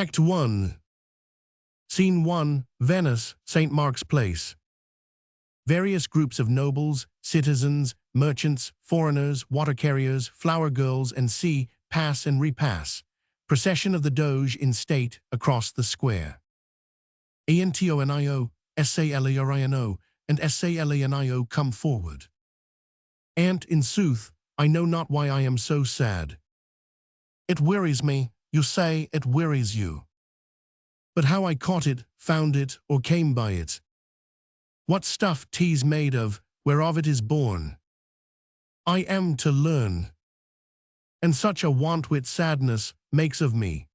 Act 1. Scene 1, Venice, St. Mark's Place. Various groups of nobles, citizens, merchants, foreigners, water carriers, flower girls, and pass and repass. Procession of the Doge in state across the square. Antonio, Salarino, and Salino come forward. And, in sooth, I know not why I am so sad. It wearies me, you say it wearies you. But how I caught it, found it, or came by it. What stuff 'tis made of, whereof it is born. I am to learn. And such a want-wit sadness makes of me,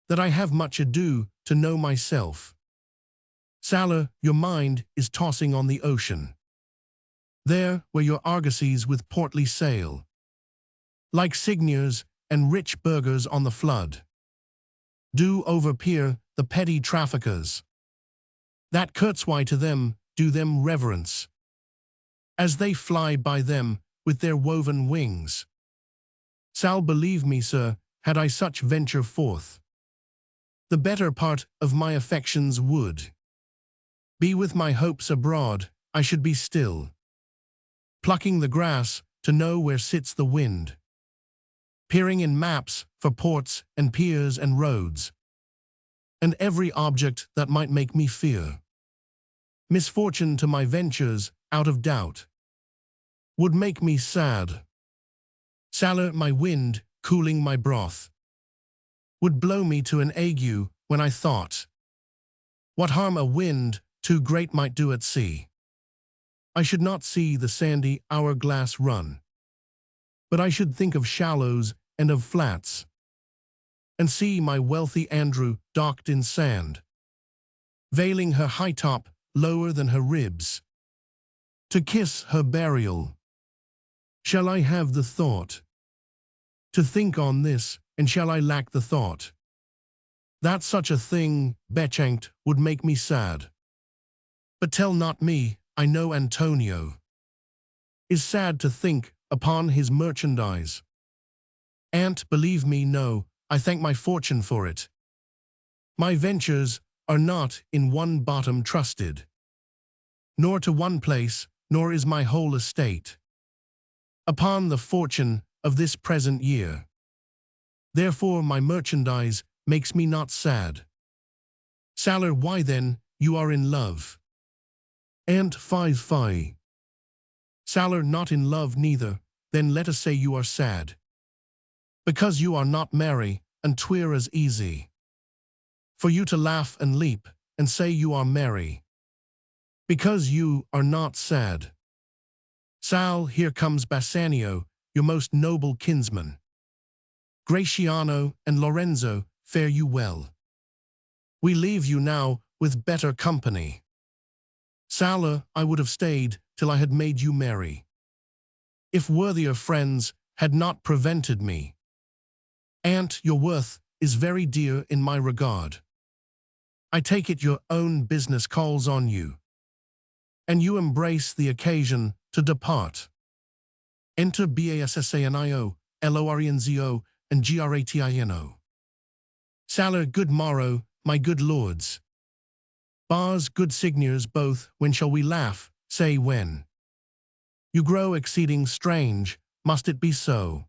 that I have much ado to know myself. Sailor, your mind is tossing on the ocean. There where your argosies with portly sail, like Cygners and rich burghers on the flood, do overpeer the petty traffickers, that curtsy to them, do them reverence, as they fly by them with their woven wings. Sal, believe me, sir, had I such venture forth, the better part of my affections would be with my hopes abroad. I should be still, plucking the grass to know where sits the wind, peering in maps for ports and piers and roads, and every object that might make me fear. Misfortune to my ventures, out of doubt, would make me sad. Sailor, my wind, cooling my broth, would blow me to an ague when I thought what harm a wind too great might do at sea. I should not see the sandy hourglass run, but I should think of shallows and of flats, and see my wealthy Andrew docked in sand, veiling her high top lower than her ribs, to kiss her burial. Shall I have the thought to think on this, and shall I lack the thought that such a thing, bechanked, would make me sad? But tell not me, I know Antonio is sad to think upon his merchandise. And, believe me, no, I thank my fortune for it. My ventures are not in one bottom trusted, nor to one place, nor is my whole estate upon the fortune of this present year. Therefore my merchandise makes me not sad. Sailor, why then, you are in love. And fie. Sailor, not in love neither, then let us say you are sad, because you are not merry, and 'twere as easy for you to laugh and leap, and say you are merry, because you are not sad. Sal, here comes Bassanio, your most noble kinsman. Gratiano and Lorenzo, fare you well. We leave you now with better company. Sailor, I would have stayed till I had made you merry, if worthier friends had not prevented me. Aunt, your worth is very dear in my regard. I take it your own business calls on you, and you embrace the occasion to depart. Enter Bassanio, Lorenzo, and Gratino. Sailor, good morrow, my good lords. Bars, good Cygners both, when shall we laugh, say when? You grow exceeding strange, must it be so?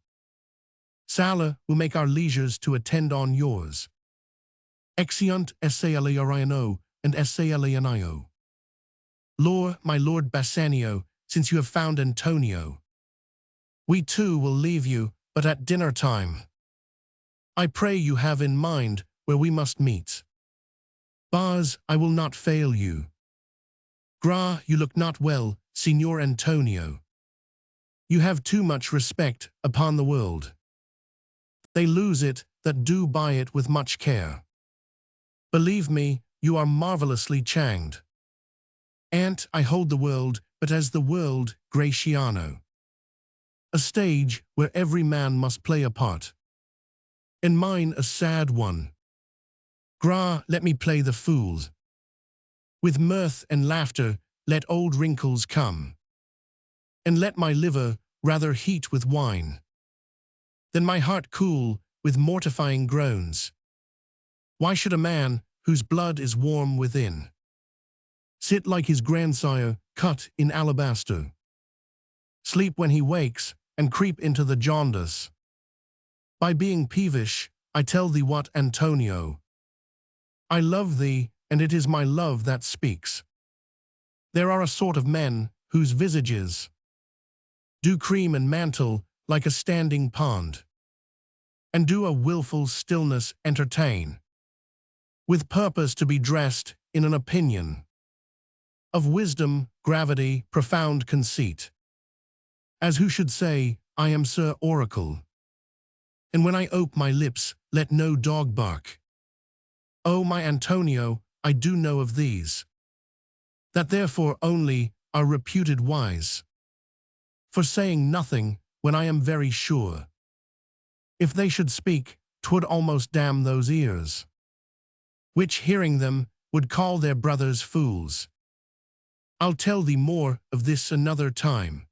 Sailor, we'll make our leisures to attend on yours. Exeunt Salarino and Salino. Lord, my lord Bassanio, since you have found Antonio, we too will leave you, but at dinner time. I pray you have in mind where we must meet. Bars, I will not fail you. Gra, you look not well, Signor Antonio. You have too much respect upon the world. They lose it that do buy it with much care. Believe me, you are marvelously changed. Aunt, I hold the world, but as the world, Gratiano. A stage where every man must play a part, and mine a sad one. Gra, let me play the fools. With mirth and laughter let old wrinkles come, and let my liver rather heat with wine than my heart cool with mortifying groans. Why should a man, whose blood is warm within, sit like his grandsire, cut in alabaster, sleep when he wakes, and creep into the jaundice? By being peevish, I tell thee what, Antonio, I love thee, and it is my love that speaks. There are a sort of men, whose visages do cream and mantle like a standing pond, and do a wilful stillness entertain, with purpose to be dressed in an opinion of wisdom, gravity, profound conceit, as who should say, I am Sir Oracle, and when I ope my lips, let no dog bark. O my Antonio, I do know of these, that therefore only are reputed wise, for saying nothing when I am very sure. If they should speak, 'twould almost damn those ears, which hearing them would call their brothers fools. I'll tell thee more of this another time,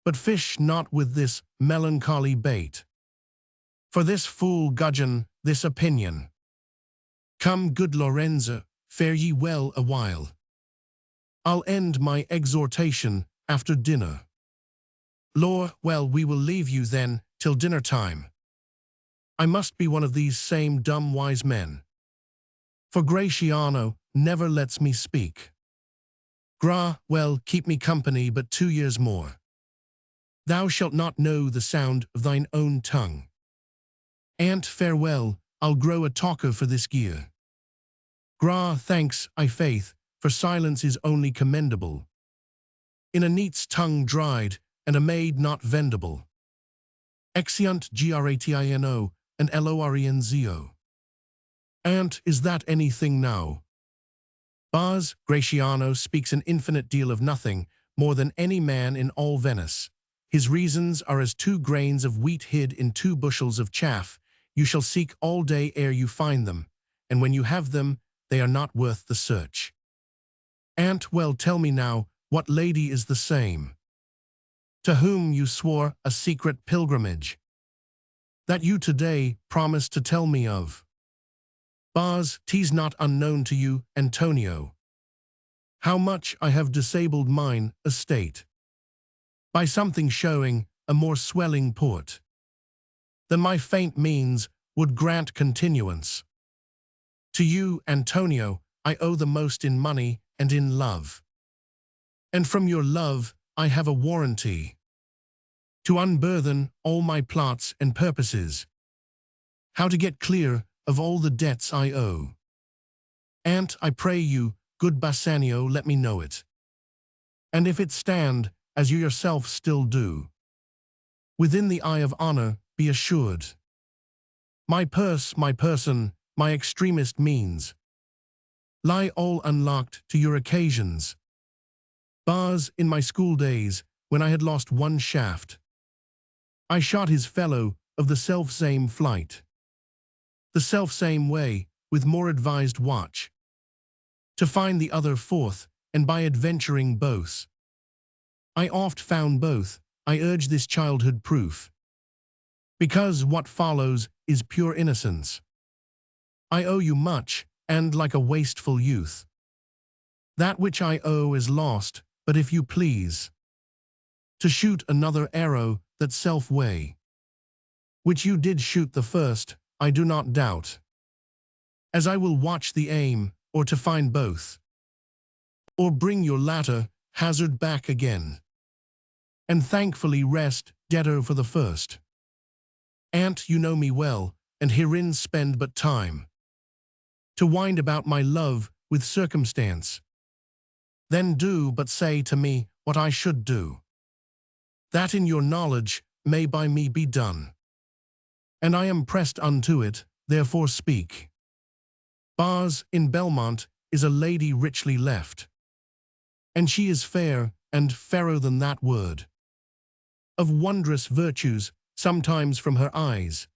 but fish not with this melancholy bait. For this fool gudgeon, this opinion. Come, good Lorenzo, fare ye well a while. I'll end my exhortation after dinner. Lor, well, we will leave you then till dinner time. I must be one of these same dumb wise men, for Gratiano never lets me speak. Well, keep me company but 2 years more. Thou shalt not know the sound of thine own tongue. And farewell, I'll grow a talker for this gear. Thanks, I faith, for silence is only commendable in a neat's tongue dried, and a maid not vendible. Exeunt Gratino and Lorenzo. And is that anything now? Baz, Gratiano speaks an infinite deal of nothing, more than any man in all Venice. His reasons are as 2 grains of wheat hid in 2 bushels of chaff. You shall seek all day ere you find them, and when you have them, they are not worth the search. Aunt, well, tell me now, what lady is the same, to whom you swore a secret pilgrimage, that you today promised to tell me of? Baz, 'tis not unknown to you, Antonio, how much I have disabled mine estate, by something showing a more swelling port than my faint means would grant continuance. To you, Antonio, I owe the most in money and in love, and from your love I have a warranty to unburthen all my plots and purposes, how to get clear of all the debts I owe. And I pray you, good Bassanio, let me know it, and if it stand, as you yourself still do, within the eye of honor, be assured, my purse, my person, my extremest means, lie all unlocked to your occasions. Baz, in my school days, when I had lost 1 shaft, I shot his fellow of the self-same flight, the self-same way, with more advised watch, to find the other forth, and by adventuring both, I oft found both. I urge this childhood proof, because what follows is pure innocence. I owe you much, and like a wasteful youth, that which I owe is lost, but if you please to shoot another arrow that self-way, which you did shoot the first, I do not doubt, as I will watch the aim, or to find both, or bring your latter hazard back again, and thankfully rest debtor for the first. Aunt, you know me well, and herein spend but time to wind about my love with circumstance. Then do but say to me what I should do, that in your knowledge may by me be done. And I am pressed unto it, therefore speak. Baz, in Belmont is a lady richly left, and she is fair, and fairer than that word, of wondrous virtues, sometimes from her eyes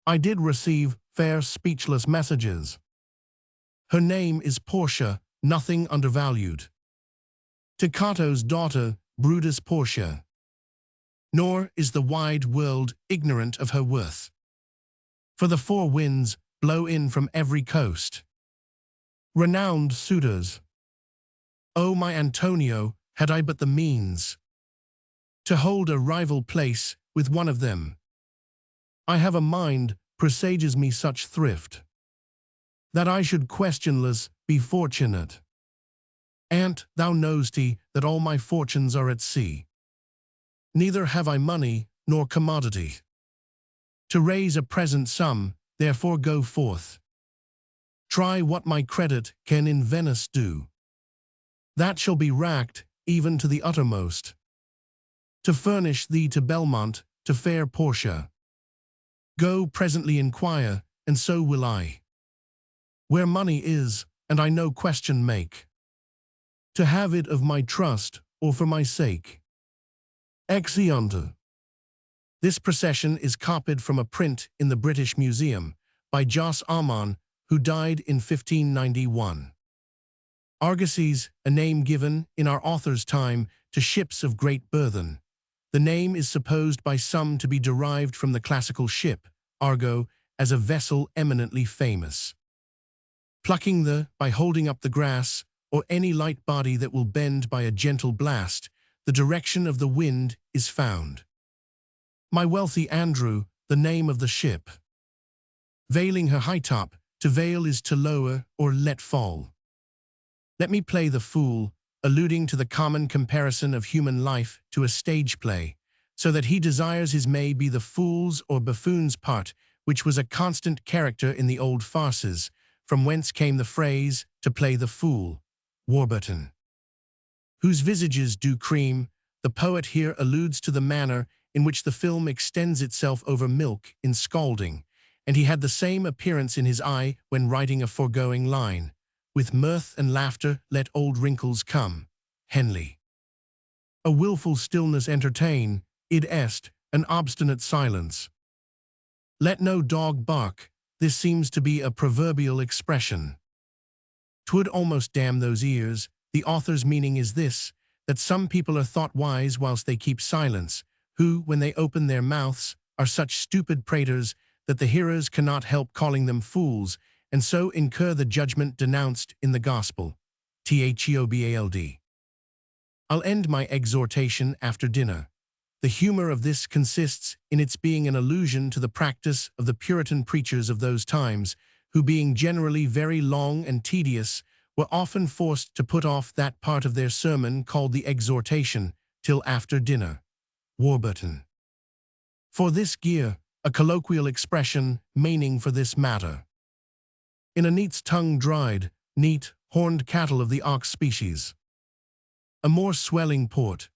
I did receive fair speechless messages. Her name is Portia, nothing undervalued, to Cato's daughter, Brutus Portia. Nor is the wide world ignorant of her worth, for the 4 winds blow in from every coast. Renowned suitors. O my Antonio, had I but the means to hold a rival place with one of them. I have a mind presages me such thrift, that I should questionless be fortunate. And thou know'st that all my fortunes are at sea. Neither have I money nor commodity to raise a present sum, therefore go forth. Try what my credit can in Venice do. That shall be racked even to the uttermost, to furnish thee to Belmont, to fair Portia. Go presently inquire, and so will I. Where money is, and I no question make, to have it of my trust, or for my sake. Exeunt. This procession is copied from a print in the British Museum by Jos Aman, who died in 1591. Argosies, a name given, in our author's time, to ships of great burthen. The name is supposed by some to be derived from the classical ship, Argo, as a vessel eminently famous. Plucking by holding up the grass, or any light body that will bend by a gentle blast, the direction of the wind is found. My wealthy Andrew, the name of the ship. Veiling her high top, to veil is to lower or let fall. Let me play the fool, alluding to the common comparison of human life to a stage play, so that he desires his may be the fool's or buffoon's part, which was a constant character in the old farces, from whence came the phrase, to play the fool, Warburton. Whose visages do cream, the poet here alludes to the manner in which the film extends itself over milk in scalding, and he had the same appearance in his eye when writing a foregoing line. With mirth and laughter let old wrinkles come. Henley. A wilful stillness entertain, id est, an obstinate silence. Let no dog bark, this seems to be a proverbial expression. 'Twould almost damn those ears. The author's meaning is this, that some people are thought wise whilst they keep silence, who, when they open their mouths, are such stupid praters that the hearers cannot help calling them fools, and so incur the judgment denounced in the Gospel. Theobald. I'll end my exhortation after dinner. The humor of this consists in its being an allusion to the practice of the Puritan preachers of those times, who being generally very long and tedious, were often forced to put off that part of their sermon called the exhortation, till after dinner. Warburton. For this gear, a colloquial expression, meaning for this matter. In a neat's tongue dried, neat, horned cattle of the ox species. A more swelling port,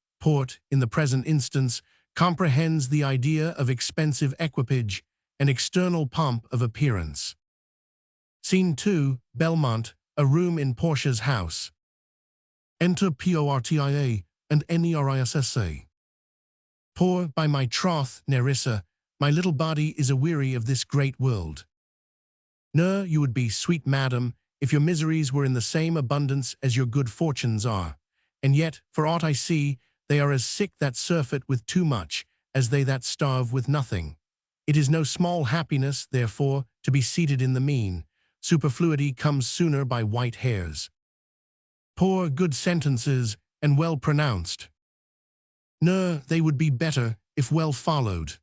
in the present instance, comprehends the idea of expensive equipage and external pomp of appearance. Scene 2, Belmont, a room in Portia's house. Enter Portia and Nerissa. Poor, by my troth, Nerissa, my little body is aweary of this great world. You would be, sweet madam, if your miseries were in the same abundance as your good fortunes are, and yet, for aught I see, they are as sick that surfeit with too much, as they that starve with nothing. It is no small happiness, therefore, to be seated in the mean. Superfluity comes sooner by white hairs. Poor good sentences, and well pronounced. They would be better, if well followed.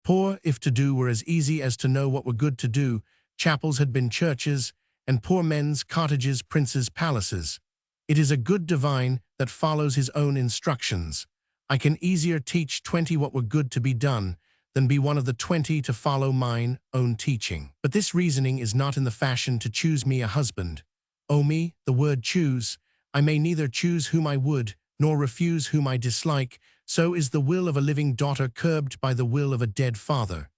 Poor, if to do were as easy as to know what were good to do, chapels had been churches, and poor men's cottages princes' palaces. It is a good divine that follows his own instructions. I can easier teach 20 what were good to be done, than be one of the 20 to follow mine own teaching. But this reasoning is not in the fashion to choose me a husband. O me, the word choose, I may neither choose whom I would, nor refuse whom I dislike, so is the will of a living daughter curbed by the will of a dead father.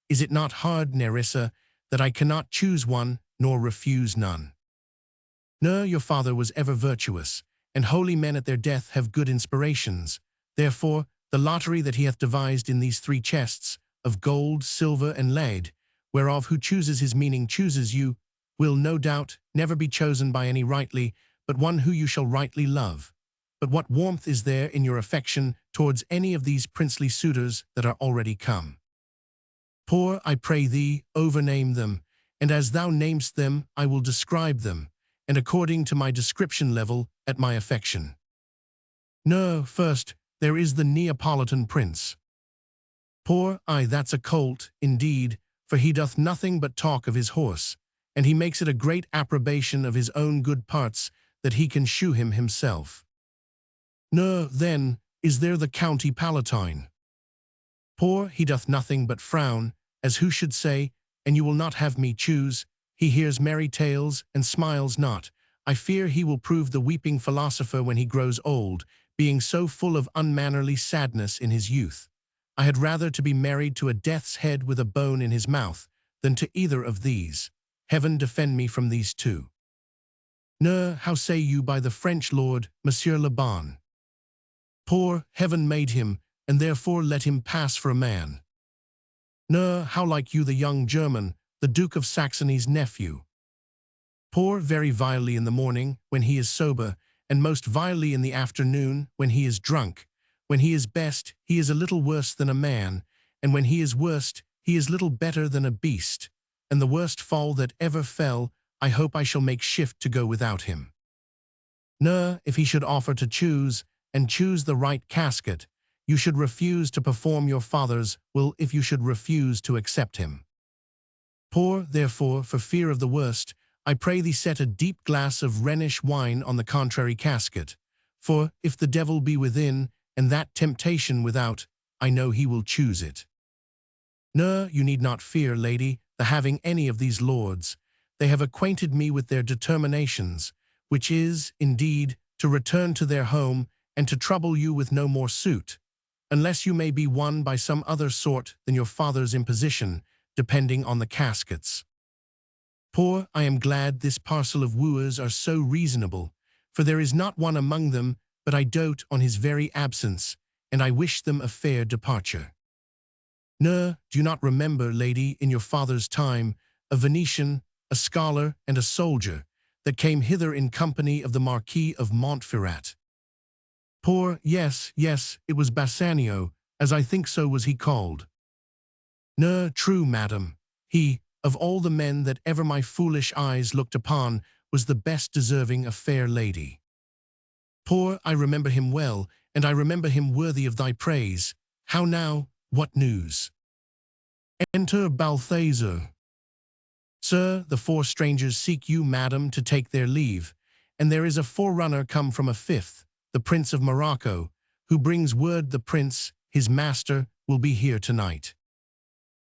Is it not hard, Nerissa, that I cannot choose one, nor refuse none? Your father was ever virtuous, and holy men at their death have good inspirations. Therefore, the lottery that he hath devised in these 3 chests, of gold, silver, and lead, whereof who chooses his meaning chooses you, will, no doubt, never be chosen by any rightly, but one who you shall rightly love. But what warmth is there in your affection towards any of these princely suitors that are already come? Poor, I pray thee, overname them, and as thou namest them, I will describe them, and according to my description level at my affection. No, first, there is the Neapolitan prince. Poor, aye, that's a colt, indeed, for he doth nothing but talk of his horse, and he makes it a great approbation of his own good parts that he can shew him himself. No, then, is there the County Palatine. Poor, he doth nothing but frown, as who should say, and you will not have me choose, he hears merry tales and smiles not. I fear he will prove the weeping philosopher when he grows old, being so full of unmannerly sadness in his youth. I had rather to be married to a death's head with a bone in his mouth than to either of these. Heaven defend me from these two. No, how say you by the French lord, Monsieur Le Bon? Poor, heaven made him, and therefore let him pass for a man. No, how like you the young German, the Duke of Saxony's nephew? Poor, very vilely in the morning, when he is sober, and most vilely in the afternoon, when he is drunk. When he is best, he is a little worse than a man, and when he is worst, he is little better than a beast. And the worst fall that ever fell, I hope I shall make shift to go without him. No, if he should offer to choose, and choose the right casket, you should refuse to perform your father's will if you should refuse to accept him. Poor, therefore, for fear of the worst, I pray thee set a deep glass of Rhenish wine on the contrary casket, for, if the devil be within, and that temptation without, I know he will choose it. No, you need not fear, lady, the having any of these lords. They have acquainted me with their determinations, which is, indeed, to return to their home, and to trouble you with no more suit, unless you may be won by some other sort than your father's imposition, depending on the caskets. Poor, I am glad this parcel of wooers are so reasonable, for there is not one among them but I dote on his very absence, and I wish them a fair departure. No, do you not remember, lady, in your father's time, a Venetian, a scholar, and a soldier, that came hither in company of the Marquis of Montferrat? Poor, yes, it was Bassanio, as I think so was he called. No, true, madam, he, of all the men that ever my foolish eyes looked upon, was the best deserving a fair lady. Poor, I remember him well, and I remember him worthy of thy praise. How now, what news? Enter Balthazar. Sir, the 4 strangers seek you, madam, to take their leave, and there is a forerunner come from a 5th, the Prince of Morocco, who brings word the prince, his master, will be here tonight.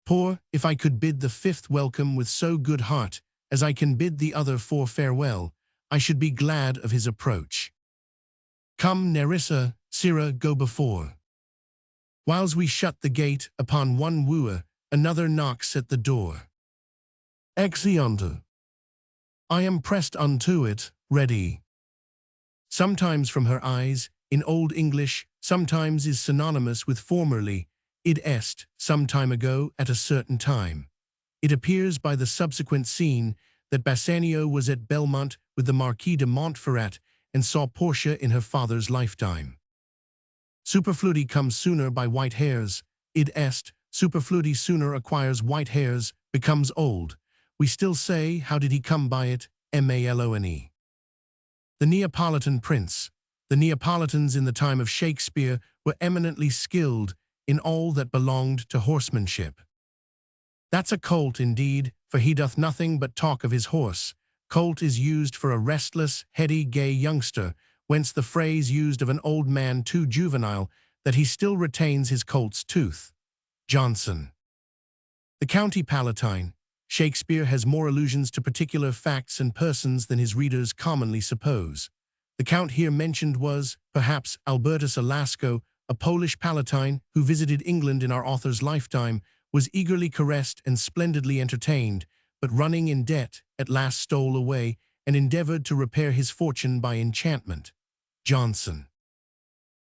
Poor, if I could bid the 5th welcome with so good heart, as I can bid the other 4 farewell, I should be glad of his approach. Come, Nerissa, Sirrah, go before. Whiles we shut the gate upon one wooer, another knocks at the door. Exeunt. I am pressed unto it, ready. Sometimes from her eyes, in Old English, sometimes is synonymous with formerly, id est, some time ago, at a certain time. It appears by the subsequent scene that Bassanio was at Belmont with the Marquis de Montferrat and saw Portia in her father's lifetime. Superfluity comes sooner by white hairs, id est, superfluity sooner acquires white hairs, becomes old. We still say, how did he come by it, malone. The Neapolitan prince. The Neapolitans in the time of Shakespeare were eminently skilled in all that belonged to horsemanship. That's a colt indeed, for he doth nothing but talk of his horse. Colt is used for a restless, heady, gay youngster, whence the phrase used of an old man too juvenile that he still retains his colt's tooth. Johnson. The County Palatine. Shakespeare has more allusions to particular facts and persons than his readers commonly suppose. The count here mentioned was, perhaps, Albertus Alasco, a Polish Palatine who visited England in our author's lifetime, was eagerly caressed and splendidly entertained, but running in debt, at last stole away and endeavored to repair his fortune by enchantment. Johnson.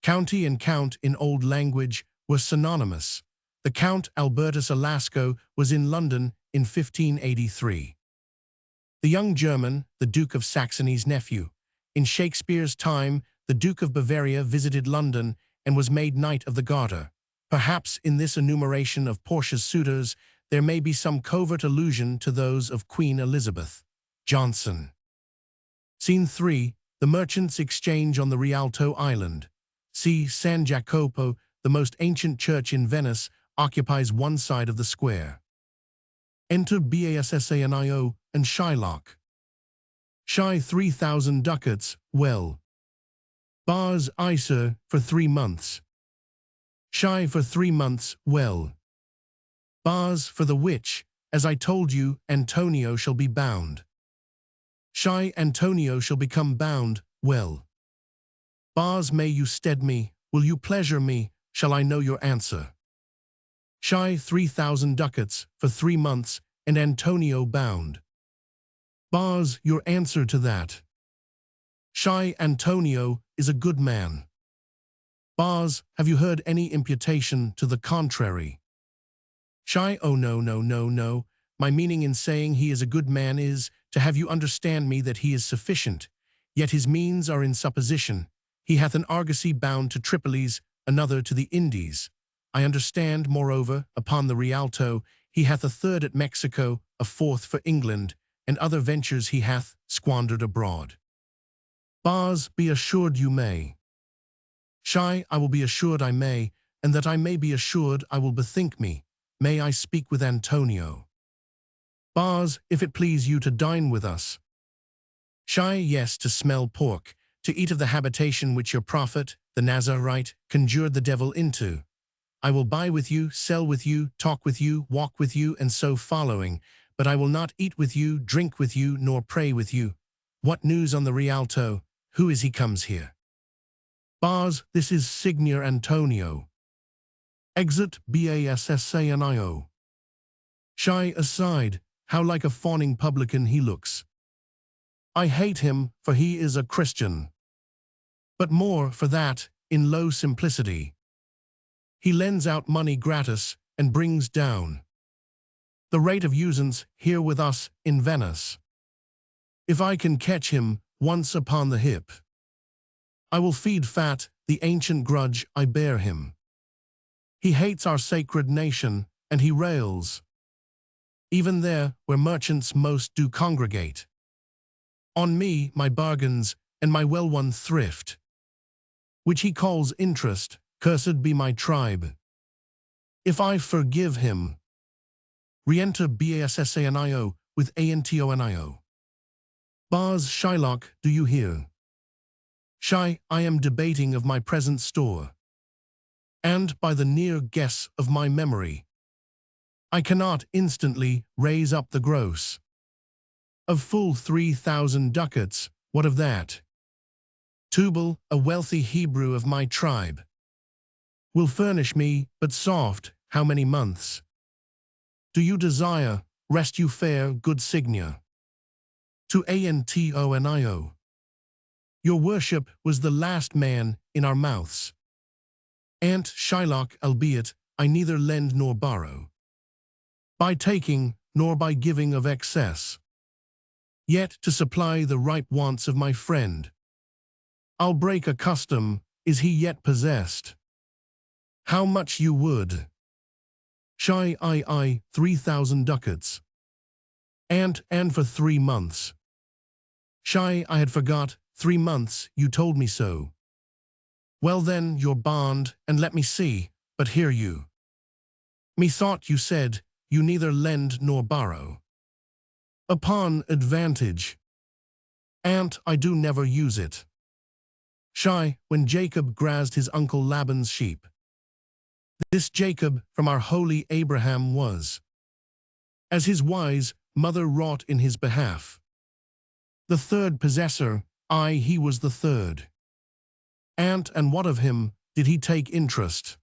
County and count in old language were synonymous. The Count Albertus Alasco was in London in 1583. The young German, the Duke of Saxony's nephew. In Shakespeare's time, the Duke of Bavaria visited London and was made Knight of the Garter. Perhaps in this enumeration of Portia's suitors, there may be some covert allusion to those of Queen Elizabeth. Johnson. Scene 3. The merchants' exchange on the Rialto Island. See San Jacopo, the most ancient church in Venice, occupies one side of the square. Enter Bassanio and Shylock. Shy 3,000 ducats, well. Bars I, sir, for 3 months. Shy for 3 months, well. Bars for the which, as I told you, Antonio shall be bound. Shy Antonio shall become bound, well. Bars may you stead me, will you pleasure me, shall I know your answer. Shy 3,000 ducats for 3 months, and Antonio bound. Bars your answer to that. Shy Antonio is a good man. Bars, have you heard any imputation to the contrary? Shy, oh no, no, no, no. My meaning in saying he is a good man is, to have you understand me that he is sufficient, yet his means are in supposition. He hath an argosy bound to Tripolis, another to the Indies. I understand, moreover, upon the Rialto, he hath a third at Mexico, a fourth for England, and other ventures he hath squandered abroad. Bars, be assured you may. Shy, I will be assured I may, and that I may be assured I will bethink me. May I speak with Antonio? Bars, if it please you to dine with us. Shy, yes, to smell pork, to eat of the habitation which your prophet, the Nazarite, conjured the devil into. I will buy with you, sell with you, talk with you, walk with you, and so following, but I will not eat with you, drink with you, nor pray with you. What news on the Rialto? Who is he comes here? Bars, this is Signor Antonio. Exit Bassanio. Shy aside, how like a fawning publican he looks. I hate him, for he is a Christian. But more for that, in low simplicity. He lends out money gratis, and brings down the rate of usance here with us in Venice. If I can catch him once upon the hip, I will feed fat the ancient grudge I bear him. He hates our sacred nation, and he rails, even there where merchants most do congregate, on me, my bargains, and my well-won thrift, which he calls interest. Cursed be my tribe. If I forgive him. Re-enter Bassanio with Antonio. Bars, Shylock, do you hear? Shy, I am debating of my present store, and by the near guess of my memory, I cannot instantly raise up the gross of full 3,000 ducats. What of that? Tubal, a wealthy Hebrew of my tribe, will furnish me, but soft, how many months? Do you desire, rest you fair, good Signia? To Antonio. Your worship was the last man in our mouths. And Shylock, albeit, I neither lend nor borrow, by taking, nor by giving of excess. Yet to supply the ripe wants of my friend, I'll break a custom, is he yet possessed? How much you would? Shy, 3,000 ducats. And for 3 months. Shy, I had forgot, 3 months, you told me so. Well then, your bond, and let me see, but hear you. Methought you said, you neither lend nor borrow. Upon advantage. And I do never use it. Shy, when Jacob grazed his uncle Laban's sheep. This Jacob from our holy Abraham was, as his wise mother wrought in his behalf. The third possessor, he was the third. And what of him, did he take interest?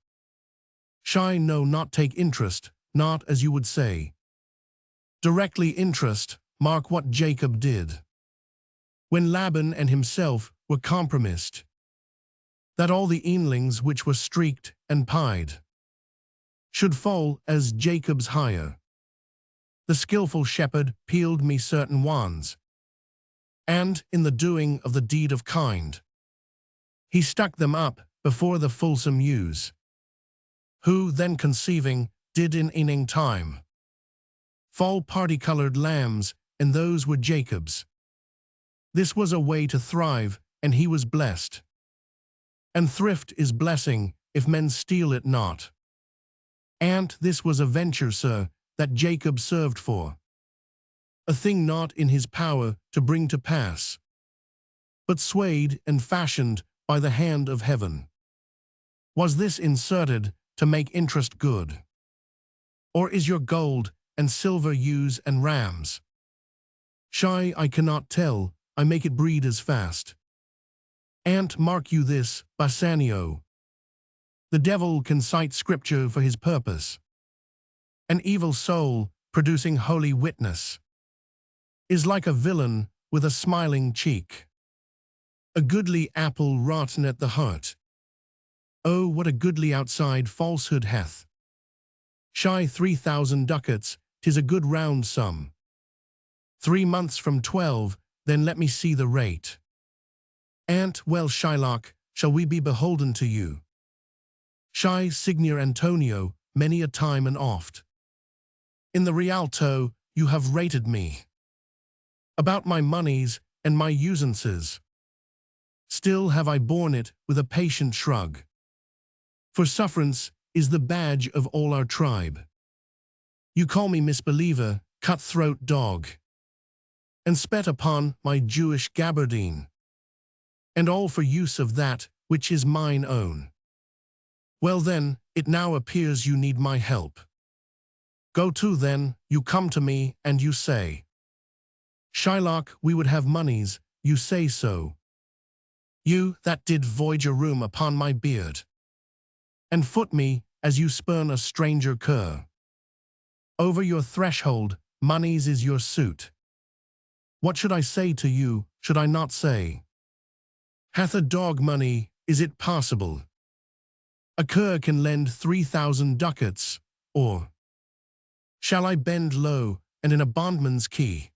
Shy, no, not take interest, not as you would say. Directly interest, mark what Jacob did. When Laban and himself were compromised, that all the eanlings which were streaked and pied should fall as Jacob's hire. The skillful shepherd peeled me certain wands, and in the doing of the deed of kind, he stuck them up before the fulsome ewes, who then conceiving, did in eaning time fall party-colored lambs, and those were Jacob's. This was a way to thrive, and he was blessed. And thrift is blessing, if men steal it not. And this was a venture, sir, that Jacob served for. A thing not in his power to bring to pass, but swayed and fashioned by the hand of heaven. Was this inserted to make interest good? Or is your gold and silver ewes and rams? Shy, I cannot tell, I make it breed as fast. And mark you this, Bassanio. The devil can cite scripture for his purpose. An evil soul, producing holy witness, is like a villain with a smiling cheek. A goodly apple rotten at the heart. Oh, what a goodly outside falsehood hath. Shy 3,000 ducats, 'tis a good round sum. 3 months from 12, then let me see the rate. And, well, Shylock, shall we be beholden to you? Shy Signor Antonio, many a time and oft. In the Rialto, you have rated me. About my moneys and my usances. Still have I borne it with a patient shrug. For sufferance is the badge of all our tribe. You call me misbeliever, cutthroat dog, and spet upon my Jewish gabardine, and all for use of that which is mine own. Well then, it now appears you need my help. Go to then, you come to me, and you say, Shylock, we would have moneys, you say so. You that did void your room upon my beard, and foot me as you spurn a stranger cur. Over your threshold, moneys is your suit. What should I say to you, should I not say? Hath a dog money, is it possible? A cur can lend 3,000 ducats, or shall I bend low and in a bondman's key,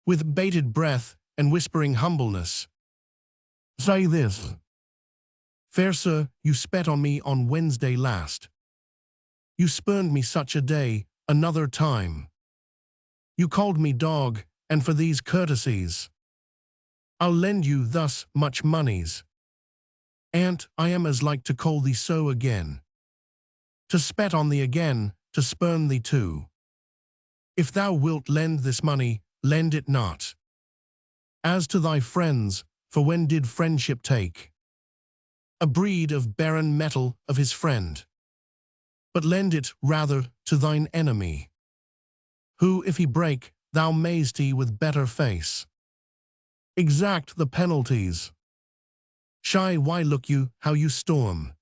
with bated breath and whispering humbleness, say this? Fair sir, you spat on me on Wednesday last. You spurned me such a day, another time. You called me dog, and for these courtesies, I'll lend you thus much moneys. And I am as like to call thee so again, to spat on thee again, to spurn thee too. If thou wilt lend this money, lend it not. As to thy friends, for when did friendship take a breed of barren metal of his friend? But lend it rather to thine enemy, who, if he break, thou mayst he with better face exact the penalties. Shy, why look you how you storm?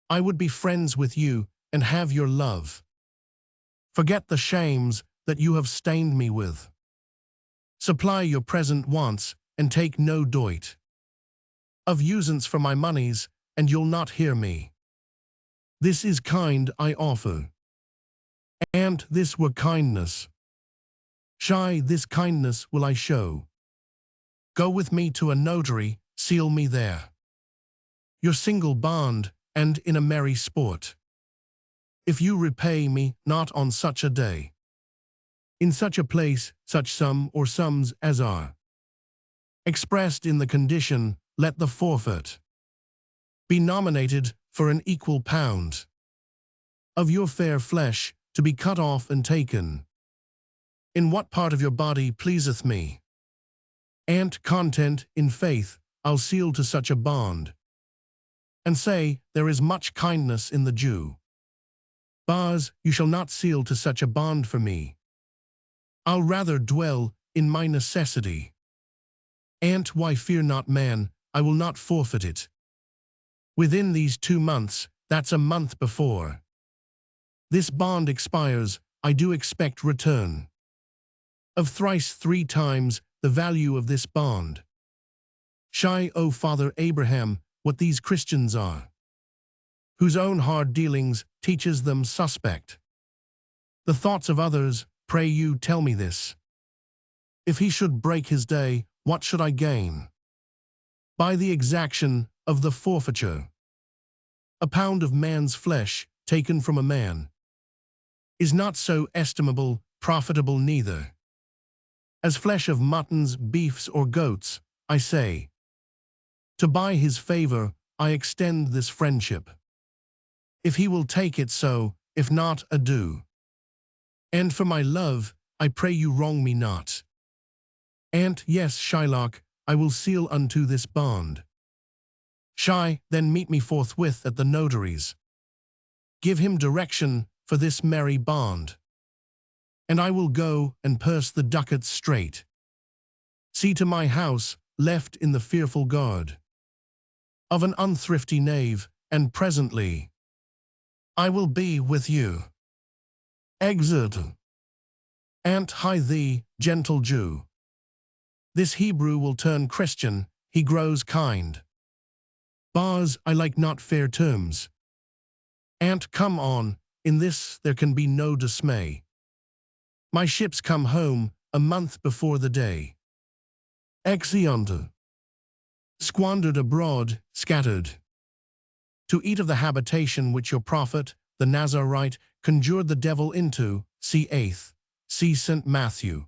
I would be friends with you, and have your love. Forget the shames that you have stained me with. Supply your present wants, and take no doit of usance for my moneys, and you'll not hear me. This is kind I offer, and this were kindness. Shy, this kindness will I show. Go with me to a notary, seal me there your single bond, and in a merry sport, if you repay me not on such a day, in such a place, such sum or sums as are expressed in the condition, let the forfeit be nominated for an equal pound of your fair flesh to be cut off and taken. In what part of your body pleaseth me, and content in faith I'll seal to such a bond, and say there is much kindness in the Jew. Bars, you shall not seal to such a bond for me. I'll rather dwell in my necessity. And why fear not man, I will not forfeit it. Within these 2 months, that's a month before this bond expires, I do expect return of thrice 3 times the value of this bond. Shy, O Father Abraham, what these Christians are, whose own hard dealings teaches them suspect the thoughts of others, pray you tell me this. If he should break his day, what should I gain by the exaction of the forfeiture? A pound of man's flesh taken from a man is not so estimable, profitable neither. As flesh of muttons, beefs, or goats, I say. To buy his favor, I extend this friendship. If he will take it so, if not, adieu. And for my love, I pray you wrong me not. And, yes, Shylock, I will seal unto this bond. Shy, then meet me forthwith at the notary's. Give him direction for this merry bond. And I will go and purse the ducats straight. See to my house, left in the fearful guard of an unthrifty knave, and presently I will be with you. Exit. And hie thee, gentle Jew. This Hebrew will turn Christian, he grows kind. Bars, I like not fair terms. And come on, in this there can be no dismay. My ships come home a month before the day. Exeunt. Squandered abroad, scattered. To eat of the habitation which your prophet, the Nazarite, conjured the devil into, see 8th, see St. Matthew.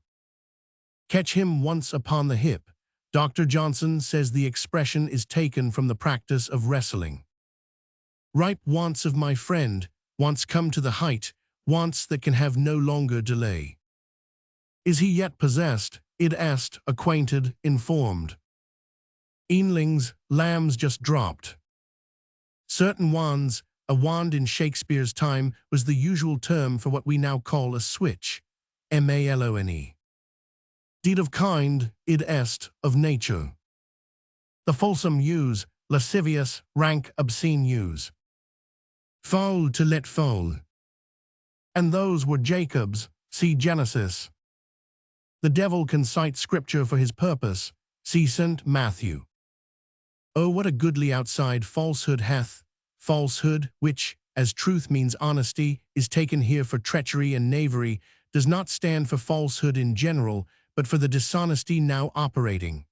Catch him once upon the hip. Dr. Johnson says the expression is taken from the practice of wrestling. Ripe wants of my friend, wants come to the height, wants that can have no longer delay. Is he yet possessed, id est, acquainted, informed? Eanlings, lambs just dropped. Certain wands, a wand in Shakespeare's time was the usual term for what we now call a switch, malone. Deed of kind, id est, of nature. The fulsome use, lascivious, rank, obscene use. Foul to let foul. And those were Jacob's, see Genesis. The devil can cite scripture for his purpose, see St. Matthew. Oh, what a goodly outside falsehood hath, falsehood, which, as truth means honesty, is taken here for treachery and knavery, does not stand for falsehood in general, but for the dishonesty now operating.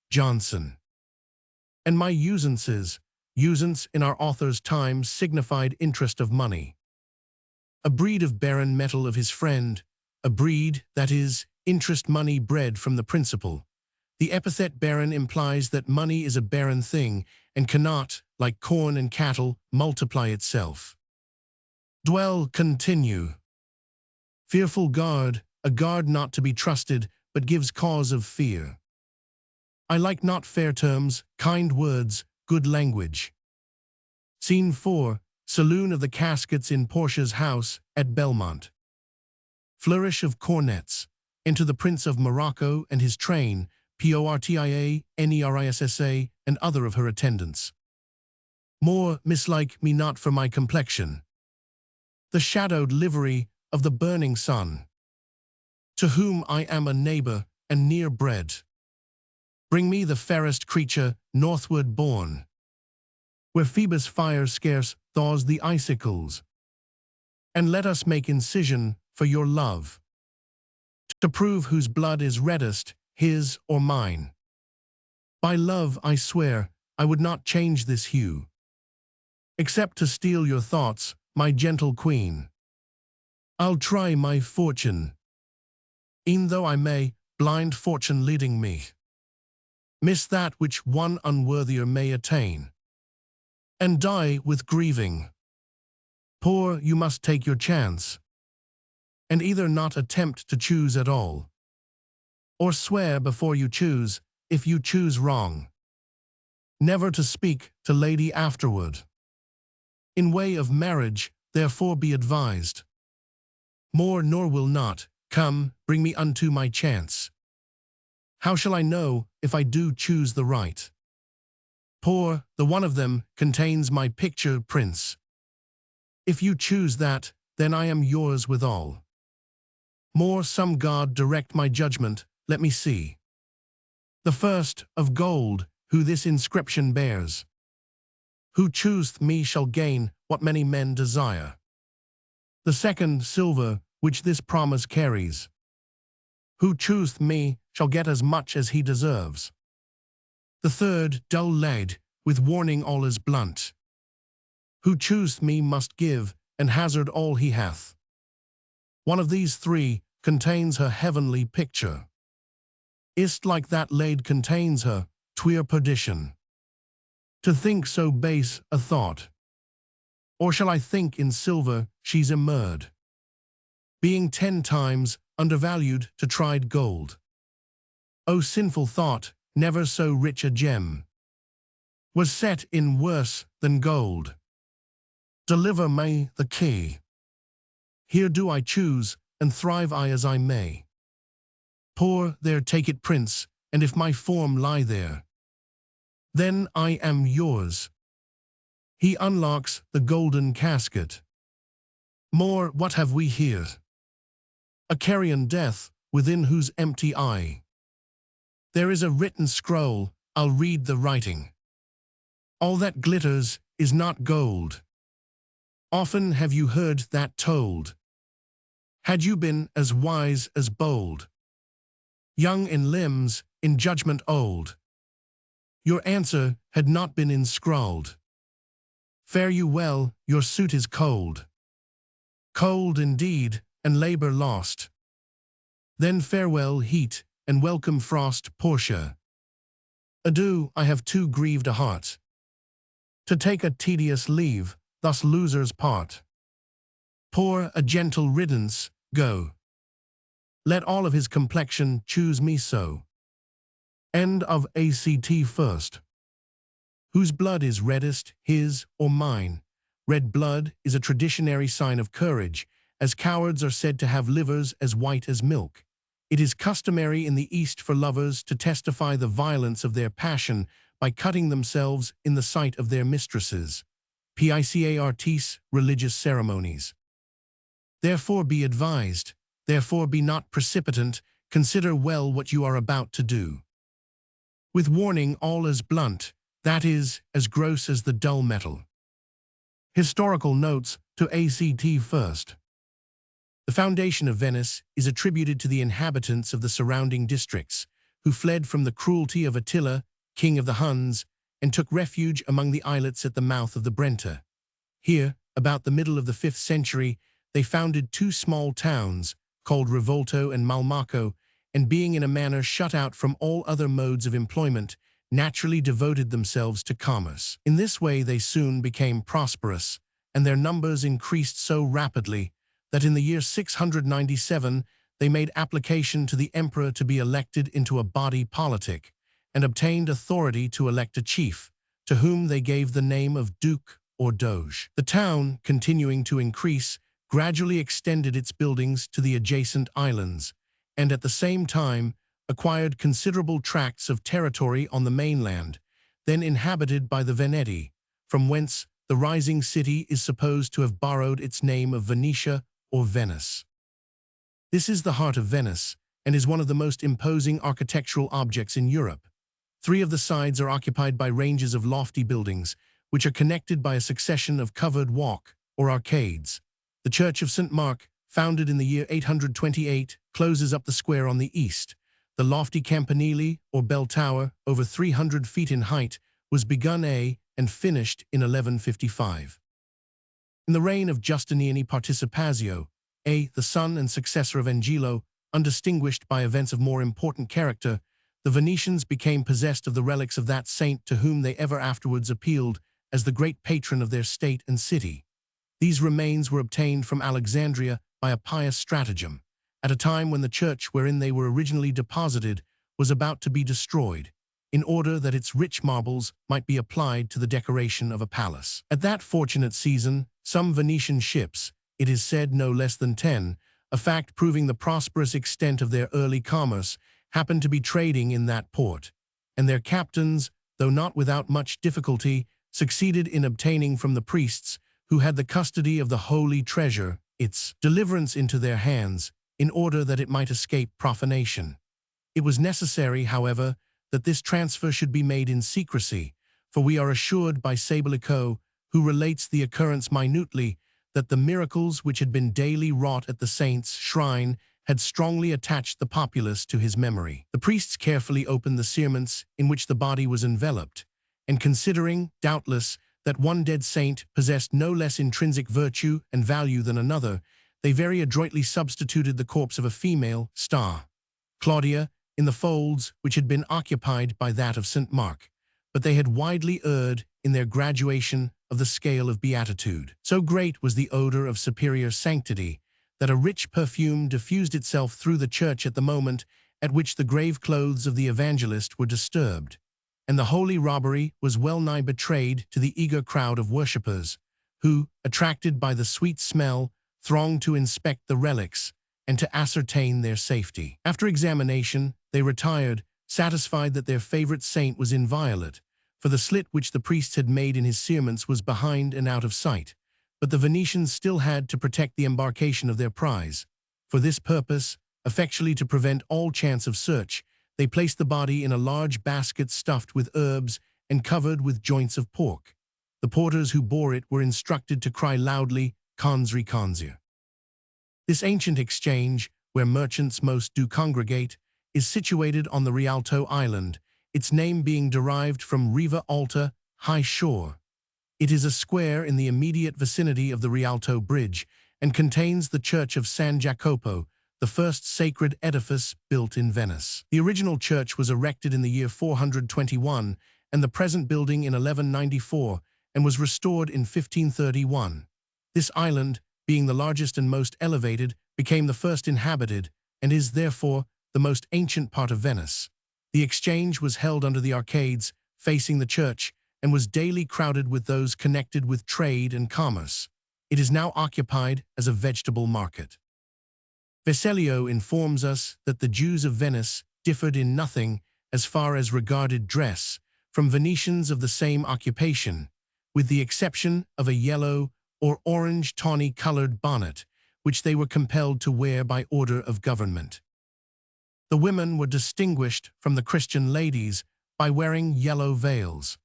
Johnson. And my usances, usance in our author's time signified interest of money. A breed of barren metal of his friend, a breed, that is, interest money bred from the principal. The epithet barren implies that money is a barren thing and cannot, like corn and cattle, multiply itself. Dwell, continue. Fearful guard, a guard not to be trusted, but gives cause of fear. I like not fair terms, kind words, good language. Scene 4, Saloon of the Caskets in Portia's house at Belmont. Flourish of cornets. Enter the Prince of Morocco and his train, Portia, Nerissa, and other of her attendants. More mislike me not for my complexion. The shadowed livery of the burning sun, to whom I am a neighbor and near bred. Bring me the fairest creature northward born, where Phoebus' fire scarce thaws the icicles. And let us make incision for your love, to prove whose blood is reddest, his or mine. By love I swear I would not change this hue, except to steal your thoughts, my gentle queen. I'll try my fortune, e'en though I may, blind fortune leading me, miss that which one unworthier may attain, and die with grieving. Poor, you must take your chance, and either not attempt to choose at all, or swear before you choose, if you choose wrong, never to speak to lady afterward. In way of marriage, therefore be advised. More nor will not, come, bring me unto my chance. How shall I know, if I do choose the right? Poor, the one of them contains my picture, prince. If you choose that, then I am yours withal. More some god direct my judgment, let me see. The first, of gold, who this inscription bears. Who chooseth me shall gain what many men desire. The second, silver, which this promise carries. Who chooseth me shall get as much as he deserves. The third, dull lead, with warning all is blunt. Who chooseth me must give, and hazard all he hath. One of these three contains her heavenly picture. Is't like that laid contains her, twere perdition. To think so base a thought. Or shall I think in silver she's immured, being 10 times undervalued to tried gold? O sinful thought, never so rich a gem was set in worse than gold. Deliver me the key. Here do I choose, and thrive I as I may. Poor there take it, prince, and if my form lie there, then I am yours. He unlocks the golden casket. More, what have we here? A carrion death, within whose empty eye there is a written scroll. I'll read the writing. All that glitters is not gold. Often have you heard that told. Had you been as wise as bold, young in limbs, in judgment old, your answer had not been inscrawled. Fare you well, your suit is cold. Cold indeed, and labor lost. Then farewell heat, and welcome frost, Portia. Adieu, I have too grieved a heart to take a tedious leave, thus losers part. Poor, a gentle riddance, go. Let all of his complexion choose me so. End of ACT first. Whose blood is reddest, his or mine? Red blood is a traditionary sign of courage, as cowards are said to have livers as white as milk. It is customary in the East for lovers to testify the violence of their passion by cutting themselves in the sight of their mistresses. Picartis, religious ceremonies. Therefore be advised, therefore be not precipitant, consider well what you are about to do. With warning all as blunt, that is, as gross as the dull metal. Historical notes to ACT first. The foundation of Venice is attributed to the inhabitants of the surrounding districts, who fled from the cruelty of Attila, king of the Huns, and took refuge among the islets at the mouth of the Brenta. Here, about the middle of the 5th century, they founded 2 small towns, called Rivolto and Malmaco, and being in a manner shut out from all other modes of employment, naturally devoted themselves to commerce. In this way they soon became prosperous, and their numbers increased so rapidly that in the year 697 they made application to the emperor to be elected into a body politic, and obtained authority to elect a chief, to whom they gave the name of duke or doge. The town, continuing to increase, gradually extended its buildings to the adjacent islands, and at the same time acquired considerable tracts of territory on the mainland, then inhabited by the Veneti, from whence the rising city is supposed to have borrowed its name of Venetia or Venice. This is the heart of Venice, and is one of the most imposing architectural objects in Europe. 3 of the sides are occupied by ranges of lofty buildings, which are connected by a succession of covered walk, or arcades. The Church of St. Mark, founded in the year 828, closes up the square on the east. The lofty campanile, or bell tower, over 300 feet in height, was begun and finished in 1155. In the reign of Justiniani Participazio, the son and successor of Angelo, undistinguished by events of more important character, the Venetians became possessed of the relics of that saint to whom they ever afterwards appealed as the great patron of their state and city. These remains were obtained from Alexandria by a pious stratagem, at a time when the church wherein they were originally deposited was about to be destroyed, in order that its rich marbles might be applied to the decoration of a palace. At that fortunate season, some Venetian ships, it is said no less than 10, a fact proving the prosperous extent of their early commerce, happened to be trading in that port, and their captains, though not without much difficulty, succeeded in obtaining from the priests, who had the custody of the holy treasure, its deliverance into their hands, in order that it might escape profanation. It was necessary, however, that this transfer should be made in secrecy, for we are assured by Shylock, who relates the occurrence minutely, that the miracles which had been daily wrought at the saint's shrine had strongly attached the populace to his memory. The priests carefully opened the cerements in which the body was enveloped, and considering, doubtless, that one dead saint possessed no less intrinsic virtue and value than another, they very adroitly substituted the corpse of a female star, Claudia, in the folds which had been occupied by that of St. Mark, but they had widely erred in their graduation of the scale of beatitude. So great was the odor of superior sanctity that a rich perfume diffused itself through the church at the moment at which the grave clothes of the evangelist were disturbed, and the holy robbery was well nigh betrayed to the eager crowd of worshippers, who, attracted by the sweet smell, thronged to inspect the relics and to ascertain their safety. After examination, they retired, satisfied that their favorite saint was inviolate, for the slit which the priests had made in his cerements was behind and out of sight. But the Venetians still had to protect the embarkation of their prize. For this purpose, effectually to prevent all chance of search, they placed the body in a large basket stuffed with herbs and covered with joints of pork. The porters who bore it were instructed to cry loudly, "Consri consia." This ancient exchange, where merchants most do congregate, is situated on the Rialto Island, its name being derived from Riva Alta, high shore. It is a square in the immediate vicinity of the Rialto Bridge and contains the church of San Jacopo, the first sacred edifice built in Venice. The original church was erected in the year 421 and the present building in 1194 and was restored in 1531. This island, being the largest and most elevated, became the first inhabited and is, therefore, the most ancient part of Venice. The exchange was held under the arcades, facing the church, and was daily crowded with those connected with trade and commerce. It is now occupied as a vegetable market. Veselio informs us that the Jews of Venice differed in nothing, as far as regarded dress, from Venetians of the same occupation, with the exception of a yellow or orange tawny-colored bonnet, which they were compelled to wear by order of government. The women were distinguished from the Christian ladies by wearing yellow veils.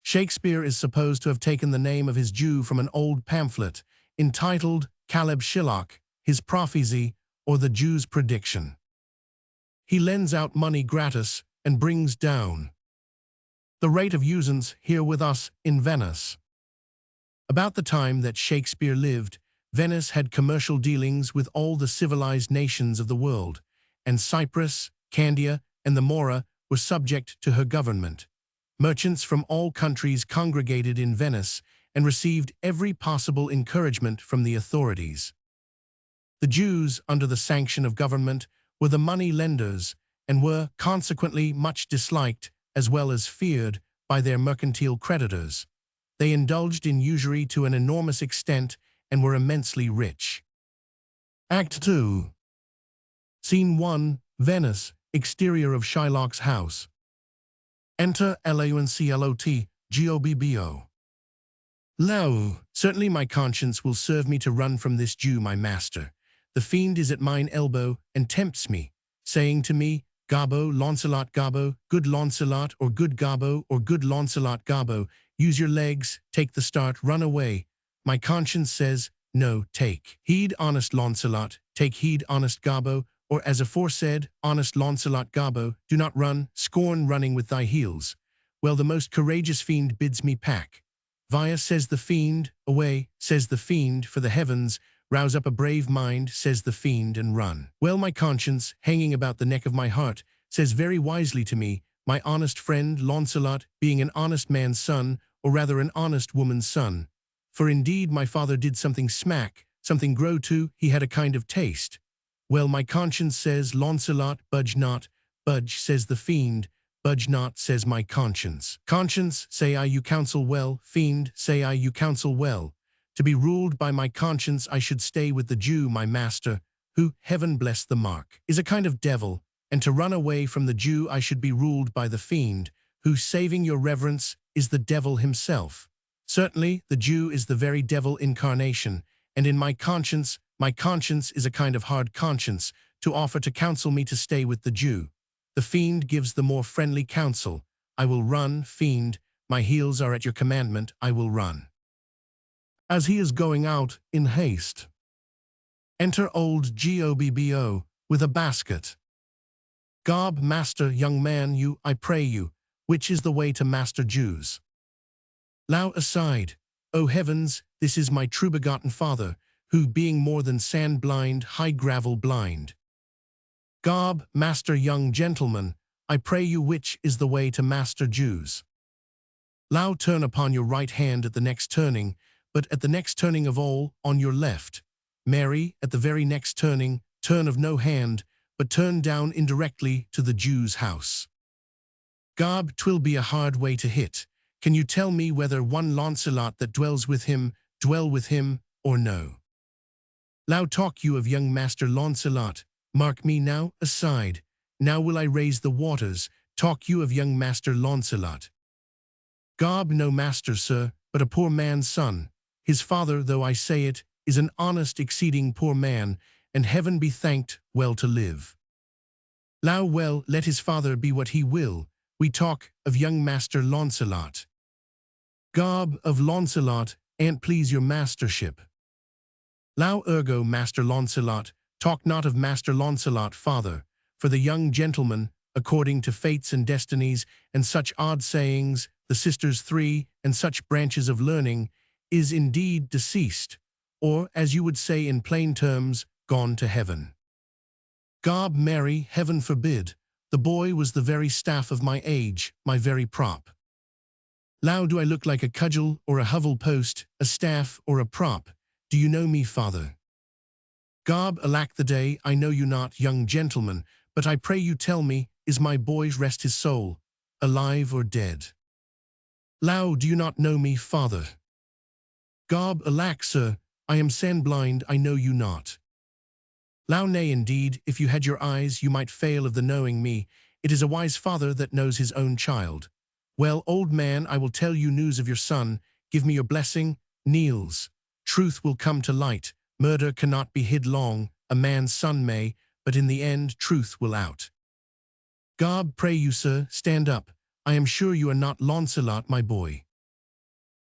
Shakespeare is supposed to have taken the name of his Jew from an old pamphlet entitled Caleb Shylock, his prophecy, or the Jew's prediction. He lends out money gratis and brings down the rate of usance here with us in Venice. About the time that Shakespeare lived, Venice had commercial dealings with all the civilized nations of the world, and Cyprus, Candia, and the Mora were subject to her government. Merchants from all countries congregated in Venice and received every possible encouragement from the authorities. The Jews, under the sanction of government, were the money lenders and were, consequently, much disliked, as well as feared, by their mercantile creditors. They indulged in usury to an enormous extent and were immensely rich. Act 2. Scene 1, Venice, exterior of Shylock's house. Enter Launclot, Gobbo. Lo, certainly my conscience will serve me to run from this Jew my master. The fiend is at mine elbow and tempts me, saying to me, Gobbo, Launcelot Gobbo, good Launcelot, or good Gobbo, or good Launcelot Gobbo, use your legs, take the start, run away. My conscience says, no, take heed, honest Launcelot, take heed, honest Gobbo, or as aforesaid, honest Launcelot Gobbo, do not run, scorn running with thy heels. Well, the most courageous fiend bids me pack. Via, says the fiend, away, says the fiend, for the heavens, rouse up a brave mind, says the fiend, and run. Well, my conscience, hanging about the neck of my heart, says very wisely to me, my honest friend Launcelot, being an honest man's son, or rather an honest woman's son. For indeed my father did something smack, something grow to, he had a kind of taste. Well, my conscience says, Launcelot, budge not, budge, says the fiend, budge not, says my conscience. Conscience, say I, you counsel well, fiend, say I, you counsel well. To be ruled by my conscience I should stay with the Jew, my master, who, heaven bless the mark, is a kind of devil, and to run away from the Jew I should be ruled by the fiend, who, saving your reverence, is the devil himself. Certainly, the Jew is the very devil incarnation, and in my conscience is a kind of hard conscience, to offer to counsel me to stay with the Jew. The fiend gives the more friendly counsel. I will run, fiend, my heels are at your commandment, I will run. As he is going out, in haste, enter old Gobbo, with a basket. Gob, master, young man, you, I pray you, which is the way to master Jews? Low aside, O heavens, this is my true begotten father, who being more than sand blind, high gravel blind. Gob, master young gentleman, I pray you which is the way to master Jews? Lao turn upon your right hand at the next turning, but at the next turning of all, on your left. Mary, at the very next turning, turn of no hand, but turn down indirectly to the Jew's house. Gob, 'twill be a hard way to hit. Can you tell me whether one Launcelot that dwells with him, dwell with him, or no? Lao talk you of young master Launcelot, mark me now, aside, now will I raise the waters, talk you of young master Launcelot. Gob, no master, sir, but a poor man's son. His father, though I say it, is an honest exceeding poor man, and heaven be thanked, well to live. Lao, well, let his father be what he will, we talk of young master Launcelot. Gob, of Launcelot, an't please your mastership. Lao, ergo master Launcelot, talk not of master Launcelot, father, for the young gentleman, according to fates and destinies, and such odd sayings, the sisters three, and such branches of learning, is indeed deceased, or, as you would say in plain terms, gone to heaven. Gob, Mary, heaven forbid, the boy was the very staff of my age, my very prop. Lao, do I look like a cudgel, or a hovel post, a staff, or a prop? Do you know me, father? Gob, alack the day, I know you not, young gentleman, but I pray you tell me, is my boy, rest his soul, alive or dead? Lao, do you not know me, father? Gob, alack, sir, I am sand-blind, I know you not. Lao, nay, indeed, if you had your eyes, you might fail of the knowing me. It is a wise father that knows his own child. Well, old man, I will tell you news of your son. Give me your blessing. Kneels. Truth will come to light. Murder cannot be hid long. A man's son may, but in the end truth will out. Gob, pray you, sir, stand up. I am sure you are not Launcelot, my boy.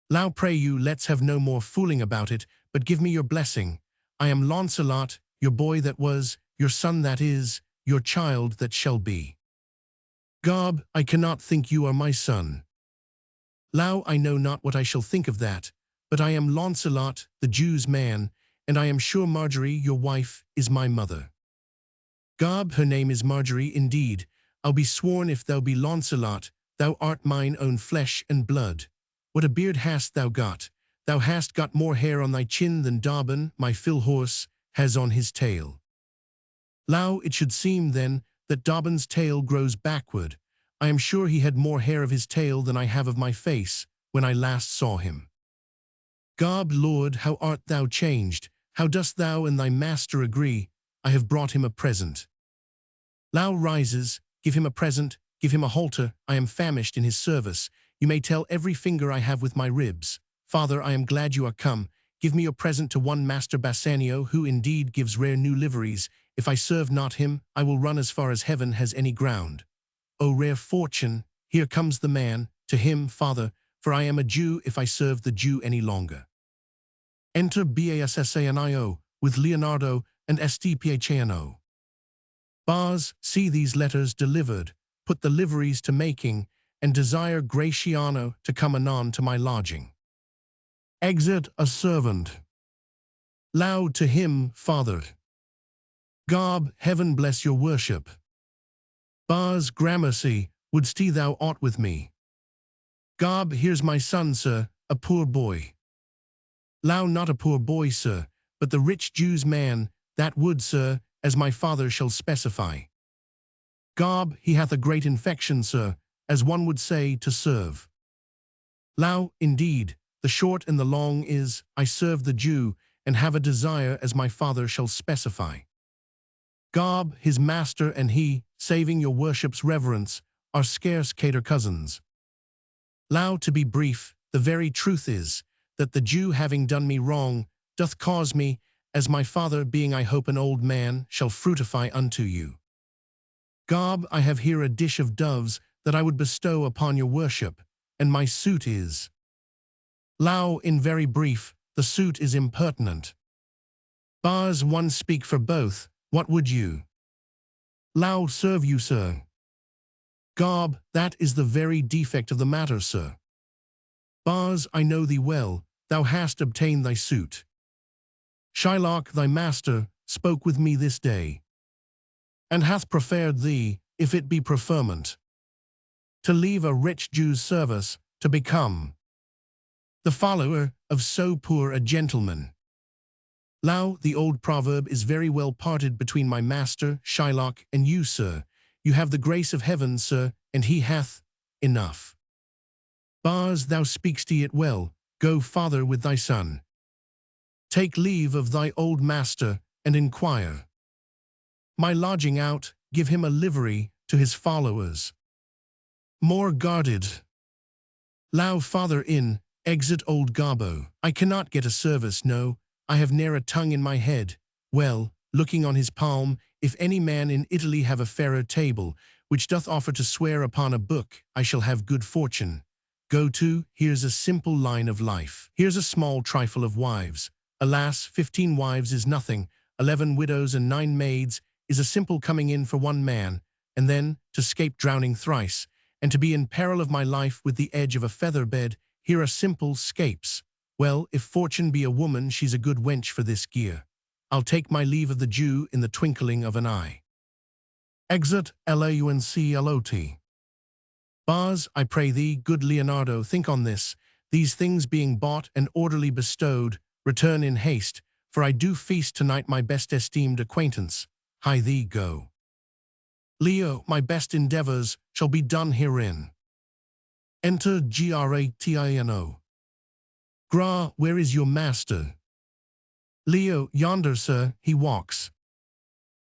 Lao, pray you, let's have no more fooling about it, but give me your blessing. I am Launcelot, your boy that was, your son that is, your child that shall be. Gob, I cannot think you are my son. Lao, I know not what I shall think of that, but I am Launcelot, the Jew's man, and I am sure Marjorie, your wife, is my mother. Gob, her name is Marjorie, indeed. I'll be sworn if thou be Launcelot, thou art mine own flesh and blood. What a beard hast thou got? Thou hast got more hair on thy chin than Dobbin, my Phil horse, has on his tail. Lao, it should seem, then, that Dobbin's tail grows backward. I am sure he had more hair of his tail than I have of my face, when I last saw him. Gob, Lord, how art thou changed? How dost thou and thy master agree? I have brought him a present. Lao rises, give him a present, give him a halter, I am famished in his service. You may tell every finger I have with my ribs. Father, I am glad you are come. Give me your present to one Master Bassanio, who indeed gives rare new liveries. If I serve not him, I will run as far as heaven has any ground. O rare fortune, here comes the man, to him, father, for I am a Jew if I serve the Jew any longer. Enter Bassanio, with Leonardo and Stpachano. Bars, see these letters delivered, put the liveries to making, and desire Gratiano to come anon to my lodging. Exit a servant. Loud to him, father. Gob, heaven bless your worship. Bars, gramercy, wouldst thou aught with me? Gob, here's my son, sir, a poor boy. Lao, not a poor boy, sir, but the rich Jew's man, that would, sir, as my father shall specify. Gob, he hath a great infection, sir, as one would say, to serve. Lao, indeed, the short and the long is, I serve the Jew, and have a desire as my father shall specify. Gob, his master and he, saving your worship's reverence, are scarce cater cousins. Lao, to be brief, the very truth is, that the Jew having done me wrong, doth cause me, as my father being I hope an old man, shall fruitify unto you. Gob, I have here a dish of doves that I would bestow upon your worship, and my suit is. Lao, in very brief, the suit is impertinent. Bars, one speak for both, what would you? Lao, serve you, sir. Gob, that is the very defect of the matter, sir. Bars, I know thee well, thou hast obtained thy suit. Shylock, thy master, spoke with me this day, and hath preferred thee, if it be preferment, to leave a rich Jew's service, to become the follower of so poor a gentleman. Now, the old proverb is very well parted between my master, Shylock, and you, sir. You have the grace of heaven, sir, and he hath enough. Bars, thou speak'st it well. Go, father, with thy son. Take leave of thy old master, and inquire my lodging out, give him a livery to his followers, more guarded. Lao, father, in, exit old Garbo. I cannot get a service, no, I have ne'er a tongue in my head. Well, looking on his palm, if any man in Italy have a fairer table, which doth offer to swear upon a book, I shall have good fortune. Go to, here's a simple line of life. Here's a small trifle of wives. Alas, 15 wives is nothing, 11 widows and 9 maids is a simple coming in for one man, and then, to scape drowning thrice, and to be in peril of my life with the edge of a feather bed, here are simple scapes. Well, if fortune be a woman, she's a good wench for this gear. I'll take my leave of the Jew in the twinkling of an eye. Exit LAUNCLOT. Bars, I pray thee, good Leonardo, think on this. These things being bought and orderly bestowed, return in haste, for I do feast tonight my best esteemed acquaintance. Hie thee, go. Leo, my best endeavors shall be done herein. Enter GRATINO. Gra, where is your master? Leo, yonder, sir, he walks.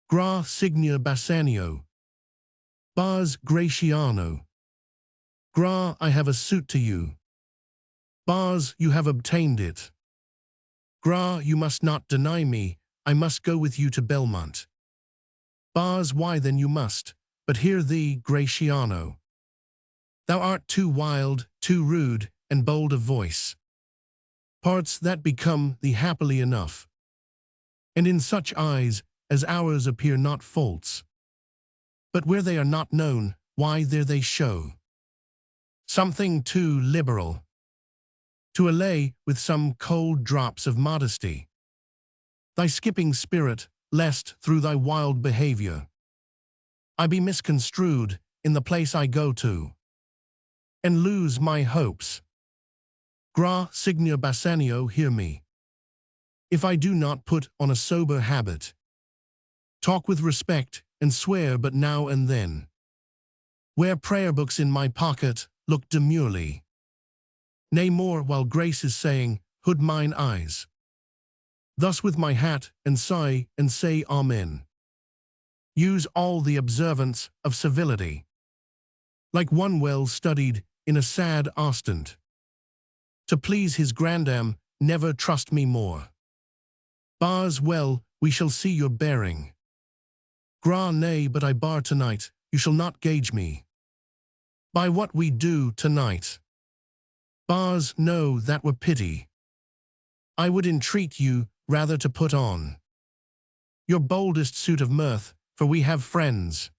Gra signia Bassanio. Bars, Gratiano. Gra, I have a suit to you. Bars, you have obtained it. Gra, you must not deny me, I must go with you to Belmont. Bars, why then you must, but hear thee, Gratiano. Thou art too wild, too rude, and bold of voice. Parts that become thee happily enough, and in such eyes as ours appear not faults. But where they are not known, why there they show something too liberal, to allay with some cold drops of modesty thy skipping spirit, lest through thy wild behavior I be misconstrued in the place I go to, and lose my hopes. Gra signia Bassanio, hear me. If I do not put on a sober habit, talk with respect, and swear but now and then, wear prayer books in my pocket, look demurely, nay more, while grace is saying, hood mine eyes, thus with my hat, and sigh, and say Amen. Use all the observance of civility, like one well studied in a sad ostent. To please his grandam, never trust me more. Bars, well, we shall see your bearing. Gra, nay, but I bar tonight, you shall not gauge me by what we do tonight. Bars, no, that were pity. I would entreat you rather to put on your boldest suit of mirth, for we have friends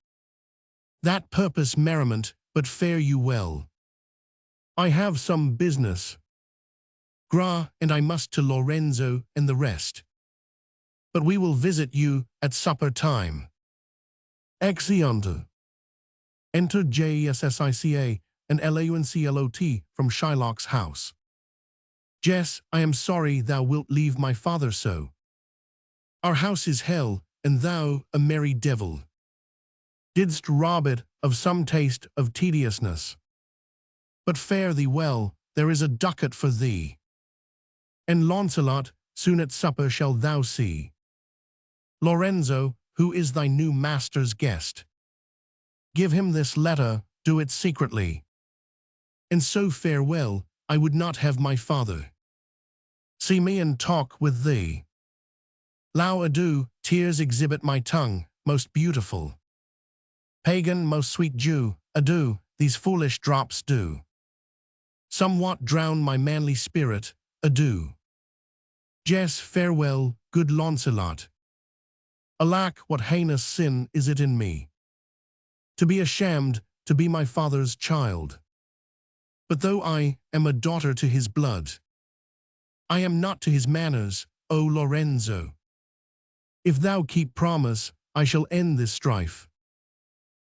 that purpose merriment, but fare you well. I have some business, Gra, and I must to Lorenzo and the rest. But we will visit you at supper time. Exeunt. Enter JESSICA and LAUNCLOT from Shylock's house. Jess, I am sorry thou wilt leave my father so. Our house is hell, and thou, a merry devil, didst rob it of some taste of tediousness. But fare thee well, there is a ducat for thee. And Launcelot, soon at supper shalt thou see. Lorenzo, who is thy new master's guest, give him this letter, do it secretly. And so farewell, I would not have my father see me and talk with thee. Lau, adieu, tears exhibit my tongue, most beautiful. Pagan, most sweet Jew, adieu, these foolish drops do somewhat drown my manly spirit, adieu. Jess, farewell, good Launcelot. Alack, what heinous sin is it in me, to be ashamed to be my father's child. But though I am a daughter to his blood, I am not to his manners, O Lorenzo. If thou keep promise, I shall end this strife.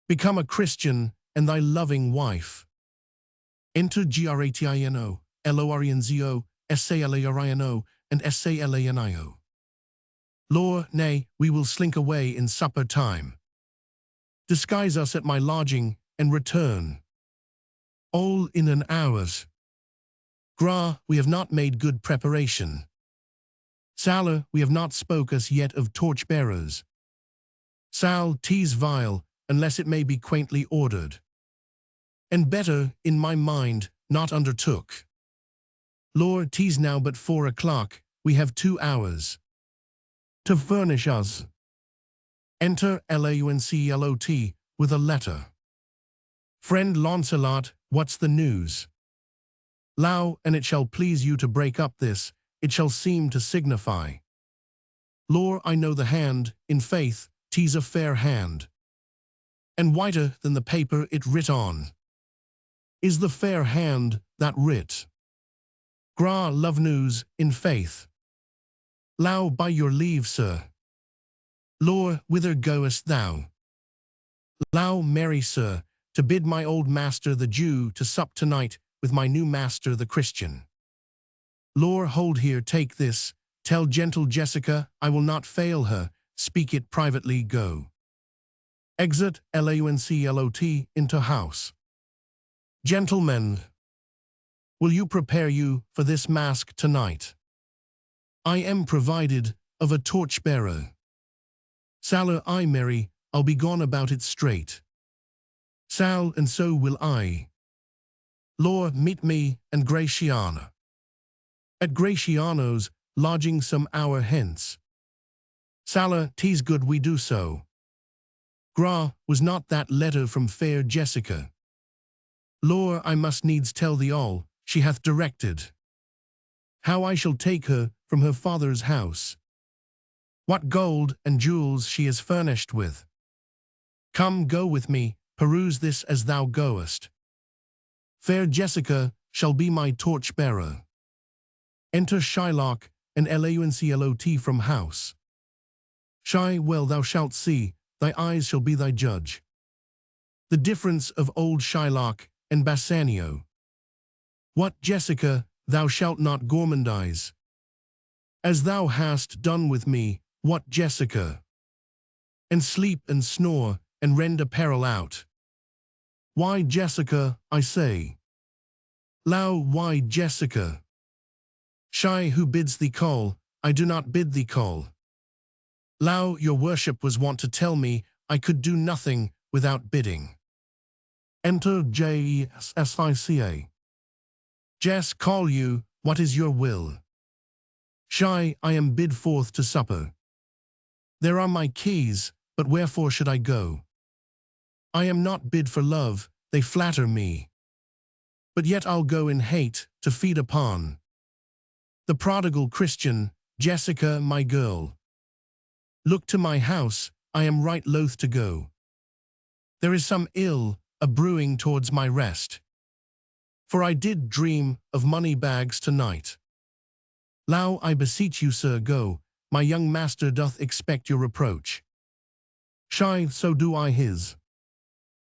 Become a Christian and thy loving wife. Enter Gratino, Lorenzo, Salarino, and Salanio. Lord, nay, we will slink away in supper time. Disguise us at my lodging and return. All in an hour's. We have not made good preparation. Salar, we have not spoke us yet of torch-bearers. Sal, 'tis vile, unless it may be quaintly ordered. And better, in my mind, not undertook. Lord, 'tis now but 4 o'clock, we have 2 hours. To furnish us. Enter Launcelot with a letter. Friend Launcelot, what's the news? Lau, and it shall please you to break up this, it shall seem to signify. Lore, I know the hand, in faith, 'tis a fair hand. And whiter than the paper it writ on. Is the fair hand that writ? Love news, in faith. Lau, by your leave, sir. Lore, whither goest thou? Lau, merry sir, to bid my old master the Jew to sup tonight with my new master the Christian. Lore, hold here, take this, tell gentle Jessica, I will not fail her, speak it privately, go. Exit Launcelot into house. Gentlemen, will you prepare you for this mask tonight? I am provided of a torch-bearer. Salar, I marry, I'll be gone about it straight. Sal, and so will I. Lore, meet me and Gratiana. At Gratiano's, lodging some hour hence. Salar, 'tis good we do so. Was not that letter from fair Jessica? Lore, I must needs tell thee all, she hath directed. How I shall take her from her father's house. What gold and jewels she is furnished with. Come, go with me, peruse this as thou goest. Fair Jessica shall be my torch-bearer. Enter Shylock and Launcelot from house. Shy, well thou shalt see, thy eyes shall be thy judge. The difference of old Shylock and Bassanio. What, Jessica, thou shalt not gourmandize. As thou hast done with me, what, Jessica? And sleep and snore and rend apparel out. Why, Jessica, I say. Lau, why, Jessica? Shy, who bids thee call? I do not bid thee call. Lau, your worship was wont to tell me I could do nothing without bidding. Enter Jessica. Jess, call you, what is your will? Shy, I am bid forth to supper. There are my keys, but wherefore should I go? I am not bid for love, they flatter me. But yet I'll go in hate, to feed upon the prodigal Christian, Jessica, my girl. Look to my house, I am right loath to go. There is some ill a-brewing towards my rest. For I did dream of money bags tonight. Lau, I beseech you, sir, go, my young master doth expect your reproach. Shy, so do I his.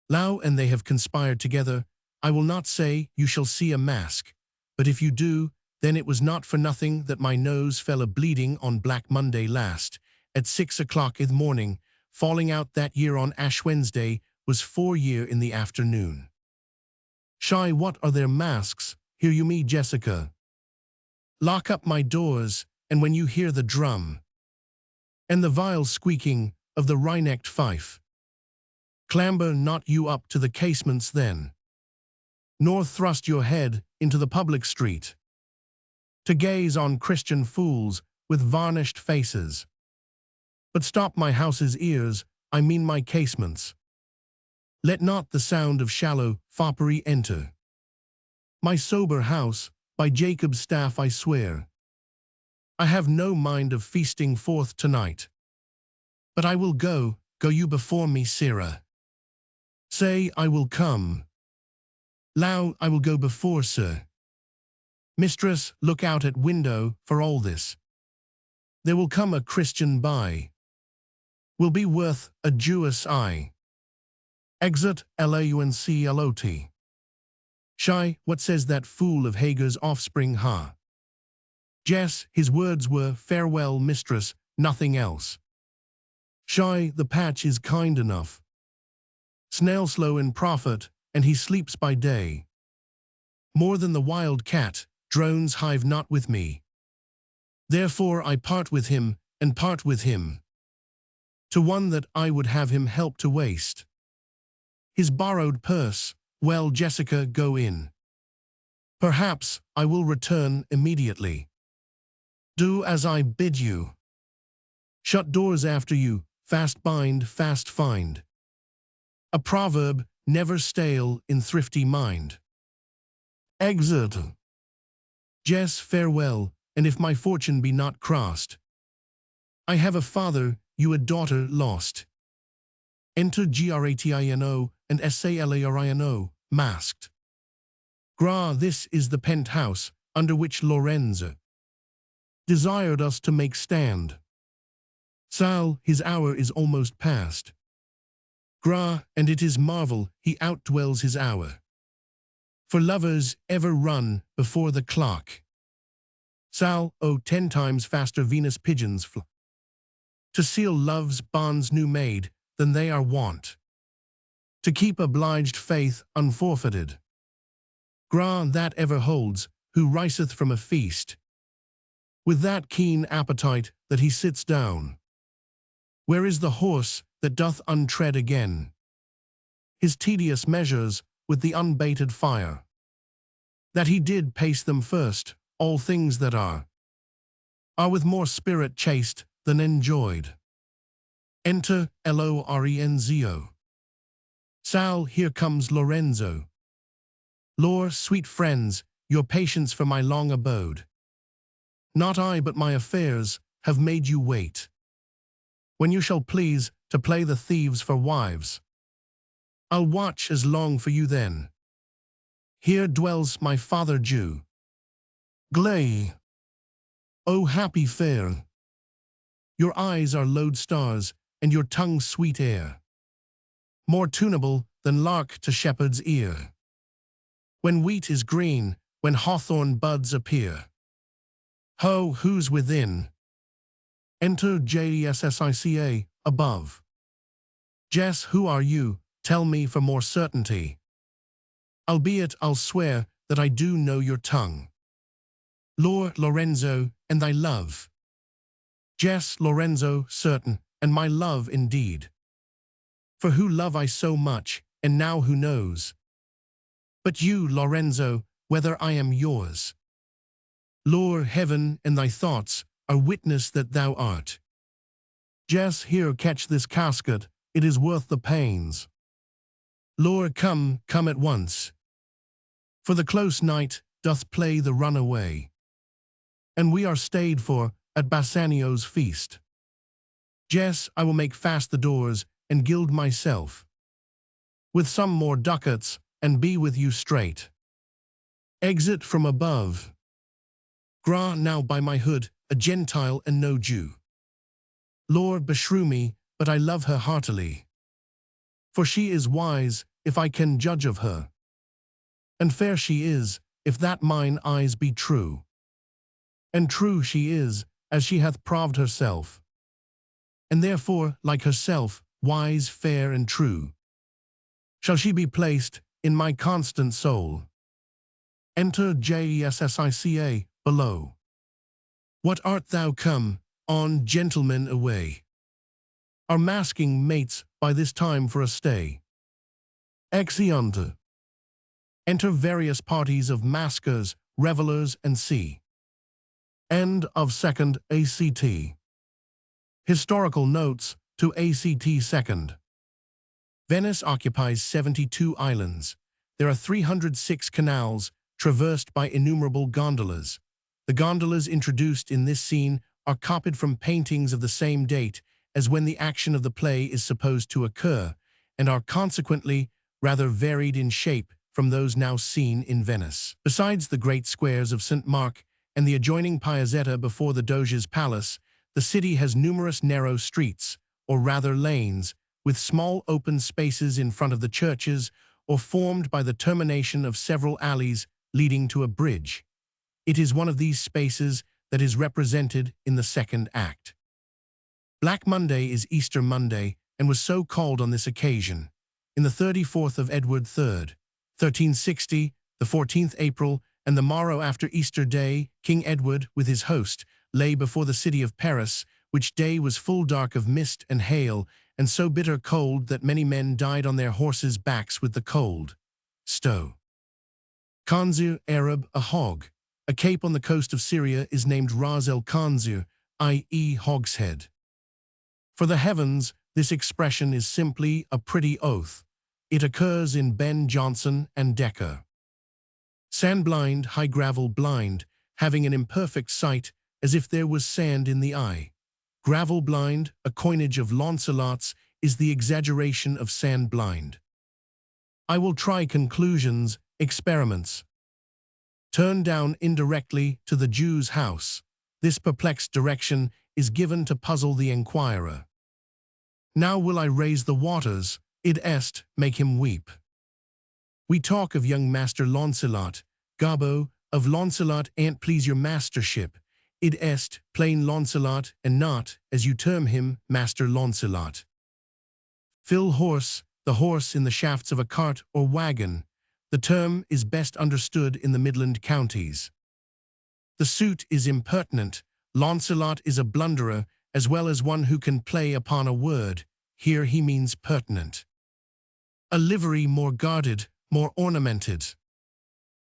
Lau, and they have conspired together, I will not say you shall see a mask, but if you do, then it was not for nothing that my nose fell a-bleeding on Black Monday last, at 6 o'clock in the morning, falling out that year on Ash Wednesday was 4 year in the afternoon. Shy, what are their masks? Hear you me, Jessica? Lock up my doors, and when you hear the drum, and the vile squeaking of the wry-necked fife, clamber not you up to the casements then, nor thrust your head into the public street, to gaze on Christian fools with varnished faces. But stop my house's ears, I mean my casements. Let not the sound of shallow foppery enter. My sober house, by Jacob's staff I swear. I have no mind of feasting forth tonight. But I will go you before me, Sirrah. Say, I will come. Lau, I will go before, sir. Mistress, look out at window for all this. There will come a Christian by. Will be worth a Jewess eye. Exit Launcelot. Shy, what says that fool of Hagar's offspring, ha? Jess, his words were, farewell, mistress, nothing else. Shy, the patch is kind enough. Snail slow in profit, and he sleeps by day. More than the wild cat, drones hive not with me. Therefore I part with him, and part with him. To one that I would have him help to waste. His borrowed purse, well, Jessica, go in. Perhaps I will return immediately. Do as I bid you. Shut doors after you, fast bind, fast find. A proverb, never stale in thrifty mind. Exit. Jess, farewell, and if my fortune be not crossed, I have a father, you a daughter lost. Enter Gratino and Salarino, masked. Gra, this is the penthouse, under which Lorenzo desired us to make stand. Sal, his hour is almost past. Gra, and it is marvel, he outdwells his hour. For lovers ever run before the clock. Sal, 10 times faster Venus pigeons fly. To seal love's bonds new made, than they are wont. To keep obliged faith unforfeited. Gra, that ever holds, who riseth from a feast. With that keen appetite that he sits down. Where is the horse that doth untread again his tedious measures with the unbated fire? That he did pace them first, all things that are with more spirit chaste than enjoyed. Enter Lorenzo. Sal, here comes Lorenzo. Lore, sweet friends, your patience for my long abode. Not I but my affairs have made you wait. When you shall please to play the thieves for wives, I'll watch as long for you then. Here dwells my father Jew. Glay. O happy fair. Your eyes are lodestars, and your tongue sweet air. More tunable than lark to shepherd's ear. When wheat is green, when hawthorn buds appear. Ho, who's within? Enter Jessica, above. Jess, who are you? Tell me for more certainty. Albeit I'll swear that I do know your tongue. Lord Lorenzo, and thy love. Jess, Lorenzo, certain, and my love indeed. For who love I so much, and now who knows? But you, Lorenzo, whether I am yours. Lord, heaven and thy thoughts are witness that thou art. Jess, here catch this casket, it is worth the pains. Lord, come, come at once. For the close night doth play the runaway. And we are stayed for at Bassanio's feast. Jess, I will make fast the doors and gild myself with some more ducats and be with you straight. Exit from above. Gra, now by my hood, a Gentile and no Jew. Lord, beshrew me, but I love her heartily. For she is wise, if I can judge of her. And fair she is, if that mine eyes be true. And true she is, as she hath proved herself. And therefore, like herself, wise, fair, and true, shall she be placed in my constant soul. Enter Jessica, below. What art thou come, on, gentlemen, away? Our masking mates by this time for a stay. Exeunt. Enter various parties of maskers, revellers, and see. End of second ACT. Historical notes to ACT second. Venice occupies 72 islands. There are 306 canals traversed by innumerable gondolas. The gondolas introduced in this scene are copied from paintings of the same date as when the action of the play is supposed to occur, and are consequently rather varied in shape from those now seen in Venice. Besides the great squares of St. Mark and the adjoining Piazzetta before the Doge's Palace, The city has numerous narrow streets, or rather lanes, with small open spaces in front of the churches, or formed by the termination of several alleys leading to a bridge. It is one of these spaces that is represented in the second act. Black Monday is Easter Monday, and was so called on this occasion. In the 34th of Edward III, 1360, the 14th April, and the morrow after Easter Day, King Edward, with his host, lay before the city of Paris, which day was full dark of mist and hail, and so bitter cold that many men died on their horses' backs with the cold. Stow. Khanzu, Arab, a hog. A cape on the coast of Syria is named Ras el Khanzu, i.e. hogshead. For the heavens, this expression is simply a pretty oath. It occurs in Ben Jonson and Dekker. Sandblind, high gravel blind, having an imperfect sight, as if there was sand in the eye. Gravel blind, a coinage of Launcelot's, is the exaggeration of sand blind. I will try conclusions, experiments. Turn down indirectly to the Jew's house. This perplexed direction is given to puzzle the enquirer. Now will I raise the waters, id est, make him weep. We talk of young Master Launcelot, Gabo, of Launcelot an't please your mastership, id est, plain Launcelot, and not, as you term him, Master Launcelot. Fill horse, the horse in the shafts of a cart or wagon. The term is best understood in the Midland counties. The suit is impertinent. Launcelot is a blunderer, as well as one who can play upon a word. Here he means pertinent. A livery more guarded, more ornamented.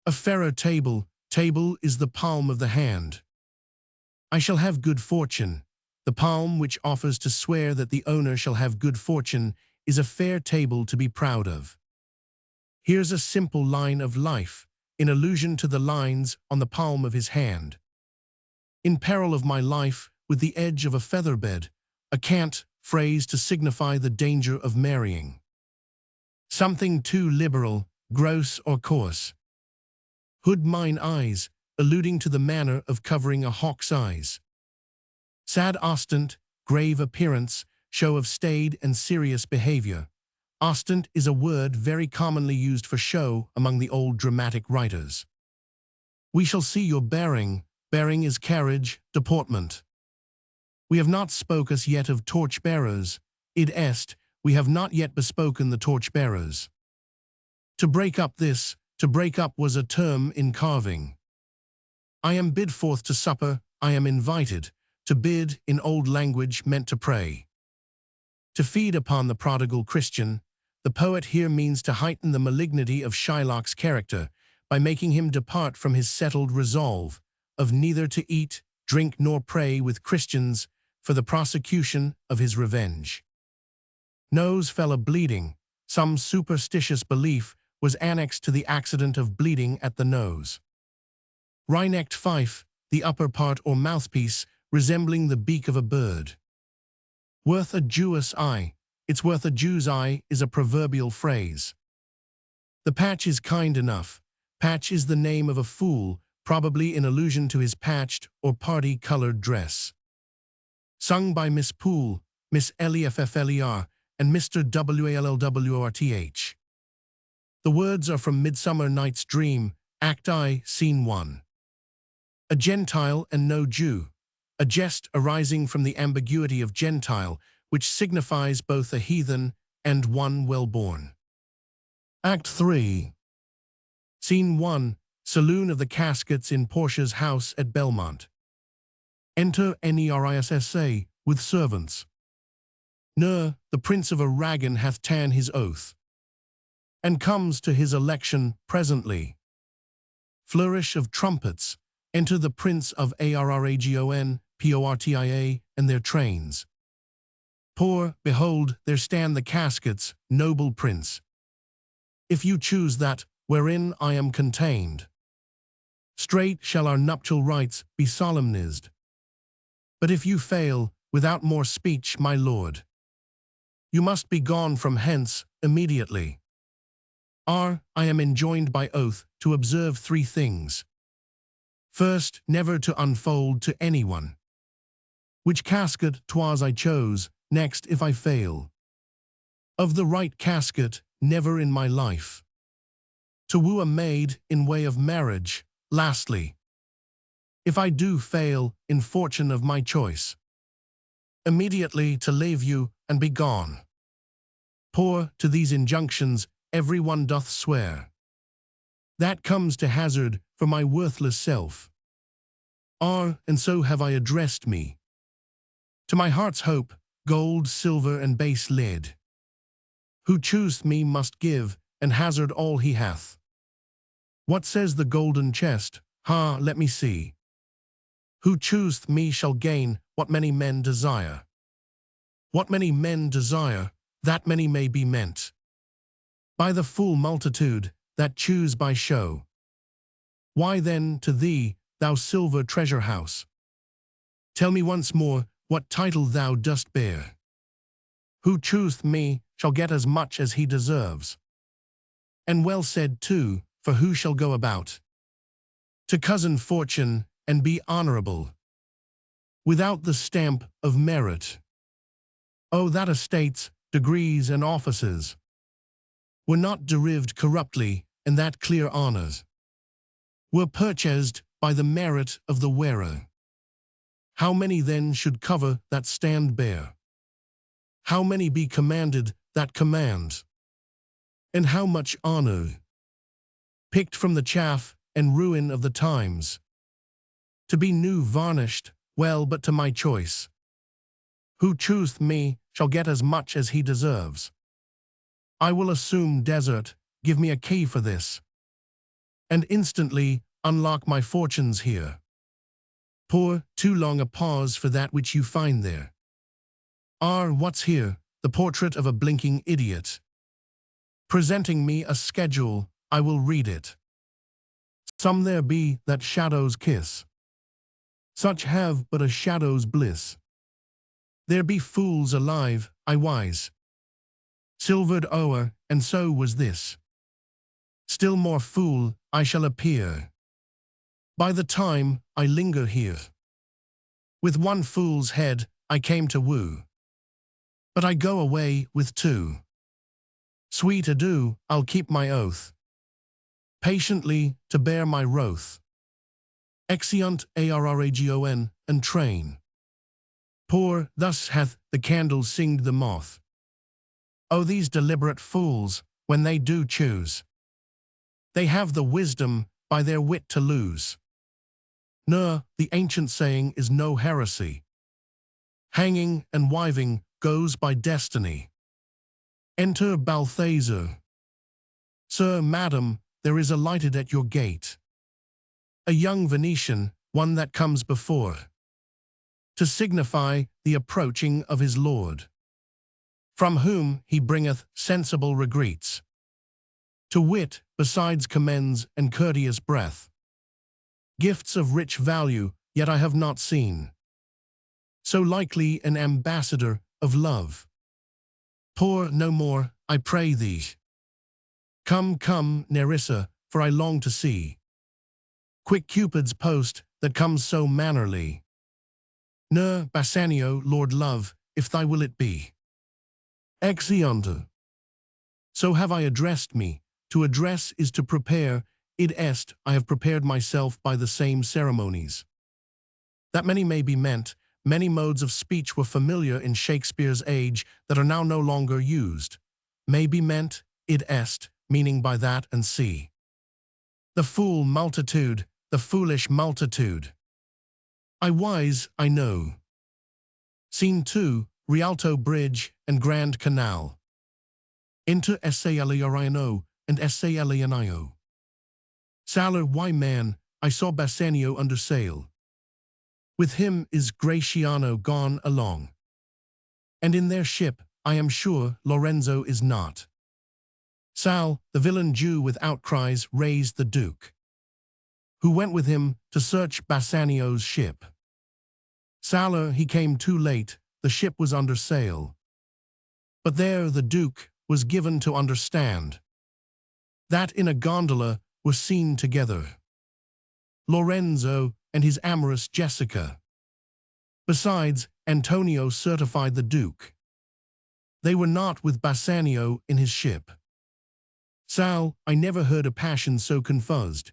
A fairer table. Table is the palm of the hand. I shall have good fortune. The palm which offers to swear that the owner shall have good fortune is a fair table to be proud of. Here's a simple line of life, in allusion to the lines on the palm of his hand. In peril of my life, with the edge of a feather bed, a cant phrase to signify the danger of marrying. Something too liberal, gross or coarse. Hood mine eyes, alluding to the manner of covering a hawk's eyes. Sad ostent, grave appearance, show of staid and serious behavior. Ostent is a word very commonly used for show among the old dramatic writers. We shall see your bearing. Bearing is carriage, deportment. We have not spoke as yet of torch-bearers. Id est, we have not yet bespoken the torch-bearers. To break up this, to break up was a term in carving. I am bid forth to supper, I am invited. To bid, in old language, meant to pray. To feed upon the prodigal Christian, the poet here means to heighten the malignity of Shylock's character by making him depart from his settled resolve of neither to eat, drink nor pray with Christians for the prosecution of his revenge. Nose fell a bleeding. Some superstitious belief was annexed to the accident of bleeding at the nose. Wry-necked fife, the upper part or mouthpiece resembling the beak of a bird. Worth a Jew's eye. It's worth a Jew's eye is a proverbial phrase. The patch is kind enough. Patch is the name of a fool, probably in allusion to his patched or party-colored dress. Sung by Miss Poole, Miss Leffler, and Mr. Wallwrth. The words are from Midsummer Night's Dream, Act I, Scene 1. A Gentile and no Jew. A jest arising from the ambiguity of Gentile, which signifies both a heathen and one well-born. Act 3. Scene 1. Saloon of the Caskets in Portia's house at Belmont. Enter Nerissa with servants. The prince of Aragon hath ta'en his oath, and comes to his election presently. Flourish of trumpets. Enter the prince of Aragon, Portia, and their trains. Poor, behold, there stand the caskets, noble prince. If you choose that, wherein I am contained, straight shall our nuptial rites be solemnized. But if you fail, without more speech, my lord, you must be gone from hence immediately. I am enjoined by oath to observe 3 things. First, never to unfold to anyone. Which casket 'twas I chose, next if I fail. Of the right casket, never in my life. To woo a maid in way of marriage, lastly. If I do fail in fortune of my choice. Immediately to leave you and be gone. Poor to these injunctions every one doth swear. That comes to hazard for my worthless self. And so have I addressed me. To my heart's hope, gold, silver, and base lead. Who chooseth me must give, and hazard all he hath. What says the golden chest? Ha, let me see. Who chooseth me shall gain what many men desire. What many men desire, that many may be meant. By the full multitude, that choose by show. Why then to thee, thou silver treasure house? Tell me once more, what title thou dost bear. Who chooseth me shall get as much as he deserves. And well said too, for who shall go about to cozen fortune and be honorable, without the stamp of merit? Oh, that estates, degrees, and offices were not derived corruptly, and that clear honors were purchased by the merit of the wearer. How many then should cover that stand bare? How many be commanded that command? And how much honor, picked from the chaff and ruin of the times, to be new varnished, well, but to my choice. Who chooseth me shall get as much as he deserves. I will assume desert, give me a key for this, and instantly unlock my fortunes here. Poor, too long a pause for that which you find there. What's here? The portrait of a blinking idiot. Presenting me a schedule, I will read it. Some there be that shadows kiss. Such have but a shadow's bliss. There be fools alive, I wise. Silvered o'er, and so was this. Still more fool I shall appear. By the time I linger here. With one fool's head I came to woo. But I go away with two. Sweet adieu, I'll keep my oath. Patiently to bear my wrath. Exeunt arragon, and train. Poor, thus hath the candle singed the moth. Oh, these deliberate fools, when they do choose, they have the wisdom by their wit to lose. The ancient saying is no heresy. Hanging and wiving goes by destiny. Enter Balthazar. Sir, madam, there is a lighted at your gate. A young Venetian, one that comes before, to signify the approaching of his lord, from whom he bringeth sensible regreets. To wit, besides commends and courteous breath, gifts of rich value, yet I have not seen so likely an ambassador of love. Poor no more, I pray thee. Come, come, Nerissa, for I long to see quick Cupid's post that comes so mannerly. Bassanio, Lord Love, if thy will it be. Exeunt. So have I addressed me. To address is to prepare. Id est, I have prepared myself by the same ceremonies. That many may be meant, many modes of speech were familiar in Shakespeare's age that are now no longer used. May be meant, id est, meaning by that and see. The fool multitude, the foolish multitude. I wise, I know. Scene 2, Rialto Bridge and Grand Canal. Enter Saliorino and Salianio. Sailor, why man, I saw Bassanio under sail. With him is Gratiano gone along. And in their ship, I am sure, Lorenzo is not. Sal, the villain Jew with outcries raised the Duke, who went with him to search Bassanio's ship. Sailor, he came too late, the ship was under sail. But there the Duke was given to understand that in a gondola were seen together Lorenzo and his amorous Jessica. Besides, Antonio certified the Duke. They were not with Bassanio in his ship. Sal, I never heard a passion so confused,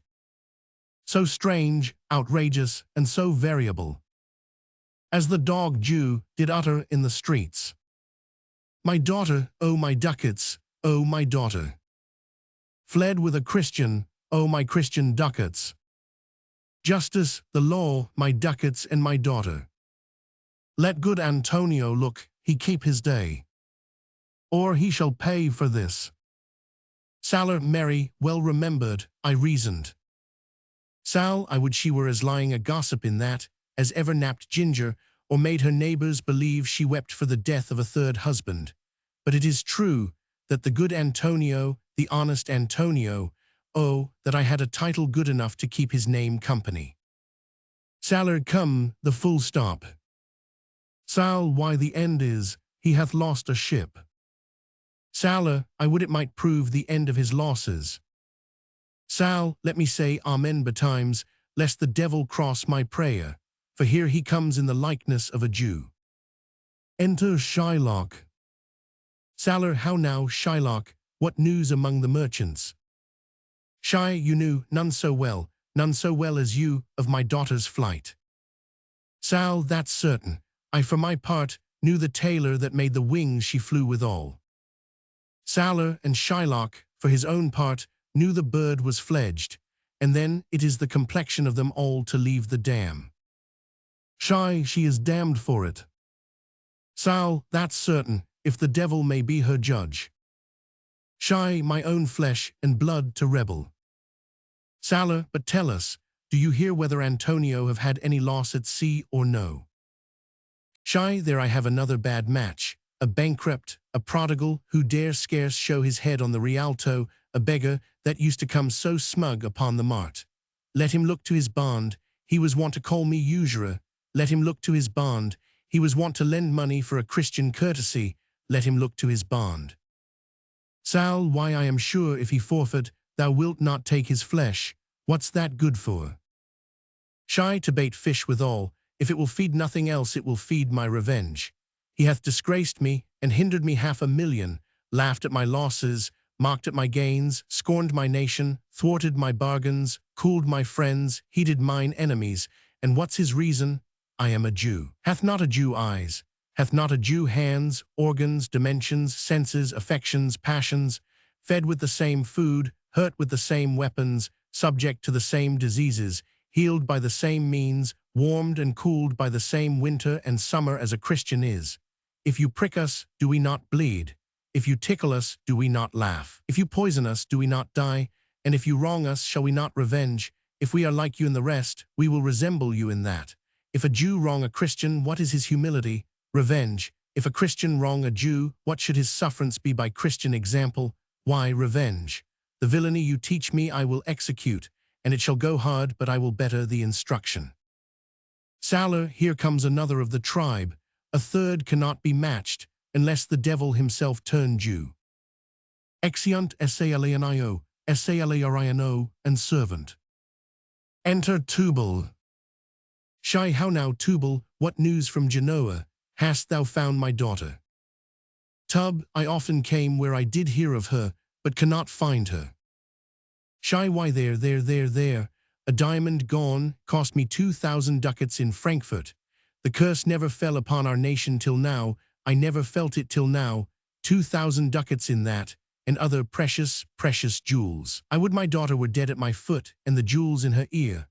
so strange, outrageous, and so variable, as the dog Jew did utter in the streets. My daughter, oh my ducats, oh my daughter. Fled with a Christian, oh my Christian ducats. Justice, the law, my ducats and my daughter. Let good Antonio look, he keep his day, or he shall pay for this. Salar merry, well remembered, I reasoned. Sal, I would she were as lying a gossip in that, as ever napped ginger, or made her neighbours believe she wept for the death of a third husband. But it is true that the good Antonio, the honest Antonio, oh, that I had a title good enough to keep his name company. Salar come, the full stop. Sal, why the end is, he hath lost a ship. Salar, I would it might prove the end of his losses. Sal, let me say amen betimes, lest the devil cross my prayer, for here he comes in the likeness of a Jew. Enter Shylock. Salar, how now, Shylock, what news among the merchants? Shy, you knew none so well as you, of my daughter's flight. Sal, that's certain. I for my part knew the tailor that made the wings she flew withal. Salar and Shylock, for his own part, knew the bird was fledged, and then it is the complexion of them all to leave the dam. Shy, she is damned for it. Sal, that's certain, if the devil may be her judge. Shy, my own flesh and blood to rebel. Salar, but tell us, do you hear whether Antonio have had any loss at sea or no? Shy, there I have another bad match, a bankrupt, a prodigal who dare scarce show his head on the Rialto, a beggar that used to come so smug upon the mart. Let him look to his bond, he was wont to call me usurer. Let him look to his bond, he was wont to lend money for a Christian courtesy. Let him look to his bond. Sal, why I am sure if he forfeit, thou wilt not take his flesh. What's that good for? Shy, to bait fish withal. If it will feed nothing else, it will feed my revenge. He hath disgraced me, and hindered me 500,000, laughed at my losses, mocked at my gains, scorned my nation, thwarted my bargains, cooled my friends, heated mine enemies. And what's his reason? I am a Jew. Hath not a Jew eyes? Hath not a Jew hands, organs, dimensions, senses, affections, passions, fed with the same food, hurt with the same weapons, subject to the same diseases, healed by the same means, warmed and cooled by the same winter and summer as a Christian is? If you prick us, do we not bleed? If you tickle us, do we not laugh? If you poison us, do we not die? And if you wrong us, shall we not revenge? If we are like you in the rest, we will resemble you in that. If a Jew wrong a Christian, what is his humility? Revenge. If a Christian wrong a Jew, what should his sufferance be by Christian example? Why, revenge. The villainy you teach me I will execute, and it shall go hard, but I will better the instruction. Salar, here comes another of the tribe. A third cannot be matched, unless the devil himself turn Jew. Exeunt Salanio, Salarino, and servant. Enter Tubal. Shy, how now, Tubal, what news from Genoa? Hast thou found my daughter? Tub, I often came where I did hear of her, but cannot find her. Shy, why there, a diamond gone, cost me 2,000 ducats in Frankfurt. The curse never fell upon our nation till now, I never felt it till now, 2,000 ducats in that, and other precious, precious jewels. I would my daughter were dead at my foot, and the jewels in her ear.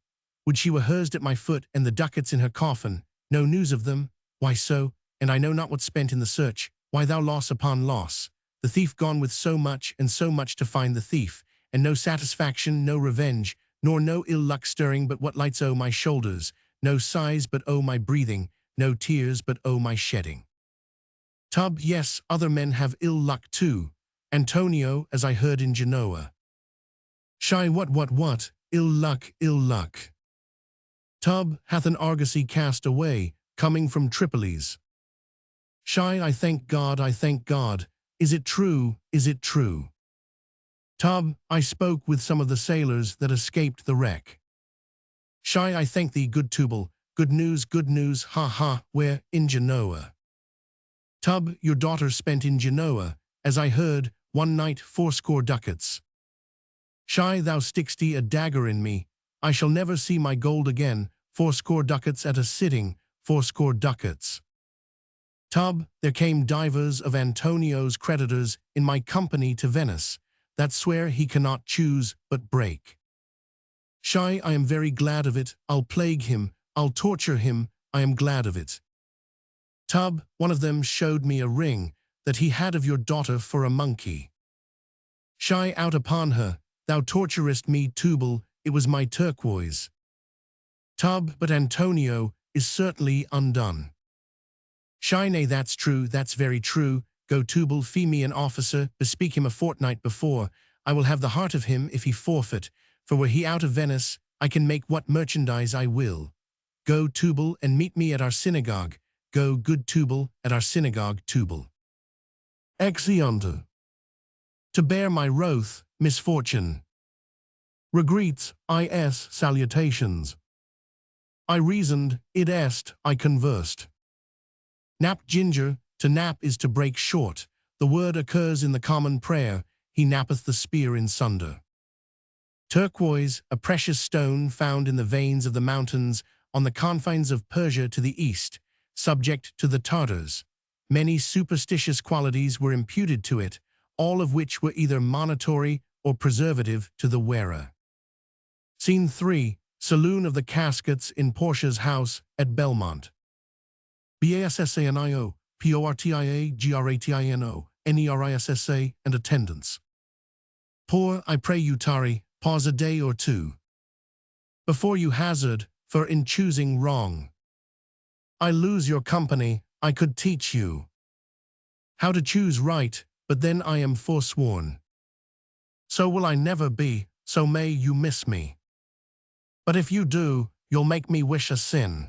Would she were hers at my foot, and the ducats in her coffin. No news of them? Why so? And I know not what spent in the search. Why thou loss upon loss? The thief gone with so much, and so much to find the thief, and no satisfaction, no revenge, nor no ill luck stirring but what lights o' my shoulders, no sighs but o' my breathing, no tears but o' my shedding. Tub, yes, other men have ill luck too. Antonio, as I heard in Genoa. Shy, what? Ill luck, ill luck. Tub, hath an argosy cast away, coming from Tripolis. Shy, I thank God, I thank God. Is it true, is it true? Tub, I spoke with some of the sailors that escaped the wreck. Shy, I thank thee, good Tubal, good news, ha ha, where? In Genoa. Tub, your daughter spent in Genoa, as I heard, one night 80 ducats. Shy, thou stick'st a dagger in me, I shall never see my gold again, 80 ducats at a sitting, 80 ducats. Tub, there came divers of Antonio's creditors in my company to Venice, that swear he cannot choose but break. Shy, I am very glad of it, I'll plague him, I'll torture him, I am glad of it. Tub, one of them showed me a ring that he had of your daughter for a monkey. Shy, out upon her, thou torturest me, Tubal, it was my turquoise. Tub, but Antonio is certainly undone. Shy, nay, that's true, that's very true. Go, Tubal, fee me an officer, bespeak him a fortnight before. I will have the heart of him if he forfeit, for were he out of Venice, I can make what merchandise I will. Go, Tubal, and meet me at our synagogue. Go, good Tubal, at our synagogue, Tubal. Exeunt. To bear my wrath, misfortune. Regreets, is salutations. I reasoned, id est, I conversed. Nap ginger, to nap is to break short. The word occurs in the common prayer, he nappeth the spear in sunder. Turquoise, a precious stone found in the veins of the mountains on the confines of Persia to the east, subject to the Tartars. Many superstitious qualities were imputed to it, all of which were either monitory or preservative to the wearer. Scene 3, Saloon of the Caskets in Portia's house at Belmont. BASSANIO, PORTIA, GRATINO, NERISSA, and attendants. Poor, I pray you, Tari, pause a day or two before you hazard, for in choosing wrong, I lose your company, I could teach you how to choose right, but then I am forsworn. So will I never be, so may you miss me. But if you do, you'll make me wish a sin,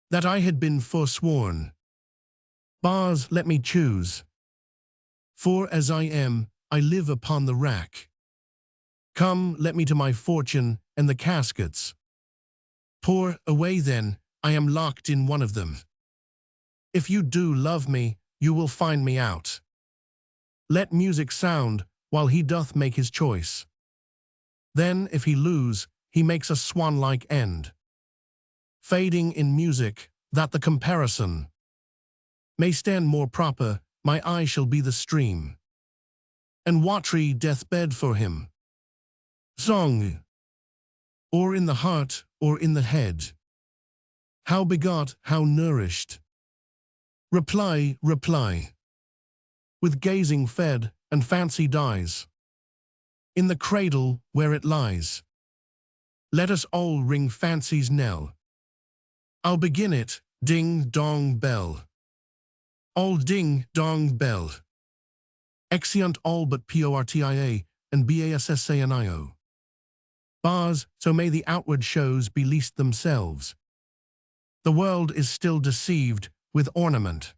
that I had been forsworn. Bars, let me choose. For as I am, I live upon the rack. Come, let me to my fortune and the caskets. Pour away then, I am locked in one of them. If you do love me, you will find me out. Let music sound, while he doth make his choice. Then, if he lose, he makes a swan-like end, fading in music, that the comparison may stand more proper, my eye shall be the stream, and watery deathbed for him. Song, or in the heart, or in the head. How begot, how nourished. Reply, reply. With gazing fed, and fancy dies. In the cradle, where it lies. Let us all ring fancy's knell. I'll begin it, ding-dong bell. All ding-dong bell. Exeunt all but PORTIA and BASSANIO. Bars, so may the outward shows be least themselves. The world is still deceived with ornament.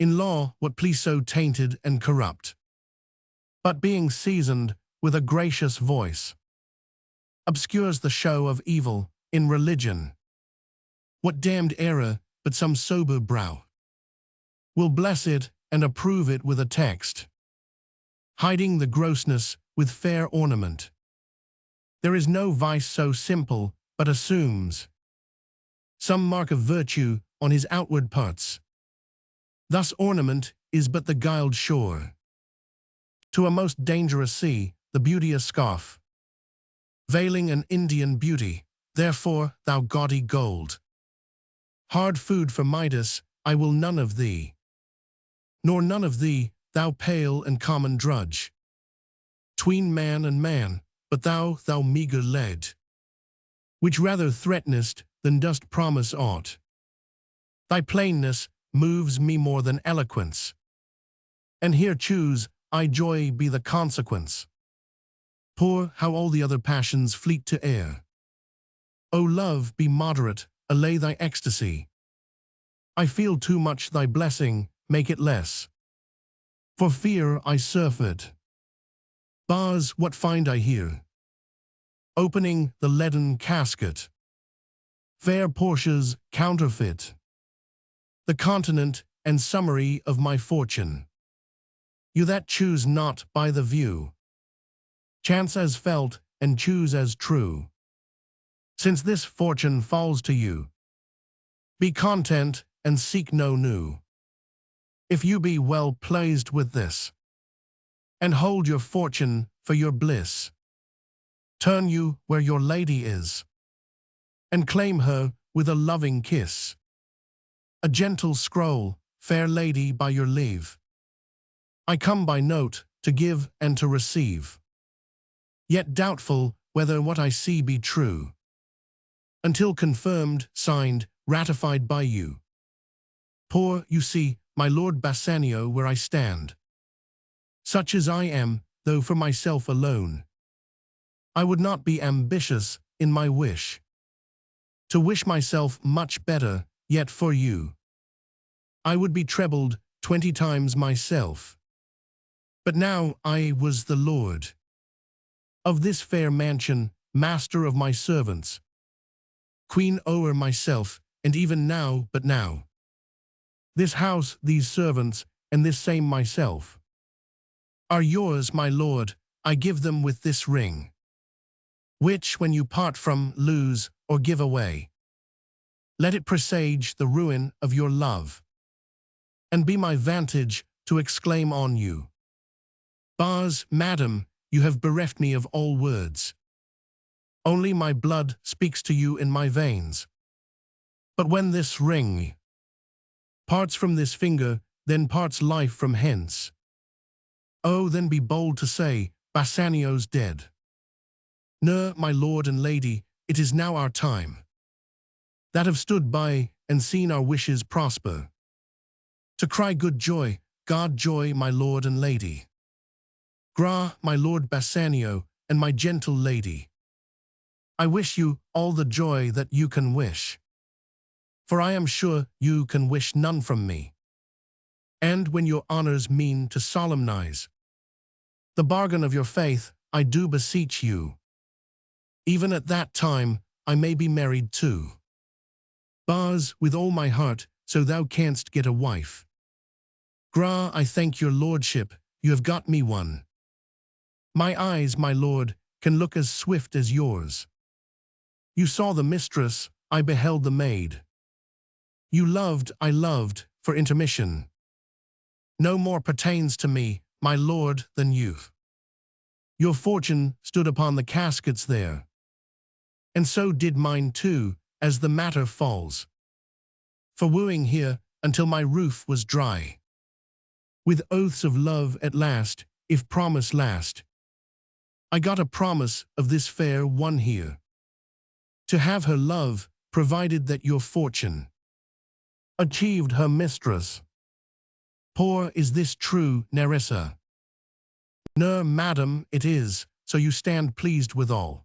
In law, what please so tainted and corrupt, but being seasoned with a gracious voice, obscures the show of evil in religion. What damned error, but some sober brow, will bless it and approve it with a text, hiding the grossness with fair ornament. There is no vice so simple, but assumes some mark of virtue on his outward parts. Thus ornament is but the guiled shore. To a most dangerous sea, the beauty a scoff, veiling an Indian beauty, therefore, thou gaudy gold. Hard food for Midas, I will none of thee. Nor none of thee, thou pale and common drudge. Tween man and man, but thou meager lead, which rather threatenest than dost promise aught. Thy plainness moves me more than eloquence, and here choose, I joy be the consequence. Poor, how all the other passions fleet to air. O love, be moderate, allay thy ecstasy. I feel too much thy blessing, make it less. For fear I surfeit. Bars, what find I here? Opening the leaden casket. Fair Portia's counterfeit, the continent and summary of my fortune. You that choose not by the view, chance as felt and choose as true. Since this fortune falls to you, be content and seek no new. If you be well pleased with this, and hold your fortune for your bliss, turn you where your lady is, and claim her with a loving kiss. A gentle scroll, fair lady, by your leave, I come by note to give and to receive, yet doubtful whether what I see be true, until confirmed, signed, ratified by you. Poor, you see, my Lord Bassanio, where I stand. Such as I am, though for myself alone, I would not be ambitious in my wish, to wish myself much better, yet for you I would be trebled 20 times myself. But now I was the lord of this fair mansion, master of my servants, queen o'er myself, and even now, but now, this house, these servants, and this same myself, are yours, my lord. I give them with this ring, which when you part from, lose, or give away, let it presage the ruin of your love, and be my vantage to exclaim on you. Bars, madam, you have bereft me of all words. Only my blood speaks to you in my veins. But when this ring parts from this finger, then parts life from hence. Oh, then be bold to say, Bassanio's dead. Ner, my lord and lady, it is now our time, that have stood by and seen our wishes prosper, to cry good joy, God joy, my lord and lady. Gra, my lord Bassanio, and my gentle lady, I wish you all the joy that you can wish, for I am sure you can wish none from me. And when your honors mean to solemnize the bargain of your faith, I do beseech you, even at that time I may be married too. Bars, with all my heart, so thou canst get a wife. Gra, I thank your lordship, you have got me one. My eyes, my lord, can look as swift as yours. You saw the mistress, I beheld the maid. You loved, I loved, for intermission. No more pertains to me, my lord, than you. Your fortune stood upon the caskets there, and so did mine too, as the matter falls. For wooing here, until my roof was dry, with oaths of love at last, if promise last, I got a promise of this fair one here, to have her love, provided that your fortune achieved her mistress. Poor, is this true, Nerissa? Ner, madam, it is, so you stand pleased withal.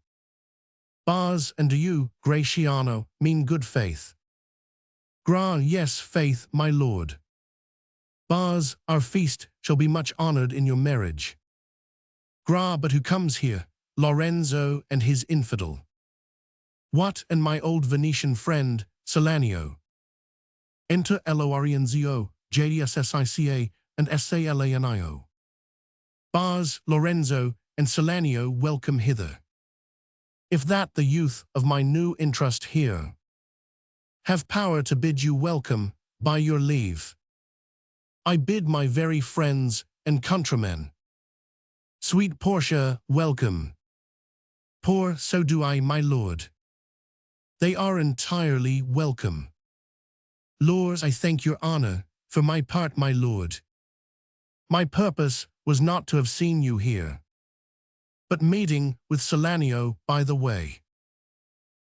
Bars, and do you, Gratiano, mean good faith? Gra, yes, faith, my lord. Bars, our feast shall be much honored in your marriage. Gra, but who comes here? Lorenzo and his infidel. What, and my old Venetian friend, Salanio. Enter Lorenzo, JDSSICA, and SALANIO. Bars, Lorenzo, and Salanio, welcome hither. If that the youth of my new interest here have power to bid you welcome, by your leave, I bid my very friends and countrymen, sweet Portia, welcome. Poor, so do I, my lord. They are entirely welcome. Lords, I thank your honor, for my part, my lord. My purpose was not to have seen you here, but meeting with Salanio by the way.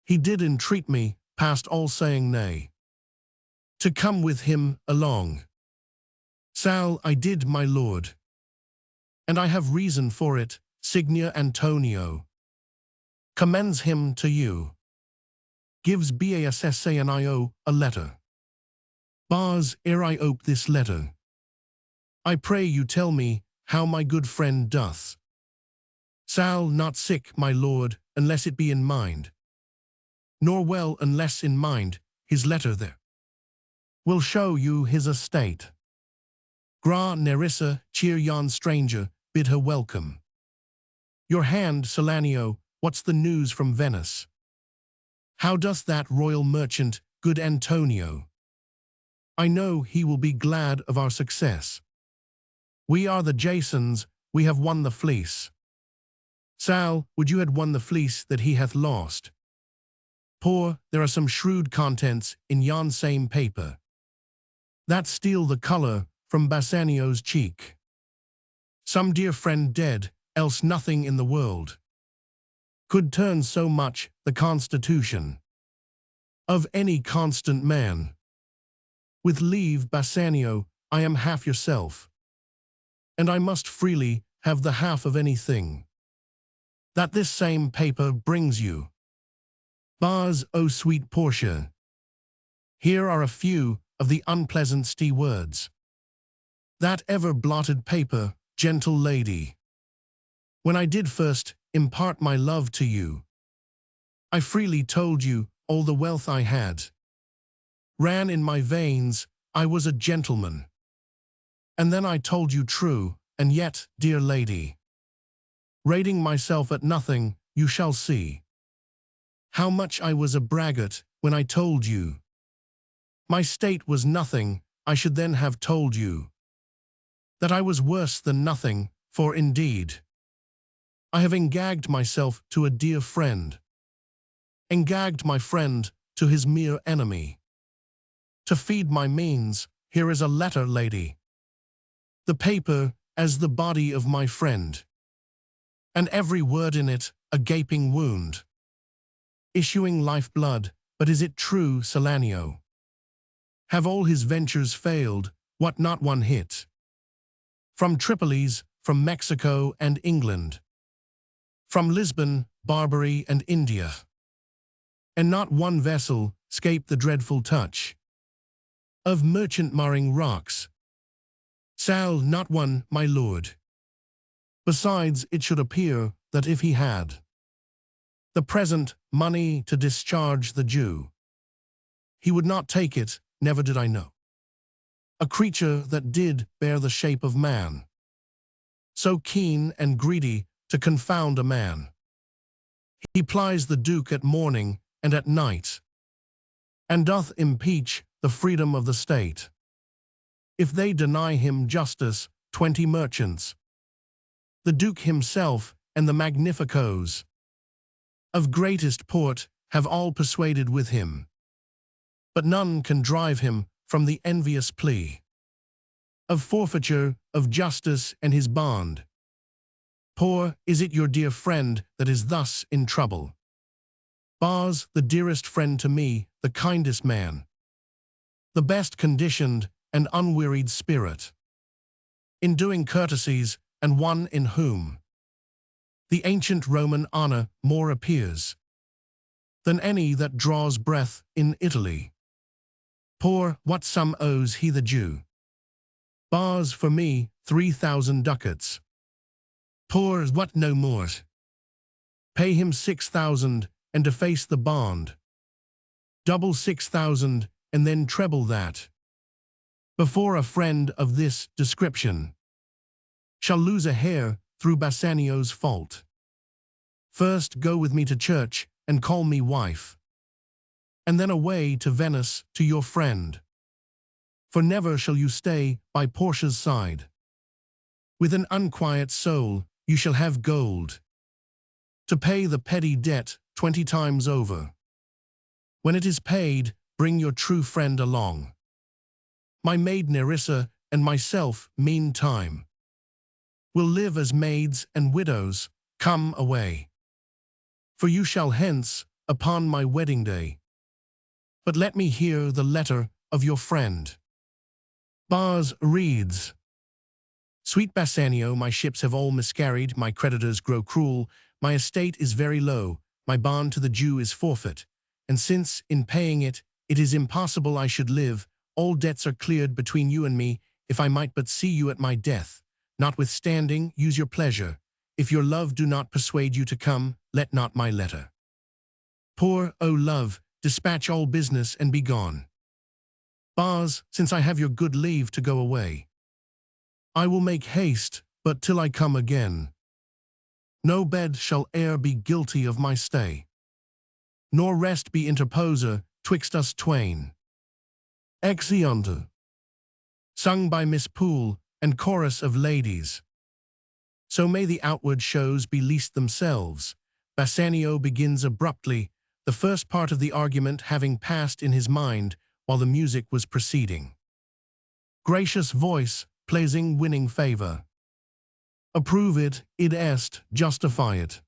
He did entreat me, past all saying nay, to come with him along. Sal, I did, my lord, and I have reason for it. Signia Antonio commends him to you, gives Bassanio a letter. Bars, ere I ope this letter, I pray you tell me how my good friend doth. Sal, not sick, my lord, unless it be in mind, nor well unless in mind his letter there will show you his estate. Gra Nerissa, cheer yon stranger, bid her welcome. Your hand, Salanio, what's the news from Venice? How doth that royal merchant, good Antonio? I know he will be glad of our success. We are the Jasons, we have won the fleece. Sal, would you had won the fleece that he hath lost? Poor, there are some shrewd contents in yon same paper that steal the colour from Bassanio's cheek. Some dear friend dead, else nothing in the world could turn so much the constitution of any constant man. With leave, Bassanio, I am half yourself, and I must freely have the half of anything that this same paper brings you. Bars, O sweet Portia. Here are a few of the unpleasant words. That ever blotted paper, gentle lady. When I did first impart my love to you, I freely told you all the wealth I had ran in my veins, I was a gentleman. And then I told you true, and yet, dear lady, rating myself at nothing, you shall see how much I was a braggart when I told you my state was nothing. I should then have told you that I was worse than nothing, for indeed I have engagged myself to a dear friend, engagged my friend to his mere enemy. To feed my means, here is a letter, lady, the paper as the body of my friend, and every word in it a gaping wound, issuing life-blood. But is it true, Salanio? Have all his ventures failed, what not one hit? From Tripolis, from Mexico and England, from Lisbon, Barbary and India, and not one vessel 'scaped the dreadful touch of merchant marring rocks. Sal, not one, my lord. Besides, it should appear that if he had the present money to discharge the Jew, he would not take it, never did I know a creature that did bear the shape of man, so keen and greedy to confound a man. He plies the Duke at morning and at night, and doth impeach the freedom of the state. If they deny him justice, 20 merchants, the Duke himself and the magnificos of greatest port have all persuaded with him. But none can drive him from the envious plea of forfeiture of justice and his bond. Poor, is it your dear friend that is thus in trouble? Bars, the dearest friend to me, the kindest man, the best conditioned and unwearied spirit, in doing courtesies, and one in whom the ancient Roman honor more appears than any that draws breath in Italy. Poor, what sum owes he the Jew? Bars, for me, 3,000 ducats. Poor, what no more? Pay him 6,000, and deface the bond. Double 6,000, and then treble that, before a friend of this description shall lose a hair through Bassanio's fault. First go with me to church, and call me wife, and then away to Venice to your friend. For never shall you stay by Portia's side. With an unquiet soul you shall have gold to pay the petty debt 20 times over. When it is paid, bring your true friend along. My maid Nerissa and myself, meantime, will live as maids and widows. Come away, for you shall hence upon my wedding day. But let me hear the letter of your friend. Bars reads, Sweet Bassanio, my ships have all miscarried, my creditors grow cruel, my estate is very low, my bond to the Jew is forfeit, and since, in paying it, it is impossible I should live, all debts are cleared between you and me, if I might but see you at my death. Notwithstanding, use your pleasure. If your love do not persuade you to come, let not my letter Poor, O love, dispatch all business and be gone. Bars, since I have your good leave to go away. I will make haste, but till I come again. No bed shall e'er be guilty of my stay, nor rest be interposer twixt us twain. Exeunt. Sung by Miss Poole and chorus of ladies. So may the outward shows be least themselves. Bassanio begins abruptly, the first part of the argument having passed in his mind while the music was proceeding. Gracious voice, pleasing winning favor. Approve it, id est, justify it.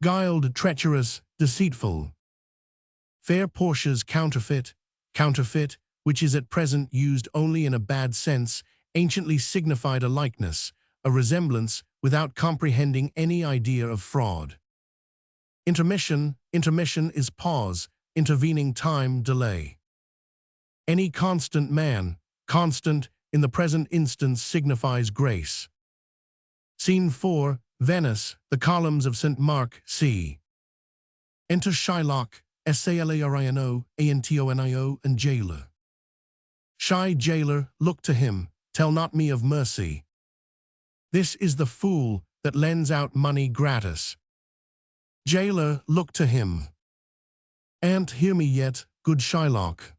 Guiled, treacherous, deceitful. Fair Portia's counterfeit, which is at present used only in a bad sense, anciently signified a likeness, a resemblance, without comprehending any idea of fraud. Intermission is pause, intervening time, delay. Any constant man, constant, in the present instance signifies grace. Scene 4, Venice, the columns of St. Mark, c. Enter Shylock, Salarino, Antonio, and jailer. Shy jailer, look to him, tell not me of mercy. This is the fool that lends out money gratis. Jailer, look to him. And hear me yet, good Shylock.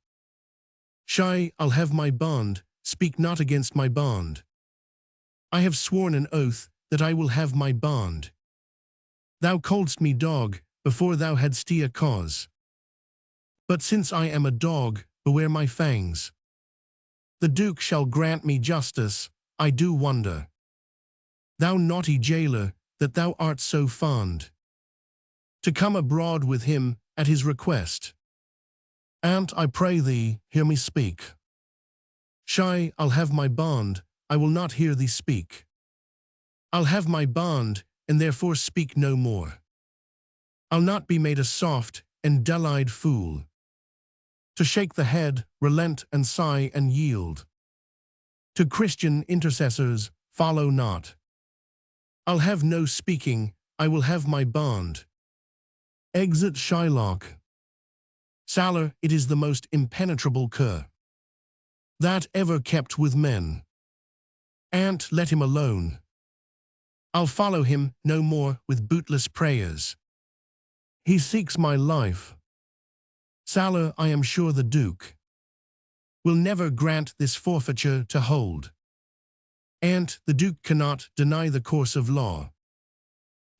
Shy, I'll have my bond, speak not against my bond. I have sworn an oath that I will have my bond. Thou call'dst me dog, before thou hadst a cause. But since I am a dog, beware my fangs. The Duke shall grant me justice, I do wonder. Thou naughty jailer, that thou art so fond to come abroad with him at his request. And I pray thee, hear me speak. Shy, I'll have my bond, I will not hear thee speak. I'll have my bond, and therefore speak no more. I'll not be made a soft and dull-eyed fool, to shake the head, relent and sigh and yield. To Christian intercessors, follow not. I'll have no speaking, I will have my bond. Exit Shylock. Salar, it is the most impenetrable cur that ever kept with men. And let him alone. I'll follow him no more with bootless prayers. He seeks my life. Salar, I am sure the Duke will never grant this forfeiture to hold. And the Duke cannot deny the course of law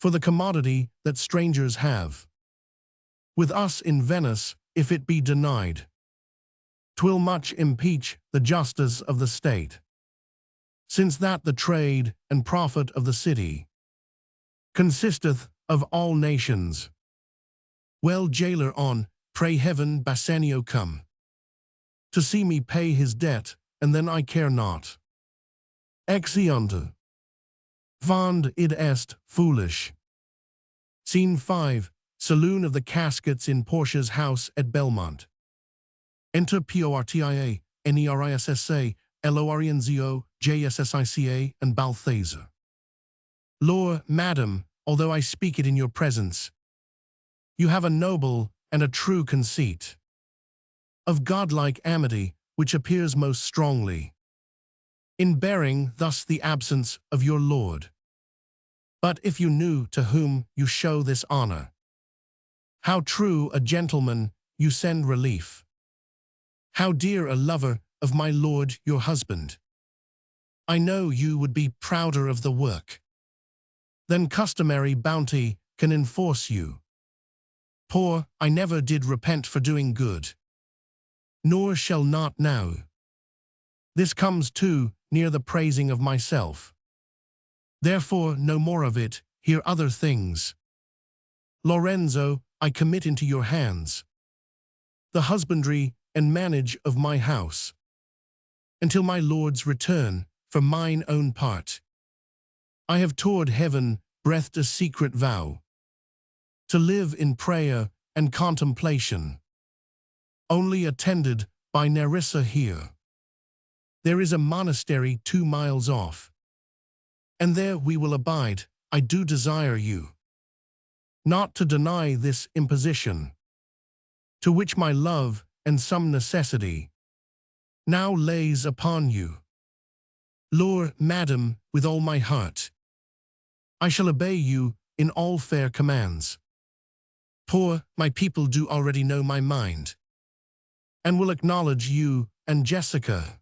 for the commodity that strangers have. With us in Venice, if it be denied, 'twill much impeach the justice of the state, since that the trade and profit of the city consisteth of all nations. Well, jailer, on, pray heaven Bassanio come to see me pay his debt, and then I care not. Exeunt. Fond id est, foolish. Scene 5, Saloon of the Caskets in Portia's house at Belmont. Enter Portia, Nerissa, Lorenzo, JSSICA, and Balthazar. Lord, madam, although I speak it in your presence, you have a noble and a true conceit of godlike amity, which appears most strongly in bearing thus the absence of your lord. But if you knew to whom you show this honor, how true a gentleman you send relief, how dear a lover of my lord your husband, I know you would be prouder of the work than customary bounty can enforce you. Poor, I never did repent for doing good, nor shall not now. This comes too near the praising of myself. Therefore no more of it, hear other things. Lorenzo, I commit into your hands the husbandry and manage of my house, until my lord's return. For mine own part, I have toward heaven breathed a secret vow, to live in prayer and contemplation, only attended by Narissa here. There is a monastery 2 miles off, and there we will abide. I do desire you not to deny this imposition, to which my love and some necessity now lays upon you. Lord, madam, with all my heart, I shall obey you in all fair commands. For my people do already know my mind, and will acknowledge you and Jessica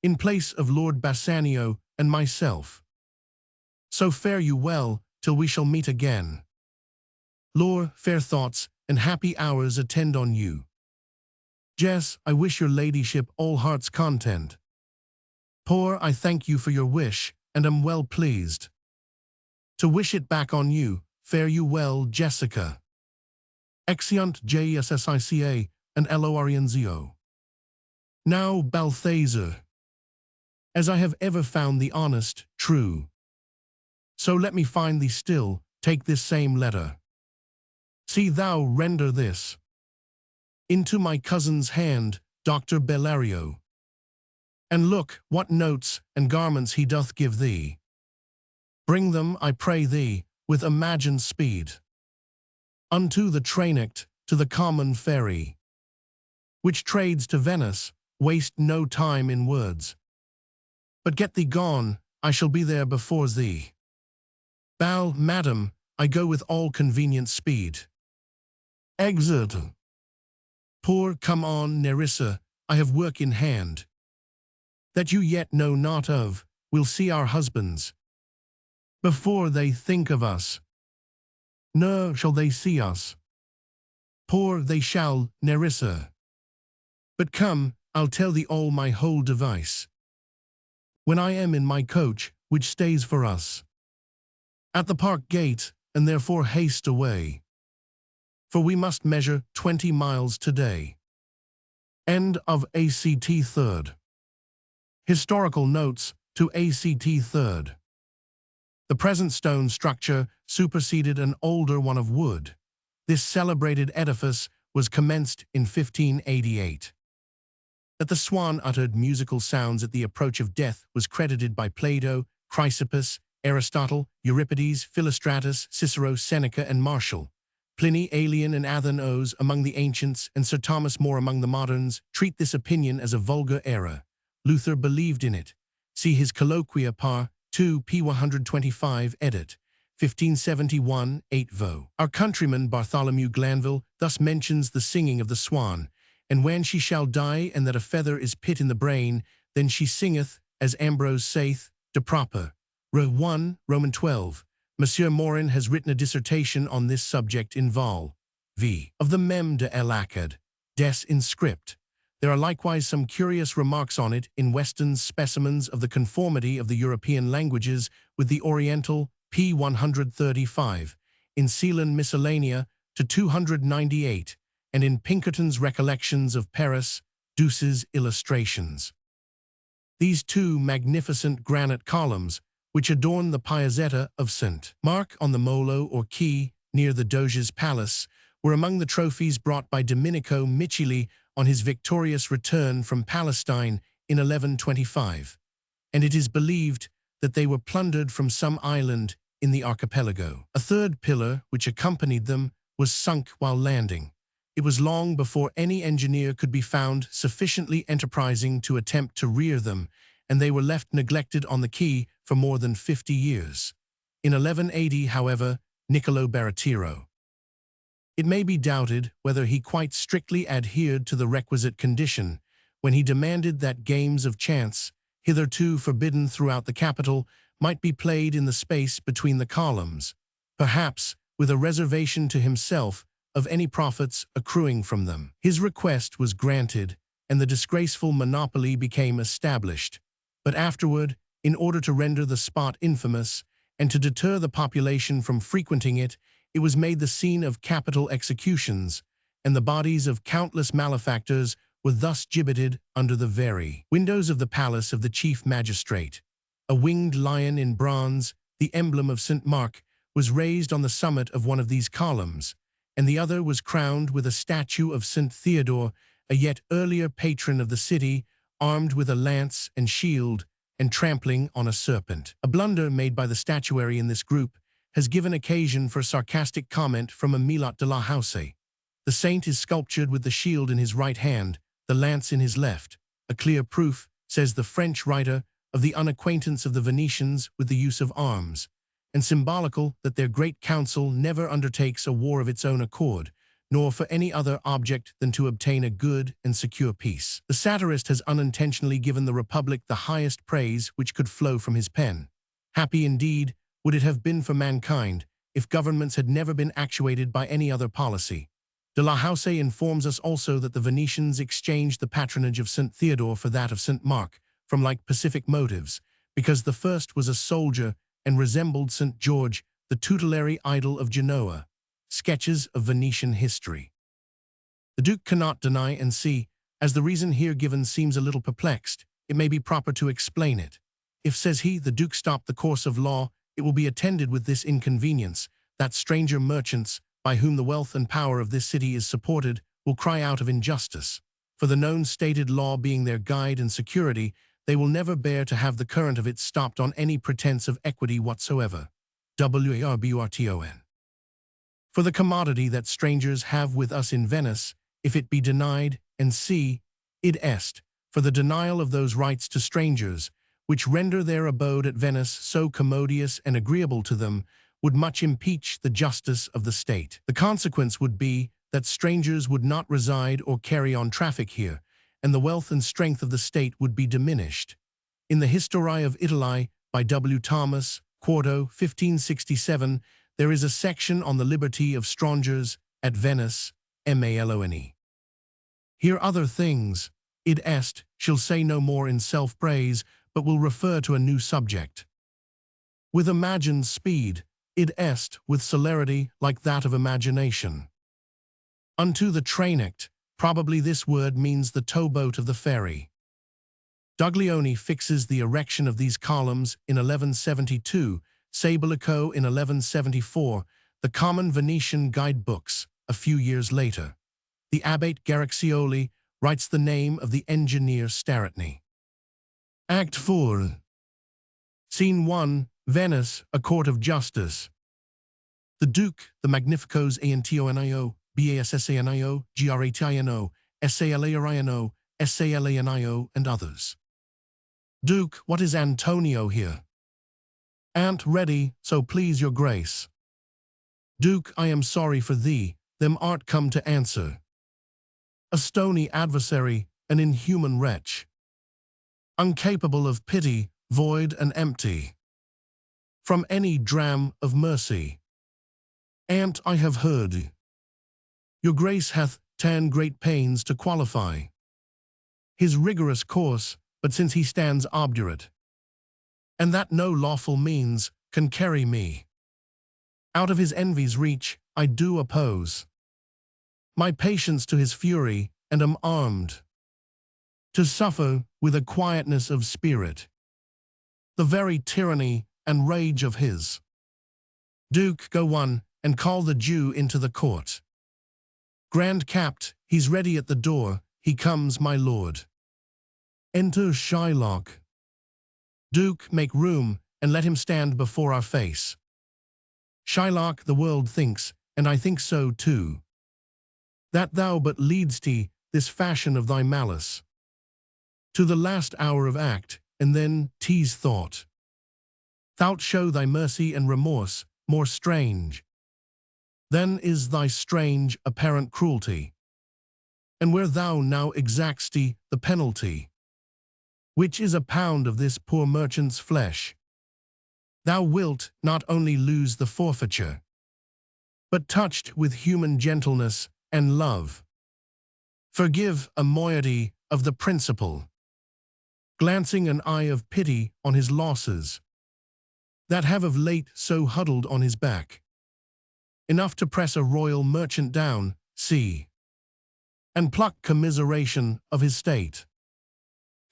in place of Lord Bassanio and myself. So fare you well till we shall meet again. Lord, fair thoughts and happy hours attend on you. Jess, I wish your ladyship all heart's content. Poor, I thank you for your wish, and am well pleased to wish it back on you. Fare you well, Jessica. Exeunt Jessica and Lorienzio. Now, Balthazar, as I have ever found thee honest, true, so let me find thee still, take this same letter. See thou render this into my cousin's hand, Dr. Bellario, and look what notes and garments he doth give thee. Bring them, I pray thee, with imagined speed, unto the trainact, to the common ferry, which trades to Venice. Waste no time in words, but get thee gone, I shall be there before thee. Bow, madam, I go with all convenient speed. Exit. Poor, come on, Nerissa, I have work in hand, that you yet know not of. We'll see our husbands before they think of us. Nor shall they see us. Poor, they shall, Nerissa. But come, I'll tell thee all my whole device, when I am in my coach, which stays for us at the park gate, and therefore haste away, for we must measure 20 miles today. End of ACT Third. Historical notes to ACT Third. The present stone structure superseded an older one of wood. This celebrated edifice was commenced in 1588. That the swan uttered musical sounds at the approach of death was credited by Plato, Chrysippus, Aristotle, Euripides, Philostratus, Cicero, Seneca, and Martial. Pliny, Aelian, and Athenaeus among the ancients, and Sir Thomas More among the moderns, treat this opinion as a vulgar error. Luther believed in it. See his Colloquia par. 2 p. 125 edit. 1571, 8 vo. Our countryman Bartholomew Glanville thus mentions the singing of the swan, and when she shall die, and that a feather is pit in the brain, then she singeth, as Ambrose saith, de proper. Re 1, Roman 12. Monsieur Morin has written a dissertation on this subject in Vol. V. of the Mem de l'Acad, des Inscript. There are likewise some curious remarks on it in Weston's Specimens of the Conformity of the European Languages with the Oriental, p. 135, in Ceylon Miscellanea, to 298, and in Pinkerton's Recollections of Paris, Douce's Illustrations. These two magnificent granite columns, which adorn the Piazzetta of St. Mark on the Molo or quay near the Doge's Palace, were among the trophies brought by Domenico Micheli on his victorious return from Palestine in 1125, and it is believed that they were plundered from some island in the archipelago. A third pillar, which accompanied them, was sunk while landing. It was long before any engineer could be found sufficiently enterprising to attempt to rear them, and they were left neglected on the quay for more than 50 years. In 1180, however, Niccolo Baratiro. It may be doubted whether he quite strictly adhered to the requisite condition when he demanded that games of chance, hitherto forbidden throughout the capital, might be played in the space between the columns, perhaps with a reservation to himself of any profits accruing from them. His request was granted, and the disgraceful monopoly became established. But afterward, in order to render the spot infamous, and to deter the population from frequenting it, it was made the scene of capital executions, and the bodies of countless malefactors were thus gibbeted under the very windows of the palace of the chief magistrate. A winged lion in bronze, the emblem of St. Mark, was raised on the summit of one of these columns, and the other was crowned with a statue of St. Theodore, a yet earlier patron of the city, armed with a lance and shield, and trampling on a serpent. A blunder made by the statuary in this group has given occasion for sarcastic comment from a Milot de la House. The saint is sculptured with the shield in his right hand, the lance in his left, a clear proof, says the French writer, of the unacquaintance of the Venetians with the use of arms, and symbolical that their great council never undertakes a war of its own accord, nor for any other object than to obtain a good and secure peace. The satirist has unintentionally given the Republic the highest praise which could flow from his pen. Happy indeed would it have been for mankind if governments had never been actuated by any other policy. De la House informs us also that the Venetians exchanged the patronage of St. Theodore for that of St. Mark, from like pacific motives, because the first was a soldier and resembled St. George, the tutelary idol of Genoa. Sketches of Venetian history. The Duke cannot deny and see, as the reason here given seems a little perplexed, it may be proper to explain it. If, says he, the Duke stop the course of law, it will be attended with this inconvenience, that stranger merchants, by whom the wealth and power of this city is supported, will cry out of injustice. For the known stated law being their guide and security, they will never bear to have the current of it stopped on any pretense of equity whatsoever. Warburton. For the commodity that strangers have with us in Venice, if it be denied, and c. id est, for the denial of those rights to strangers, which render their abode at Venice so commodious and agreeable to them, would much impeach the justice of the state. The consequence would be that strangers would not reside or carry on traffic here, and the wealth and strength of the state would be diminished. In the History of Italy, by W. Thomas, quarto, 1567, there is a section on the liberty of strangers at Venice, Malone. Here other things, id est, shall say no more in self-praise, but will refer to a new subject. With imagined speed, id est, with celerity like that of imagination. Unto the trainact, probably this word means the towboat of the ferry. Duglioni fixes the erection of these columns in 1172, Sabolico in 1174, the common Venetian guidebooks a few years later. The Abbate Garrixioli writes the name of the engineer Staratny. Act 4. Scene 1, Venice, a court of justice. The Duke, the Magnificos Antonio, Bassanio, Gratino, Salarino, Salanio, and others. Duke, what is Antonio here? Ant ready, so please your grace. Duke, I am sorry for thee, them art come to answer. A stony adversary, an inhuman wretch. Uncapable of pity, void and empty. From any dram of mercy. Ant I have heard. Your grace hath ta'en great pains to qualify his rigorous course, but since he stands obdurate, and that no lawful means can carry me out of his envy's reach, I do oppose my patience to his fury, and am armed to suffer with a quietness of spirit the very tyranny and rage of his. Duke, go one, and call the Jew into the court. Grand Capt, he's ready at the door, he comes, my lord. Enter Shylock. Duke, make room, and let him stand before our face. Shylock, the world thinks, and I think so too, that thou but lead'st this fashion of thy malice to the last hour of act, and then tease thought. Thou'lt show thy mercy and remorse more strange than is thy strange apparent cruelty. And where thou now exact'st the penalty, which is a pound of this poor merchant's flesh, thou wilt not only lose the forfeiture, but touched with human gentleness and love, forgive a moiety of the principal, glancing an eye of pity on his losses, that have of late so huddled on his back, enough to press a royal merchant down, see, and pluck commiseration of his state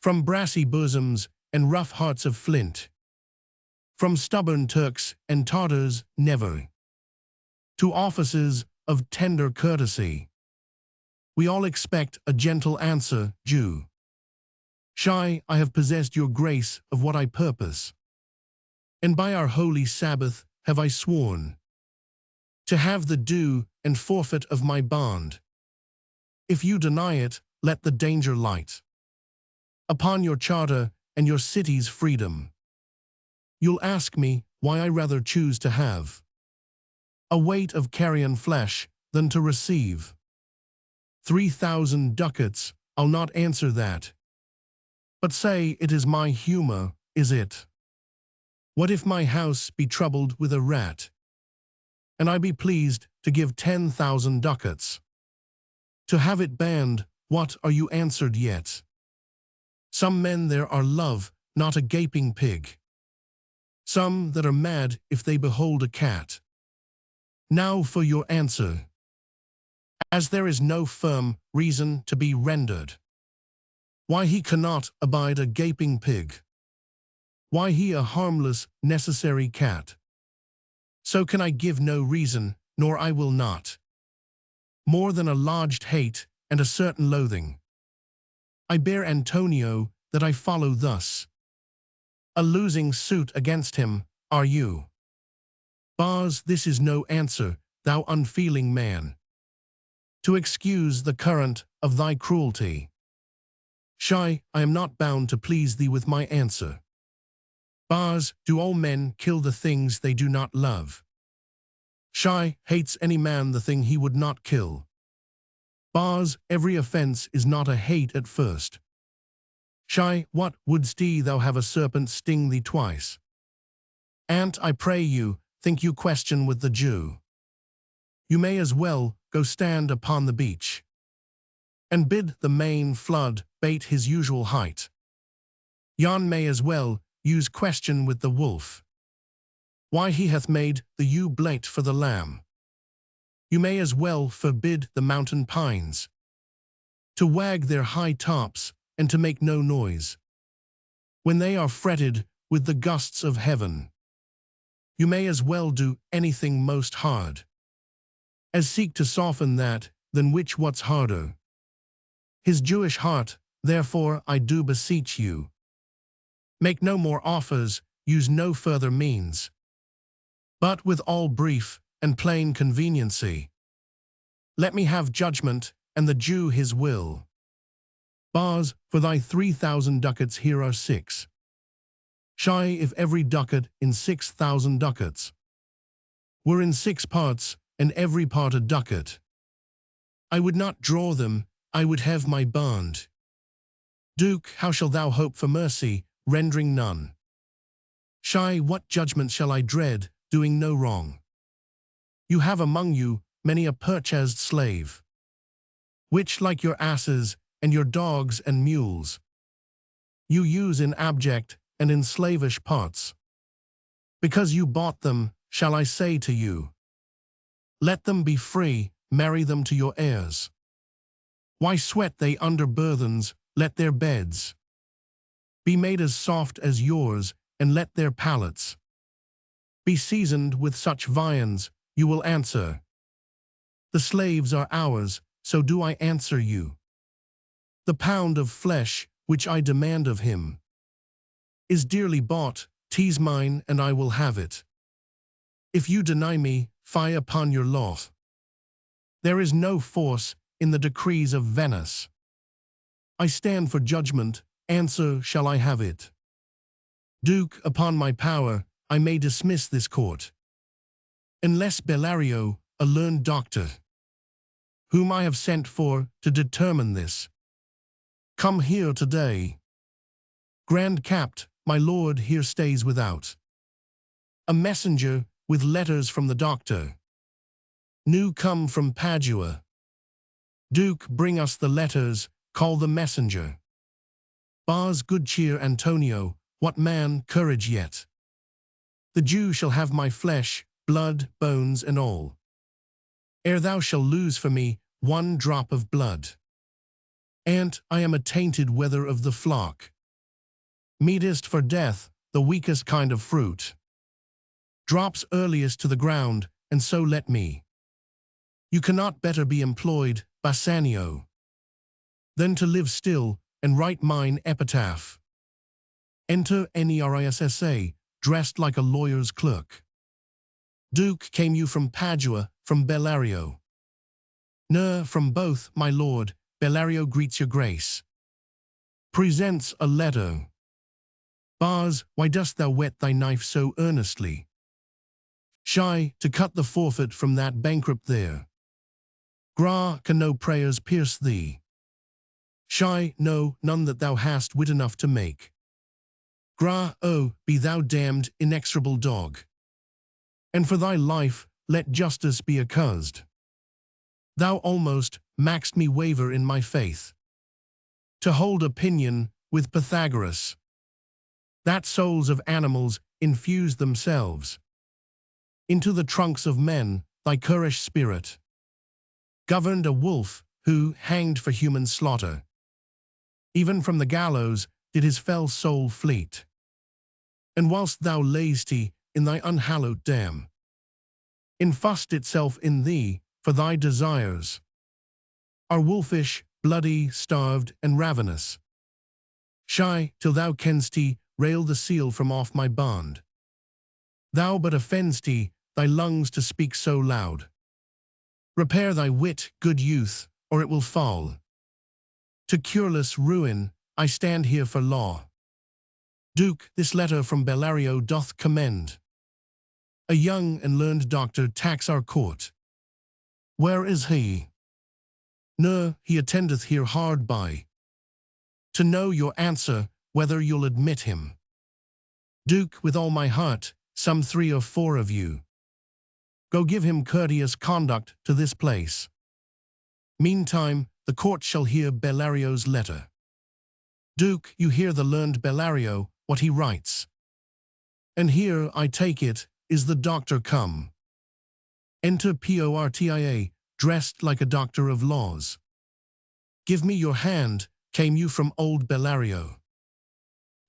from brassy bosoms and rough hearts of flint, from stubborn Turks and Tartars never, to offices of tender courtesy. We all expect a gentle answer, Jew. Shy, I have possessed your grace of what I purpose, and by our holy Sabbath have I sworn, to have the due and forfeit of my bond. If you deny it, let the danger light upon your charter and your city's freedom. You'll ask me why I rather choose to have a weight of carrion flesh than to receive 3,000 ducats. I'll not answer that, but say it is my humor, is it? What if my house be troubled with a rat, and I be pleased to give 10,000 ducats to have it banned? What are you answered yet? Some men there are love, not a gaping pig. Some that are mad if they behold a cat. Now for your answer. As there is no firm reason to be rendered why he cannot abide a gaping pig, why he a harmless, necessary cat, so can I give no reason, nor I will not, more than a lodged hate and a certain loathing. I bear Antonio that I follow thus. A losing suit against him, are you? Bars, this is no answer, thou unfeeling man, to excuse the current of thy cruelty. Shy, I am not bound to please thee with my answer. Bars, do all men kill the things they do not love? Shy, hates any man the thing he would not kill? Bars, every offense is not a hate at first. Shy, what, wouldst thou have a serpent sting thee twice? Ant, I pray you, think you question with the Jew. You may as well go stand upon the beach, and bid the main flood bait his usual height. Yon may as well use question with the wolf, why he hath made the ewe blate for the lamb. You may as well forbid the mountain pines to wag their high tops and to make no noise when they are fretted with the gusts of heaven. You may as well do anything most hard as seek to soften that, than which what's harder. His Jewish heart, therefore I do beseech you, make no more offers, use no further means, but with all brief and plain conveniency, let me have judgment, and the Jew his will. Bars, for thy 3,000 ducats here are 6. Shy, if every ducat in 6,000 ducats were in 6 parts, and every part a ducat, I would not draw them, I would have my bond. Duke, how shall thou hope for mercy, rendering none? Shy, what judgment shall I dread, doing no wrong? You have among you many a purchased slave, which, like your asses and your dogs and mules, you use in abject and in slavish parts. Because you bought them, shall I say to you, let them be free, marry them to your heirs. Why sweat they under burthens, let their beds be made as soft as yours, and let their palates be seasoned with such viands. You will answer, the slaves are ours, so do I answer you. The pound of flesh, which I demand of him, is dearly bought, 'tis mine, and I will have it. If you deny me, fie upon your loth. There is no force in the decrees of Venice. I stand for judgment, answer shall I have it. Duke, upon my power, I may dismiss this court, unless Bellario, a learned doctor, whom I have sent for to determine this, come here today. Grand Capt, my lord here stays without a messenger with letters from the doctor, new come from Padua. Duke, bring us the letters, call the messenger. Bars, good cheer, Antonio, what man, courage yet. The Jew shall have my flesh, blood, bones, and all, ere thou shall lose for me 1 drop of blood. And I am a tainted wether of the flock. Meetest for death, the weakest kind of fruit, drops earliest to the ground, and so let me. You cannot better be employed, Bassanio, than to live still and write mine epitaph. Enter Nerissa, dressed like a lawyer's clerk. Duke, came you from Padua, from Bellario? No, from both, my lord. Bellario greets your grace. Presents a letter. Bars, why dost thou whet thy knife so earnestly? Shy, to cut the forfeit from that bankrupt there. Gra, can no prayers pierce thee? Shy, no, none that thou hast wit enough to make. Gra, oh, be thou damned, inexorable dog. And for thy life, let justice be accursed. Thou almost mak'st me waver in my faith. To hold opinion with Pythagoras, that souls of animals infuse themselves into the trunks of men, thy currish spirit governed a wolf who, hanged for human slaughter, even from the gallows did his fell soul fleet. And whilst thou lay'st in thy unhallowed dam, infust itself in thee, for thy desires are wolfish, bloody, starved, and ravenous. Shy, till thou canst rail the seal from off my bond. Thou but offend'st thy lungs to speak so loud. Repair thy wit, good youth, or it will fall to cureless ruin. I stand here for law. Duke, this letter from Bellario doth commend a young and learned doctor tax our court. Where is he? No, he attendeth here hard by, to know your answer, whether you'll admit him. Duke, with all my heart, some 3 or 4 of you. Go give him courteous conduct to this place. Meantime, the court shall hear Bellario's letter. Duke, you hear the learned Bellario, what he writes. And here, I take it, is the doctor come. Enter Portia, dressed like a doctor of laws. Give me your hand, came you from old Bellario?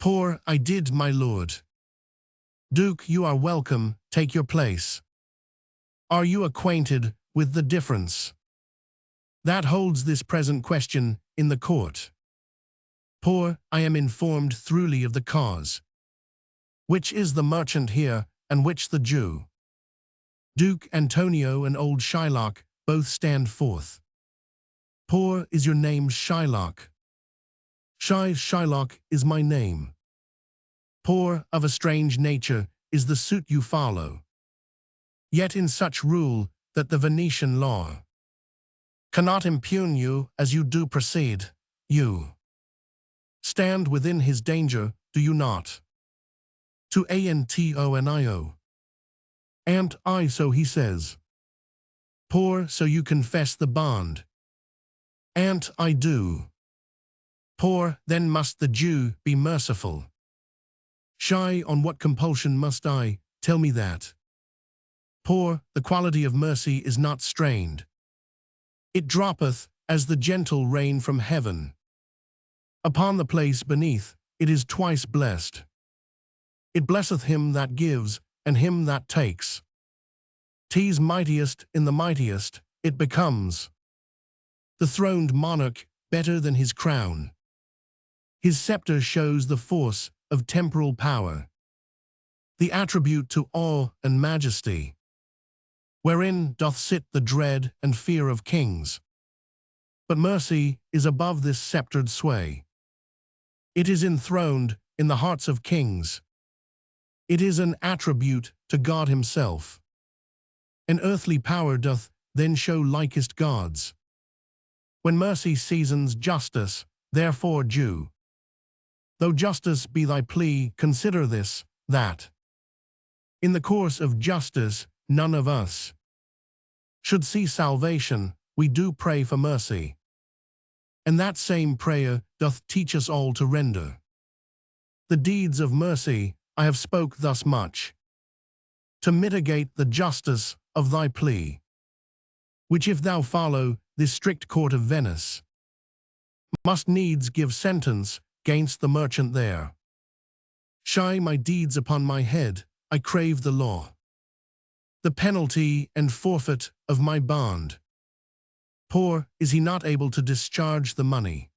Poor, I did, my lord. Duke, you are welcome, take your place. Are you acquainted with the difference that holds this present question in the court? Poor, I am informed throughly of the cause. Which is the merchant here, and which the Jew? Duke Antonio and old Shylock both stand forth. Poor, is your name Shylock? Shylock is my name. Poor, of a strange nature is the suit you follow. Yet in such rule that the Venetian law cannot impugn you as you do proceed. You stand within his danger, do you not? To Antonio. And I, so he says. Poor, so you confess the bond. And I do. Poor, then must the Jew be merciful. Shy, on what compulsion must I, tell me that? Poor, the quality of mercy is not strained. It droppeth, as the gentle rain from heaven. Upon the place beneath, it is twice blessed. It blesseth him that gives, and him that takes. 'Tis mightiest in the mightiest, it becomes the throned monarch better than his crown. His scepter shows the force of temporal power, the attribute to awe and majesty, wherein doth sit the dread and fear of kings. But mercy is above this sceptred sway. It is enthroned in the hearts of kings. It is an attribute to God himself. An earthly power doth then show likest gods. When mercy seasons justice, therefore Jew, though justice be thy plea, consider this, that in the course of justice none of us should see salvation, we do pray for mercy. And that same prayer doth teach us all to render the deeds of mercy. I have spoke thus much to mitigate the justice of thy plea, which if thou follow this strict court of Venice, must needs give sentence gainst the merchant there. Shy, my deeds upon my head, I crave the law, the penalty and forfeit of my bond. Poor, is he not able to discharge the money?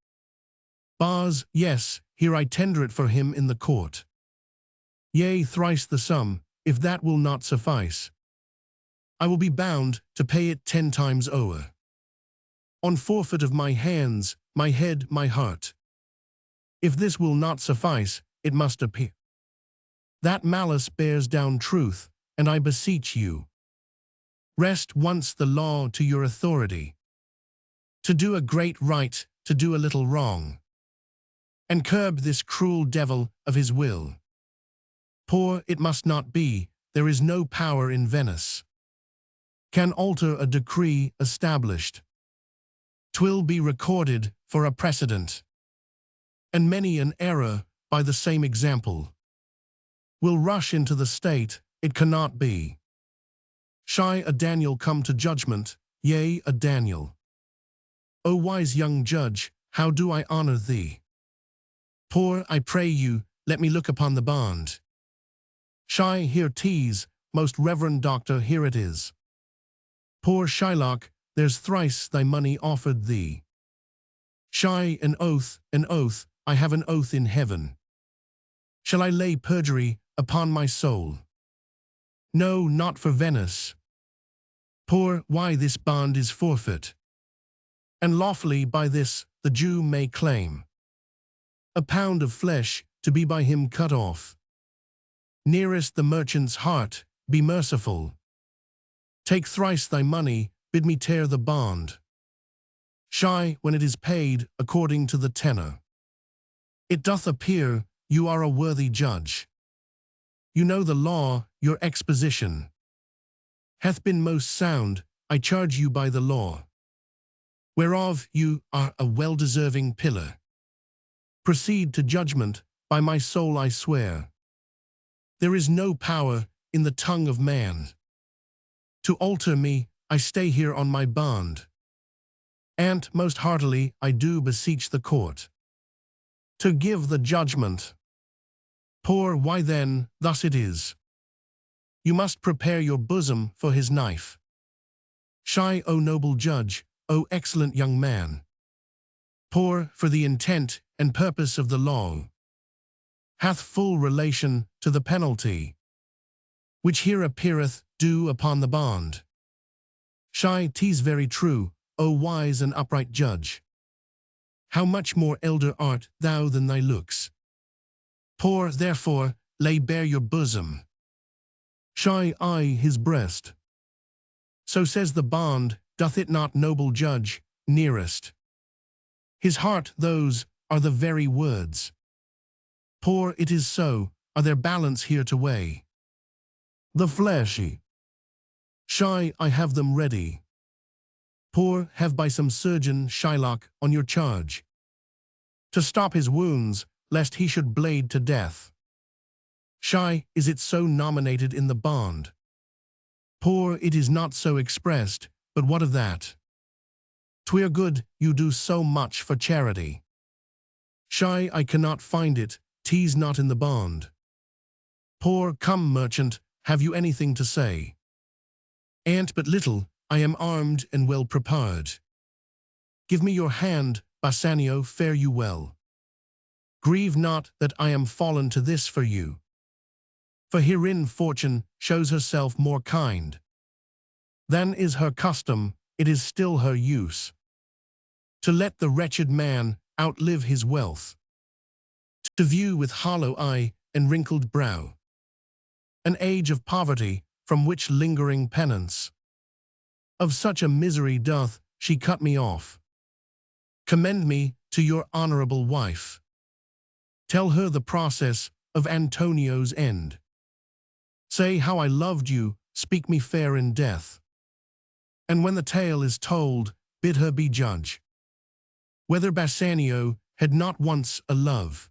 Bars, yes, here I tender it for him in the court. Yea, thrice the sum, if that will not suffice. I will be bound to pay it 10 times o'er. On forfeit of my hands, my head, my heart. If this will not suffice, it must appear that malice bears down truth, and I beseech you, rest once the law to your authority. To do a great right, to do a little wrong, and curb this cruel devil of his will. Poor it must not be, there is no power in Venice can alter a decree established. 'Twill be recorded for a precedent, and many an error by the same example will rush into the state, it cannot be. Shy a Daniel come to judgment, yea, a Daniel. O wise young judge, how do I honor thee? Poor, I pray you, let me look upon the bond. Shy, here 'tis, most reverend doctor, here it is. Poor Shylock, there's thrice thy money offered thee. Shy, an oath, I have an oath in heaven. Shall I lay perjury upon my soul? No, not for Venice. Poor, why this bond is forfeit, and lawfully by this the Jew may claim a pound of flesh to be by him cut off. Nearest the merchant's heart, be merciful. Take thrice thy money, bid me tear the bond. Shy, when it is paid according to the tenor, it doth appear you are a worthy judge. You know the law, your exposition hath been most sound, I charge you by the law, whereof you are a well-deserving pillar. Proceed to judgment, by my soul I swear. There is no power in the tongue of man to alter me, I stay here on my bond. And most heartily I do beseech the court to give the judgment. Poor, why then, thus it is. You must prepare your bosom for his knife. Shy, O noble judge, O excellent young man. Poor, for the intent and purpose of the law hath full relation to the penalty, which here appeareth due upon the bond. Shy, 'tis very true, O wise and upright judge. How much more elder art thou than thy looks. Poor, therefore, lay bare your bosom. Shy, I his breast. So says the bond, doth it not, noble judge, nearest his heart, those are the very words. Poor, it is so, are there balance here to weigh the fleshy. Shy, I have them ready. Poor, have by some surgeon Shylock on your charge, to stop his wounds, lest he should blade to death. Shy, is it so nominated in the bond? Poor, it is not so expressed, but what of that? 'Twere good you do so much for charity. Shy, I cannot find it, 'tis not in the bond. Poor, come merchant, have you anything to say? And but little, I am armed and well prepared. Give me your hand, Bassanio, fare you well. Grieve not that I am fallen to this for you, for herein fortune shows herself more kind than is her custom, it is still her use, to let the wretched man outlive his wealth, to view with hollow eye and wrinkled brow an age of poverty from which lingering penance of such a misery doth she cut me off. Commend me to your honorable wife. Tell her the process of Antonio's end. Say how I loved you, speak me fair in death. And when the tale is told, bid her be judge whether Bassanio had not once a love.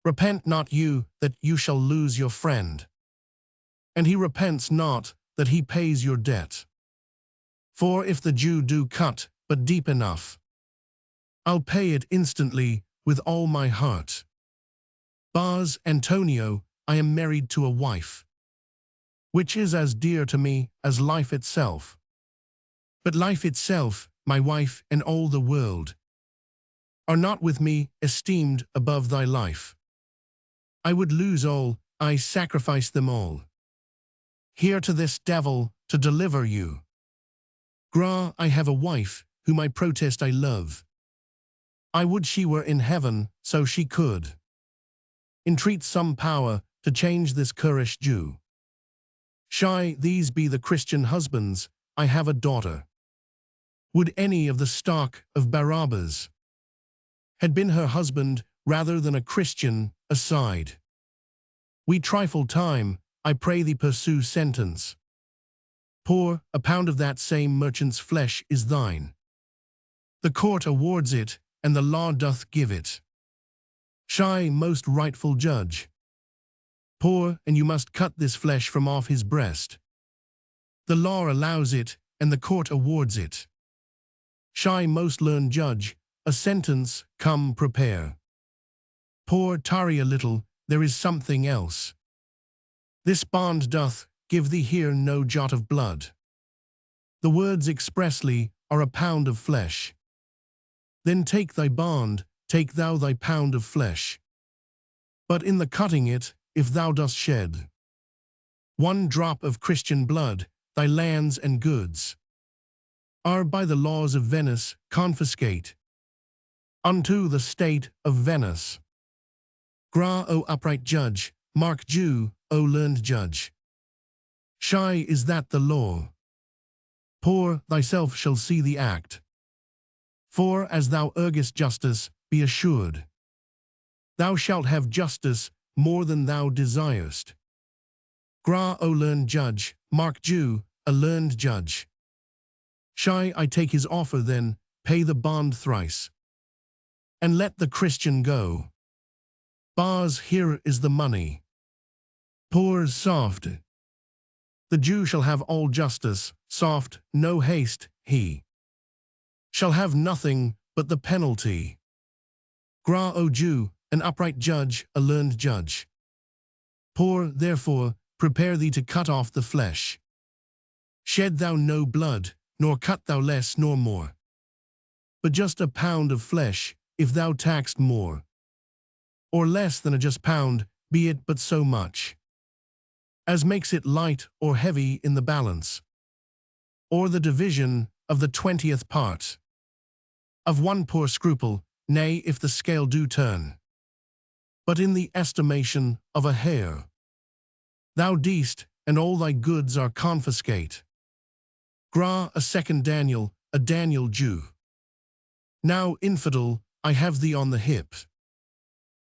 Repent not you that you shall lose your friend, and he repents not that he pays your debt. For if the Jew do cut but deep enough, I'll pay it instantly with all my heart. Bars, Antonio, I am married to a wife, which is as dear to me as life itself. But life itself, my wife, and all the world are not with me esteemed above thy life. I would lose all, I sacrifice them all. here to this devil, to deliver you. Gra, I have a wife, whom I protest I love. I would she were in heaven, so she could entreat some power to change this currish Jew. Shy, these be the Christian husbands, I have a daughter. Would any of the stock of Barabbas had been her husband rather than a Christian, aside. We trifle time, I pray thee pursue sentence. Poor, a pound of that same merchant's flesh is thine. The court awards it, and the law doth give it. Shy, most rightful judge. Poor, and you must cut this flesh from off his breast. The law allows it, and the court awards it. Shy, most learned judge, a sentence, come prepare. Poor, tarry a little, there is something else. This bond doth give thee here no jot of blood. The words expressly are a pound of flesh. Then take thy bond, take thou thy pound of flesh. But in the cutting it, if thou dost shed one drop of Christian blood, thy lands and goods are by the laws of Venice confiscate unto the state of Venice. Gra, O upright judge, mark Jew, O learned judge. Shy, is that the law? Poor, thyself shall see the act. For as thou urgest justice, be assured, thou shalt have justice more than thou desirest. Gra, O learned judge, mark Jew, a learned judge. Shy, I take his offer then, pay the bond thrice, and let the Christian go. Bars, here is the money. Poor, soft. The Jew shall have all justice, soft, no haste, he shall have nothing but the penalty. Gra, O Jew, an upright judge, a learned judge. Poor, therefore, prepare thee to cut off the flesh. Shed thou no blood, nor cut thou less nor more, but just a pound of flesh, if thou taxed more, or less than a just pound, be it but so much as makes it light or heavy in the balance, or the division of the 20th part of one poor scruple, nay, if the scale do turn, but in the estimation of a hair, thou deest, and all thy goods are confiscate. Gra, a second Daniel, a Daniel Jew. Now, infidel, I have thee on the hip.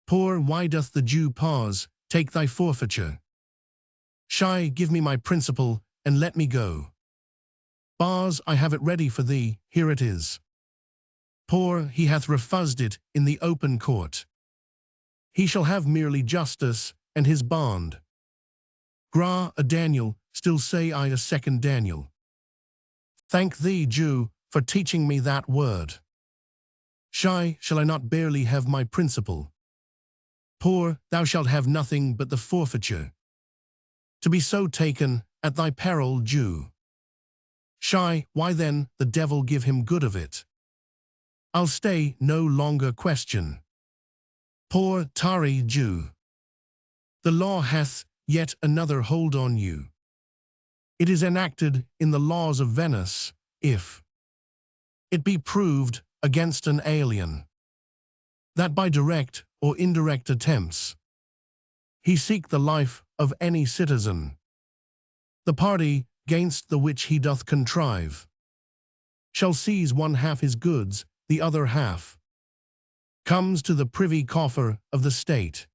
Poor, why doth the Jew pause? Take thy forfeiture. Shy, give me my principal, and let me go. Bars, I have it ready for thee, here it is. Poor, he hath refused it in the open court. He shall have merely justice, and his bond. Gra, a Daniel, still say I a second Daniel. Thank thee, Jew, for teaching me that word. Shy, shall I not barely have my principal? Poor, thou shalt have nothing but the forfeiture, to be so taken at thy peril, Jew. Shy, why then the devil give him good of it? I'll stay no longer question. Poor, tarry, Jew. The law hath yet another hold on you. It is enacted in the laws of Venice, if it be proved against an alien, that by direct or indirect attempts he seek the life of any citizen, the party gainst the which he doth contrive shall seize one half his goods, the other half comes to the privy coffer of the state,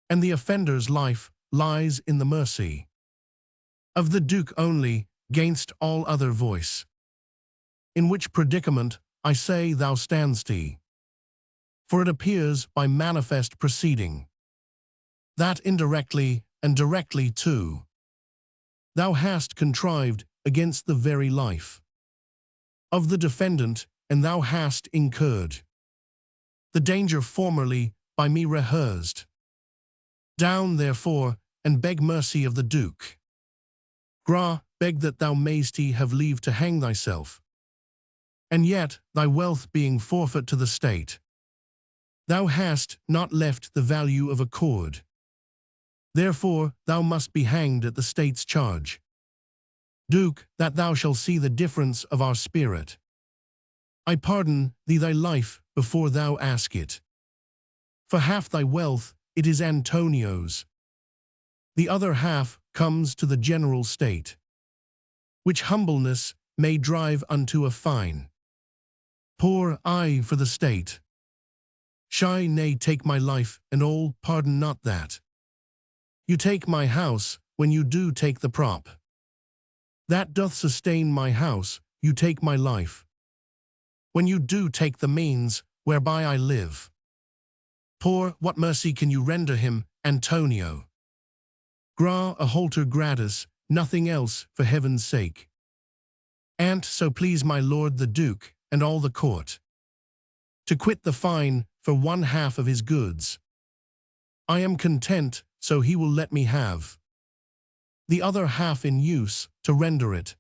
and the offender's life lies in the mercy of the Duke only, gainst all other voice. In which predicament, I say thou stand'st, for it appears by manifest proceeding, that indirectly and directly too, thou hast contrived against the very life of the defendant, and thou hast incurred the danger formerly by me rehearsed. Down, therefore, and beg mercy of the Duke. Gra, beg that thou mayst have leave to hang thyself, and yet, thy wealth being forfeit to the state, thou hast not left the value of a cord. Therefore thou must be hanged at the state's charge. Duke, that thou shalt see the difference of our spirit. I pardon thee thy life before thou ask it. For half thy wealth it is Antonio's. The other half comes to the general state, which humbleness may drive unto a fine. Poor I for the state. Shy, nay, take my life, and all, pardon not that. You take my house, when you do take the prop. That doth sustain my house, you take my life. When you do take the means, whereby I live. Poor, what mercy can you render him, Antonio? Gra a halter gratis, nothing else, for heaven's sake. And so please my lord the Duke, and all the court, to quit the fine for one half of his goods. I am content, so he will let me have the other half in use, to render it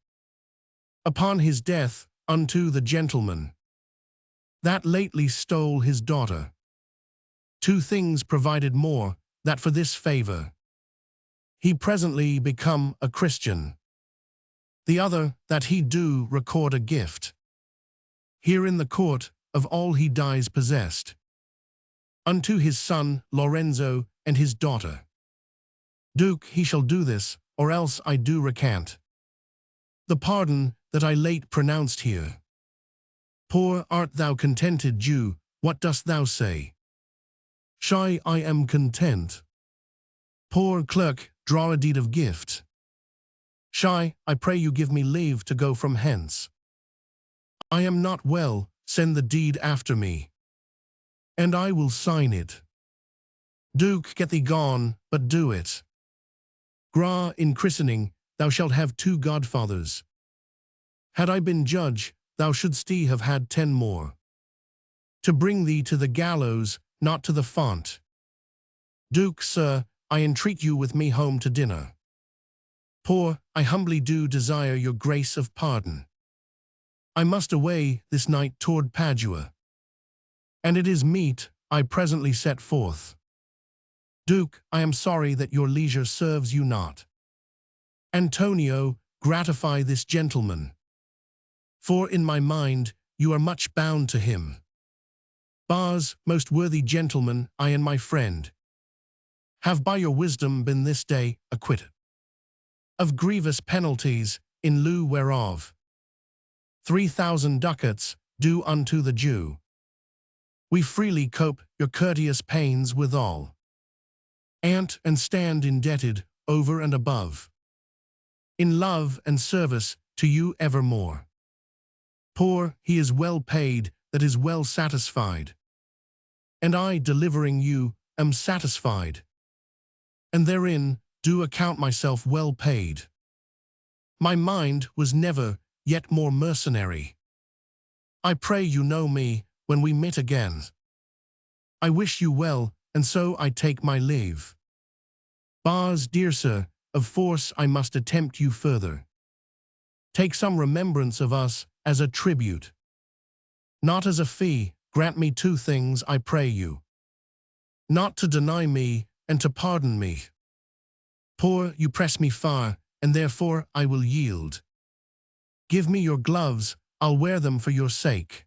upon his death unto the gentleman that lately stole his daughter. Two things provided more, that for this favor he presently become a Christian. The other, that he do record a gift here in the court of all he dies possessed, unto his son Lorenzo and his daughter. Duke, he shall do this, or else I do recant the pardon that I late pronounced here. Poor, art thou contented, Jew? What dost thou say? Shy, I am content. Poor clerk, draw a deed of gift. Shy, I pray you give me leave to go from hence. I am not well, send the deed after me, and I will sign it. Duke, get thee gone, but do it. Gra, in christening, thou shalt have 2 godfathers. Had I been judge, thou shouldst have had 10 more, to bring thee to the gallows, not to the font. Duke, sir, I entreat you with me home to dinner. Poor, I humbly do desire your grace of pardon. I must away this night toward Padua, and it is meet I presently set forth. Duke, I am sorry that your leisure serves you not. Antonio, gratify this gentleman, for in my mind you are much bound to him. Bars, most worthy gentleman, I and my friend have by your wisdom been this day acquitted of grievous penalties, in lieu whereof 3,000 ducats due unto the Jew. We freely cope your courteous pains withal, and stand indebted over and above in love and service to you evermore. Poor, he is well paid that is well satisfied, and I, delivering you, am satisfied, and therein do account myself well paid. My mind was never yet more mercenary. I pray you know me when we meet again. I wish you well, and so I take my leave. Bars, dear sir, of force I must attempt you further. Take some remembrance of us as a tribute, not as a fee. Grant me 2 things, I pray you, not to deny me and to pardon me. Poor, you press me far, and therefore I will yield. Give me your gloves, I'll wear them for your sake.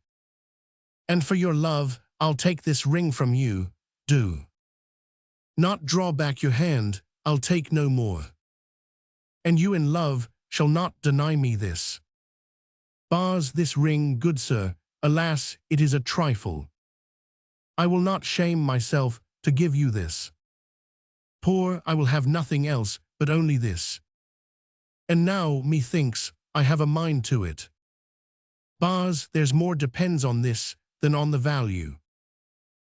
And for your love, I'll take this ring from you. Do not draw back your hand, I'll take no more. And you in love shall not deny me this. Bars, this ring, good sir, alas, it is a trifle. I will not shame myself to give you this. Poor, I will have nothing else, but only this. And now, methinks, I have a mind to it. Bars, there's more depends on this than on the value.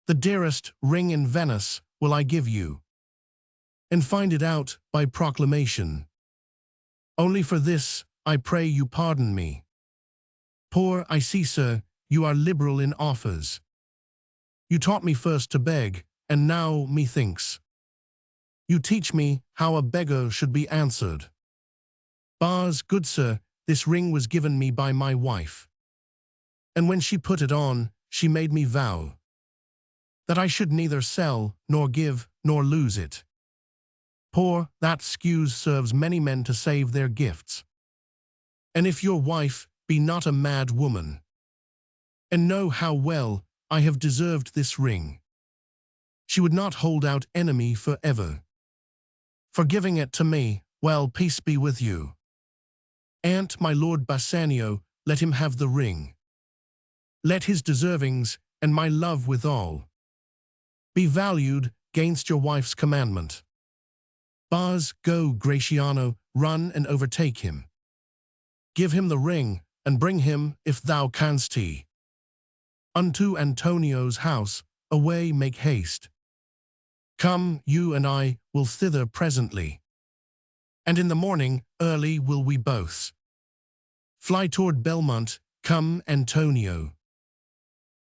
The dearest ring in Venice will I give you, and find it out by proclamation. Only for this, I pray you pardon me. Poor, I see, sir, you are liberal in offers. You taught me first to beg, and now, methinks, you teach me how a beggar should be answered. Bars, good sir, this ring was given me by my wife, and when she put it on, she made me vow that I should neither sell, nor give, nor lose it. Poor, that skews serves many men to save their gifts. And if your wife be not a mad woman, and know how well I have deserved this ring, she would not hold out enemy for ever. For giving it to me, well, peace be with you. And my lord Bassanio, let him have the ring. Let his deservings, and my love withal, be valued gainst your wife's commandment. Bars, go, Gratiano, run and overtake him. Give him the ring, and bring him, if thou canst he. Unto Antonio's house, away make haste. Come, you and I will thither presently. And in the morning, early will we both fly toward Belmont. Come, Antonio.